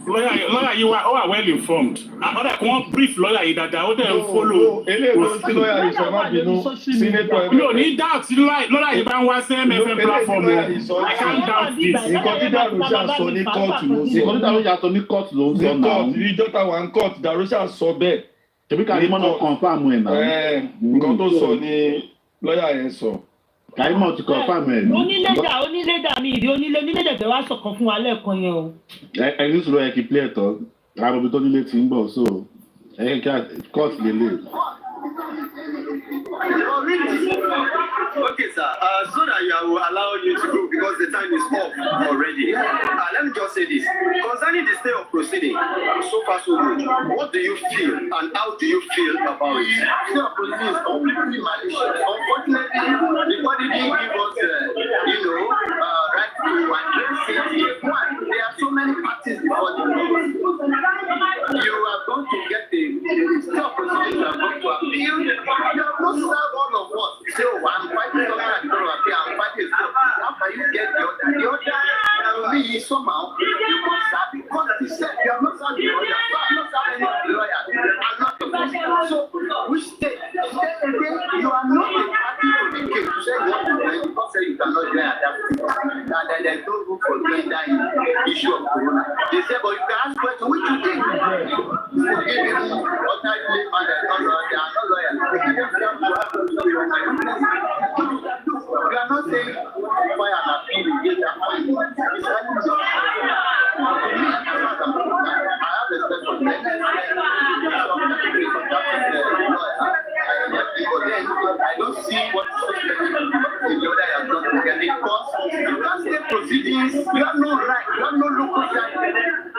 Lawyer yìí wà well informed. Ọ̀dà kí wọ́n brief lawyer yìí dáadáa ó dẹ̀ ń follow. Eléyìí tí lawyer yìí sọ má bínú senator. Mi ò ní doubt tí lawyer yìí bá ń wá sí MFM platform o. I can't doubt this. Nǹkan tí Darosa sọ ní kóòtù ló sọ. Nǹkan tí Darosa sọ ní kóòtù ló sọ náà. Ní ìjọ táwa ń kóòtù Darosa sọ bẹ́ẹ̀. Tèmi Kàrímọ́ náà confirm ẹ̀ náà. Nǹkan tó sọ ni lawyer yẹn sọ. Kàrímọ́ ti confirm ẹ̀. Onílédà mi ìdí onílédà tẹ̀ wá sọ̀kan fún wa lẹ́ẹ̀kan yẹn o. Ẹni sọ̀rọ̀ ẹ̀ kì í play ẹ̀tọ́. Àwọn ibi tó nílé ti ń bọ̀ so ẹ̀ kí court lélẹ̀. Okay, sir. So that I will allow you to go because the time is up already. Let me just say this. Concerning the state of proceeding, so far so good. What do you feel and how do you feel about it? State of proceeding is completely malicious. Unfortunately, the body didn't give us, right to address it. One, there are so many parties before the court. You are going to get the state of proceeding. You are going to appeal. You have not served all of us. You say, oh, I'm fighting something I'm going to appeal. I'm fighting something. After you get the other me somehow, you must serve the court. You said you have not served the lawyer. So I'm not serving any lawyer. I'm not the person. So, which state? You are not a party to the case. said you want to join, you can't say you cannot join at that time. And then there's no room for joining that issue of corona. They said, but you can ask questions, which you did. You give him ordinary man that they are not lawyers. You are not saying fire and appeal against that point. It's I have respect for them. I don't see what the other has done because you can't say proceedings, you have no right, you have no local right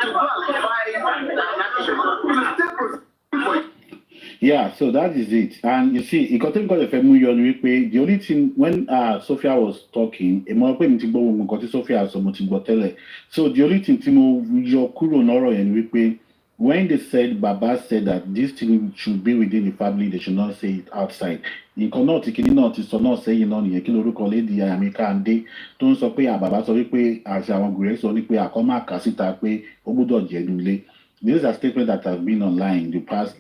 to go and fight an action. You stay proceeding. Yeah, so that is it. And you see, it got the family the only thing when Sophia was talking, so the only thing when they said Baba said that this thing should be within the family, they should not say it outside. You cannot say you know lady America and they don't so pay Baba so we as our grace only pay a comma casita pay obudo genuinely. These are statements that have been online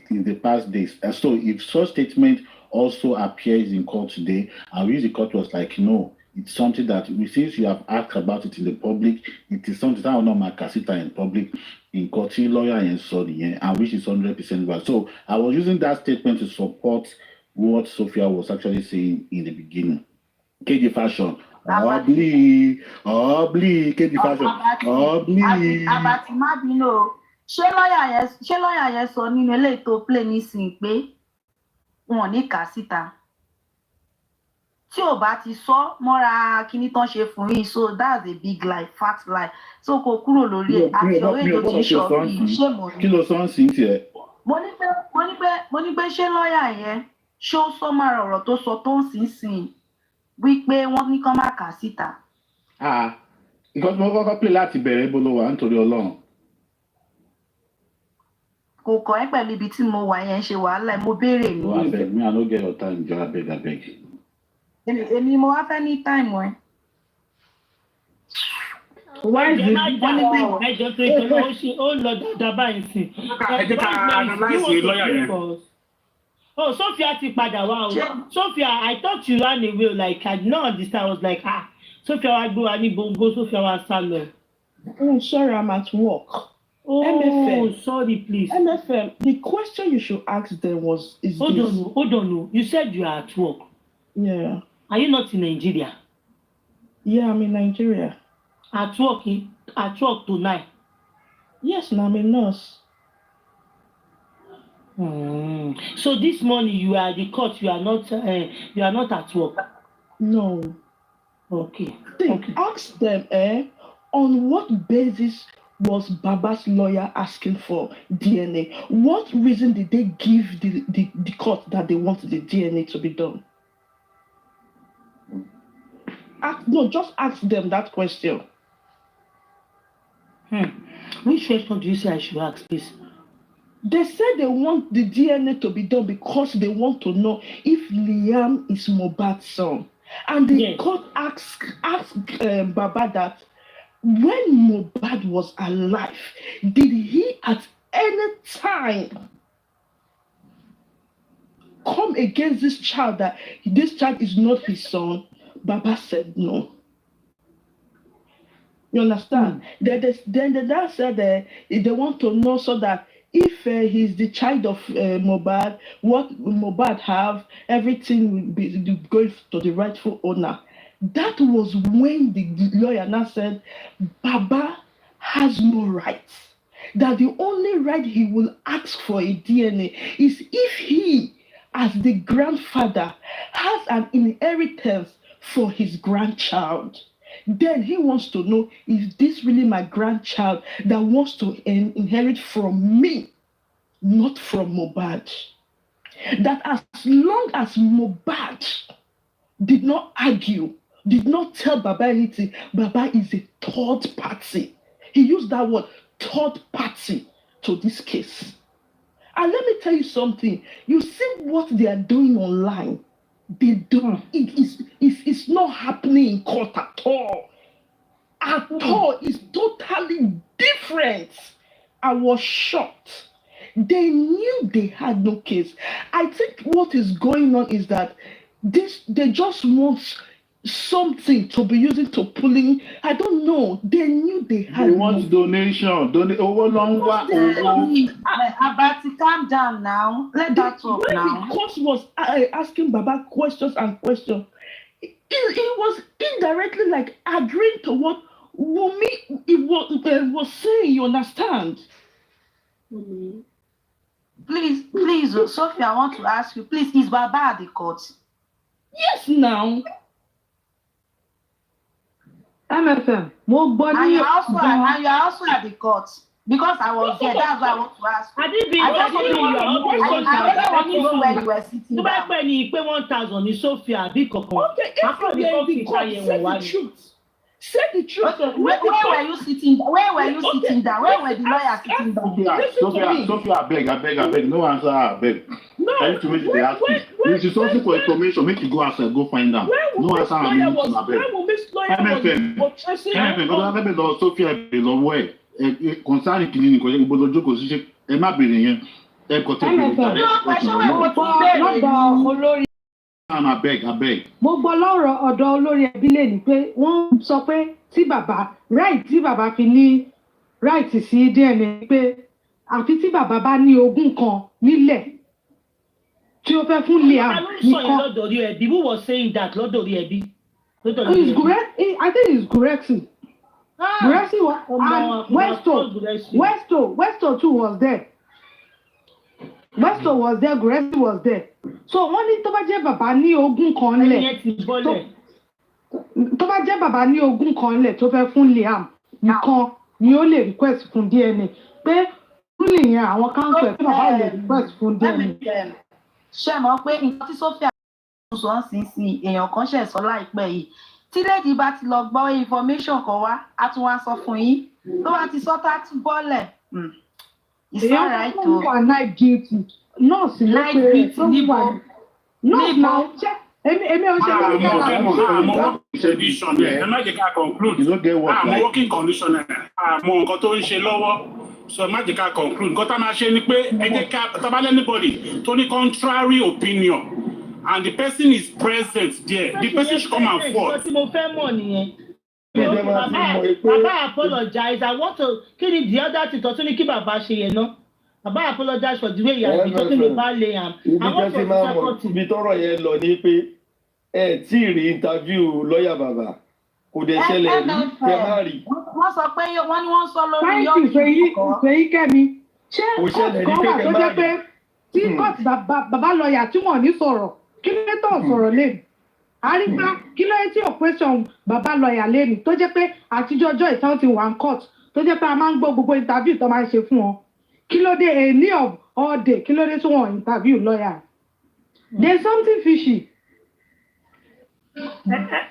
in the past days. And so if such statement also appears in court today, and which the court was like, no, it's something that since you have asked about it in the public, it is something that will not make casita in public in court, lawyer and sorry, and which is 100% valid. So I was using that statement to support what Sophia was actually saying in the beginning. KD Fashion. Obli, KD Fashion. Obli. Àbàtì má bínú o. Ṣé lọ́yà yẹn sọ nínú eléyìí tó play nísìnyí pé wọn ò ní kà síta? Tí ò bá ti sọ mọ́ra kíní tán ṣe fún yín, so that's a big lie, fat lie. So kò kúrò lórí ẹ̀ àti ọ̀rẹ́ èdè tí sọ yìí ṣé mo ní. Kí ló sọ ń sìn tiẹ̀? Mo ní pé ṣé lọ́yà yẹn ṣó sọ máa ọ̀rọ̀ tó sọ tó ń sìn wípé wọ́n ní kán má kà síta. Nǹkan tí mo kọ́kọ́ pè láti bẹ̀rẹ̀ ibo ló wà nítorí Ọlọ́run. Kò kọ́ ẹ́ pẹ̀lú ibi tí mo wà yẹn ṣe wàhálà mo béèrè ní. Abeg, me I no get your time, jọ abeg. Èmi mo wá fẹ́ ní time ẹ̀. Why is it? Ẹjọ́ tó ìtọ́jú ó lọ dáadáa báyìí sí. Ẹ jẹ́ ká analyse lọ́yà yẹn. Oh, Sophia ti padà wá o. Sophia, I thought you ran away. Like, I did not understand. I was like, Sophia wa gbé wa ní bongo, Sophia wa sá lọ. Oh, sorry, I'm at work. Oh, MFM. Sorry, please. MFM, the question you should ask them is Hold on. You said you are at work. Yeah. Are you not in Nigeria? Yeah, I'm in Nigeria. At work tonight? Yes, and I'm a nurse. So this morning you are at the court, you are not at work? No. Okay. Ask them, on what basis was Baba's lawyer asking for DNA? What reason did they give the court that they wanted the DNA to be done? Just ask them that question. Which question do you say I should ask, please? They said they want the DNA to be done because they want to know if Liam is Mohbad's son. And the court asked Baba that when Mohbad was alive, did he at any time come against this child that this child is not his son? Baba said no. You understand? Then the dad said they want to know so that if he's the child of Mohbad, what Mohbad have, everything will be going to the rightful owner. That was when the lawyer now said, Baba has no rights. That the only right he will ask for a DNA is if he, as the grandfather, has an inheritance for his grandchild. Then he wants to know, is this really my grandchild that wants to inherit from me, not from Mohbad? That as long as Mohbad did not argue, did not tell Baba anything, Baba is a third party. He used that word, third party, to this case. And let me tell you something. You see what they are doing online. They do. It's not happening in court at all. At all. It's totally different. I was shocked. They knew they had no case. I think what is going on is that they just want something to be using to pulling. I don't know. They knew they had. They want donation. Abati, calm down now. Let that talk when now. the coach was asking Baba questions and questions, he was indirectly like agreeing to what Wunmi was saying. You understand? Please, Sophie, I want to ask you, please, is Baba at the court? Yes, now. MFM, and you are also at the court. Because I was there, that's why I want to ask. I don't know where you were sitting. Nobody pay ni pay 1,000 ní Sophia bí kankan. Okay, say the truth. Okay, where were you sitting? Where were you sitting down? Where were the lawyers sitting down? Sophia, I beg. No answer, I beg. I need to make the ask. If she's asking for information, make you go outside, go find out. No answer, I beg. MFM, Sophia, where? Concerning kìnìún nìkan ṣe gbọ́dọ̀ jókòó sí ṣe ẹ má bèrè yẹn ẹ kọ tẹ bèrè jáde. lọ́dọ̀ olórí. abeg. mo gbọ́ lọ́rọ̀ ọ̀dọ̀ olórí ẹbí lè ní pé wọ́n sọ pé tí bàbá fi ní right sí DNA pé àfi tí bàbá bá ní ogún kan nílẹ̀ tí ó fẹ́ fún Liam nìkan. lọ́dọ̀ orí ẹbí who was saying that lọ́dọ̀ orí ẹbí. I think it's Gurexi. Gurexi and Westo too was there. Westo was there, Gurexi was there. So wọ́n ní tó bá jẹ́ bàbá ní ogún kan lẹ̀. Tó bá jẹ́ bàbá ní ogún kan lẹ̀ tó fẹ́ fún Liam nìkan ni ó lè request fún DNA. Pé ruling yẹn àwọn council tí bàbá ò lè request fún DNA. Ṣé mọ̀ pé nǹkan tí Sophia sọ ń sìn èèyàn kan ṣẹ̀ sọ láìpẹ́ yìí. Tí lady bá ti lọ gbọ́ information kan wá a tún wá sọ fún yín tó bá ti sọ tá tún bọ́lẹ̀ it's all right o. èèyàn kan night duty nurse ló pe níbo nurse náà ṣe èmi ò ṣe àmọ́ condition ẹ má jẹ́ ká conclude àmọ́ working condition ẹ àmọ́ nǹkan tó ń ṣe lọ́wọ́ so má jẹ́ ká conclude nǹkan tá a máa ṣe ni pé ẹ jẹ́ ká tabalẹ̀ anybody tó ní contrary opinion. And the person is present there. The person should come and forth. Baba apologize. I want to kill the other thing. Totally keep Baba ṣe yẹn náà. Baba apologize for the way he has been talking about Liam. I want to support him. Ibi tọ́rọ̀ yẹn lọ ní pé ẹ tí rí interview lọ́ọ̀yà bàbá kò dé ṣẹlẹ̀ rí kẹ má rí. Wọ́n sọ pé wọ́n ní wọ́n sọ lórí yọ̀ọ̀kì kọ̀ọ̀kan. Fèyí Kẹ́mi ṣé kọ́ọ̀tù kan wà tó jẹ́ pé tí kọ́ọ̀tù bàbá lọ́ọ̀yà tí wọ́n ní sọ̀rọ̀ kí ló tó sọ̀rọ̀ lẹ́nu àríkà kí ló tí operation bàbá lọ́ọ̀yà lẹ́nu tó jẹ́ pé àtijọ́ ọjọ́ ìtàn ti wà ń court tó jẹ́ pé a máa ń gbọ́ gbogbo interview tó máa ń ṣe fún wọn kí ló dé any of all day kí ló dé tí wọ́n interview lọ́ọ̀yà there is something fishy.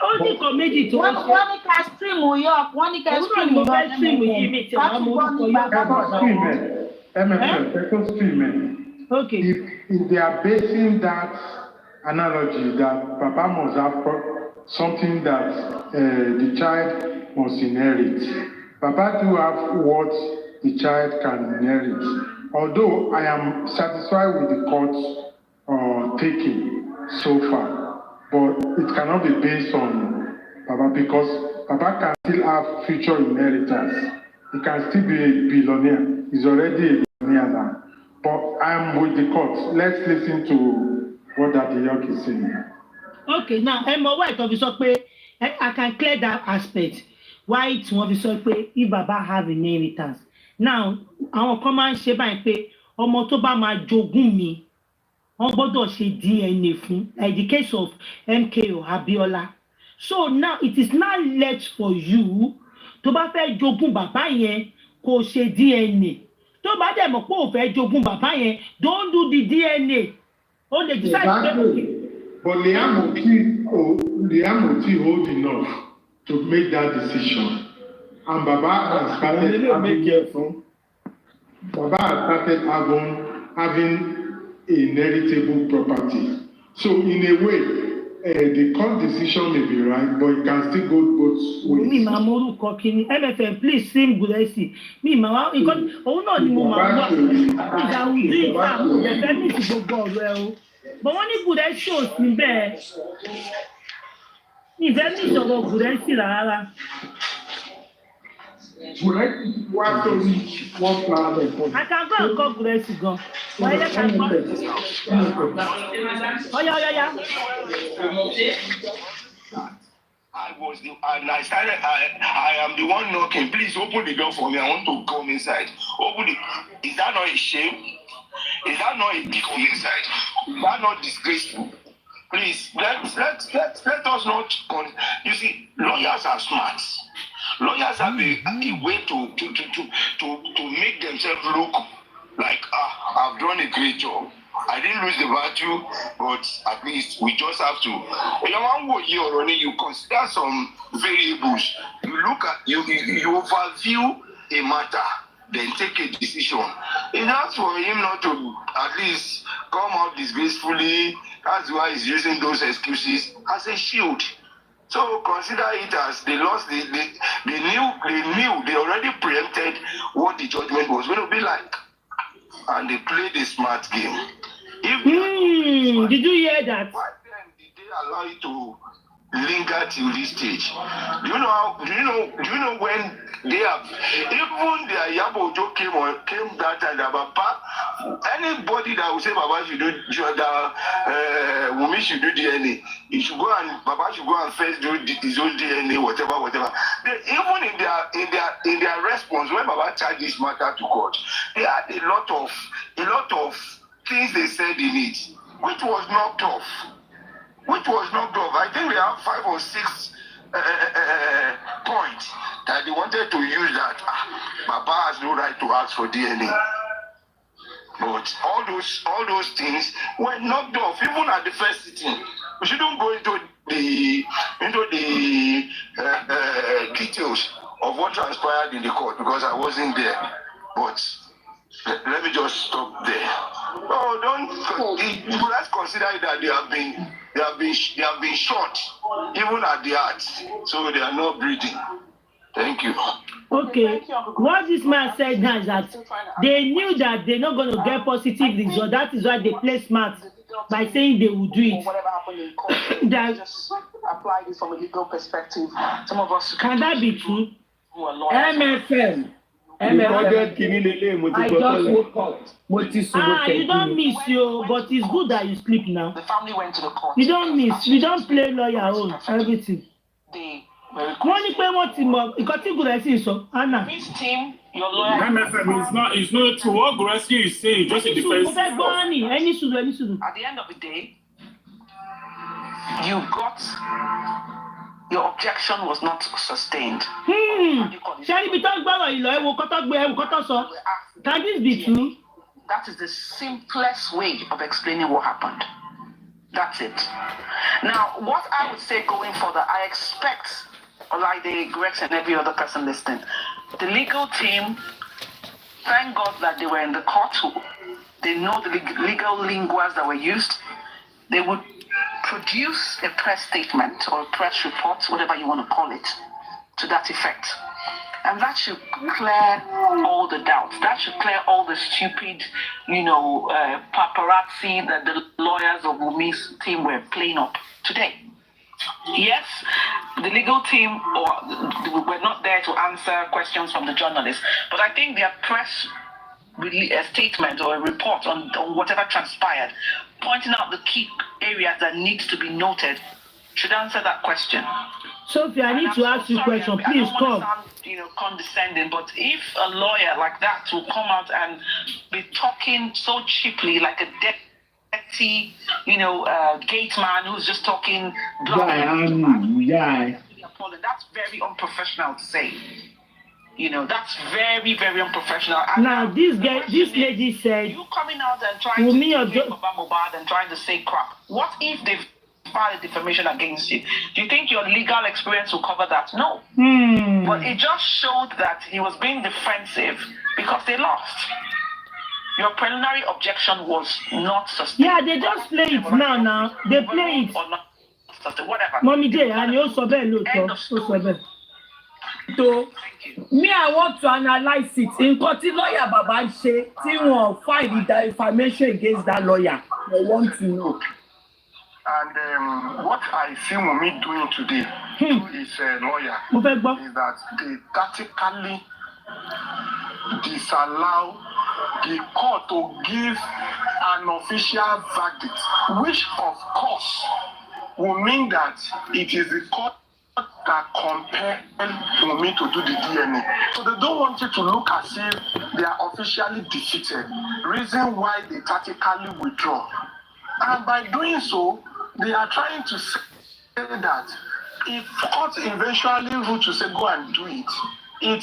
ó ní nǹkan méjì tó ń ṣe. wọ́n ní ká stream York wọ́n ní ká stream York ká tún gbọ́ nípa bàbá. Okay. If they are basing that analogy that Papa must have something that the child must inherit, Papa do have what the child can inherit. Although I am satisfied with the court's taking so far, but it cannot be based on Papa because Papa can still have future inheritance. He can still be a billionaire. He's already a billionaire now. But I'm with the court. Let's listen to what that York is saying. Okay, now why tó fi sọ pé I can clear that aspect. Why tí wọ́n fi sọ pé if Baba have inheritance. Now, àwọn kan máa ń ṣe báyìí pé ọmọ tó bá máa jogún mi, wọ́n gbọ́dọ̀ ṣe DNA fún, like the case of MKO Abiola. So now it is now left for you tó bá fẹ́ jogún bàbá yẹn kó ṣe DNA. Tó bá dẹ̀ mọ̀ pé ò fẹ́ jogún bàbá yẹn, don't do the DNA. Ó lè decide pé. But Liam will still hold enough to make that decision. And Baba has started having a heritable property. So in a way, the court decision may be right, but it can still go both ways. Mi máa morúkọ kìíní MFM please sing Gurexi. Mi máa nǹkan òun náà ni mo máa wá. Ìdààmú bí ìfàmù ẹ̀fẹ́ ní ti gbogbo ọ̀rọ̀ ẹ o. But wọ́n ní Gúrẹ́sì ò sí bẹ́ẹ̀. Ìfẹ́ mi sọ̀rọ̀ Gúrẹ́sì rárá. Gúrẹ́sì wá sórí wọ́n fara bẹ̀ fún. I can go and call Gúrẹ́sì gan. Wọ́n yẹ ká gbọ́. Ọ̀yá. And I started, I am the one knocking. Please open the door for me. I want to come inside. Open it. Is that not a shame? Is that not a come inside? Is that not disgraceful? Please, let us not. You see, lawyers are smart. Lawyers have a way to make themselves look like, I've done a great job. I didn't lose the value, but at least we just have to. You consider some variables. You look at you overview a matter, then take a decision. It's not for him not to at least come out disgracefully. That's why he's using those excuses as a shield. So consider it as they lost. They already preempted what the judgment was going to be like, and they played a smart game. Did you hear that? Why then did they allow you to linger till this stage? Do you know when they have even the Yabojo came that time that Baba, anybody that will say Baba should do Wumi should do DNA, he should go and Baba should go and first do his own DNA, whatever. Even in their response when Baba charged this matter to court, they had a lot of things they said in it, which was knocked off. I think we have 5 or 6 points that they wanted to use that. Baba has no right to ask for DNA. But all those things were knocked off, even at the first sitting. We shouldn't go into the details of what transpired in the court because I wasn't there. But let me just stop there. No, let's consider that they have been shot even at the heart, so they are not breathing. Thank you. Okay, what this man said now is that they knew that they're not going to get positive results. That is why they play smart by saying they will do it. Whatever happened in court, just apply this from a legal perspective. Some of us can that be true? Who are lawyers. MFM. I just woke up. You don't miss you, but it's good that you sleep now. The family went to the court. You don't miss. You don't play lawyer own everything. Wọ́n ní pé wọ́n ti mọ̀ nǹkan tí Gúrẹ́sì sọ, Anna. Miss Tim, your lawyer. MFM is not true. What Gúrẹ́sì is saying is just a defense. At the end of the day, you got your objection was not sustained. Can this be true? That is the simplest way of explaining what happened. That's it. Now, what I would say going further, I expect, like the Gregs and every other person listening, the legal team, thank God that they were in the court. They know the legal linguas that were used. They would produce a press statement or a press report, whatever you want to call it, to that effect. And that should clear all the doubts. That should clear all the stupid, paparazzi that the lawyers of Wumi's team were playing up today. Yes, the legal team were not there to answer questions from the journalists, but I think their press a statement or a report on whatever transpired, pointing out the key areas that needs to be noted, should answer that question. Sophie, I need to ask you a question. Please come. Condescending, but if a lawyer like that will come out and be talking so cheaply like a dirty, gate man who's just talking that's very unprofessional to say. That's very, very unprofessional. Now, this lady said, you coming out and trying to blame Mohbad and trying to say crap. What if they've filed a defamation against you? Do you think your legal experience will cover that? No. But it just showed that he was being defensive because they lost. Your preliminary objection was not sustained. Yeah, they just play it now. They play it. Whatever. Mommy Day, and you also So, me, I want to analyze it. Nǹkan tí lawyer bàbá ń ṣe tí wọ́n file the defamation against that lawyer. I want to know. And what I see Wunmi doing today through his lawyer is that they tactically disallow the court to give an official verdict, which of course will mean that it is the court that compelled Wunmi to do the DNA. So they don't want it to look as if they are officially defeated. Reason why they tactically withdraw. And by doing so, they are trying to say that if court eventually rule to say go and do it, it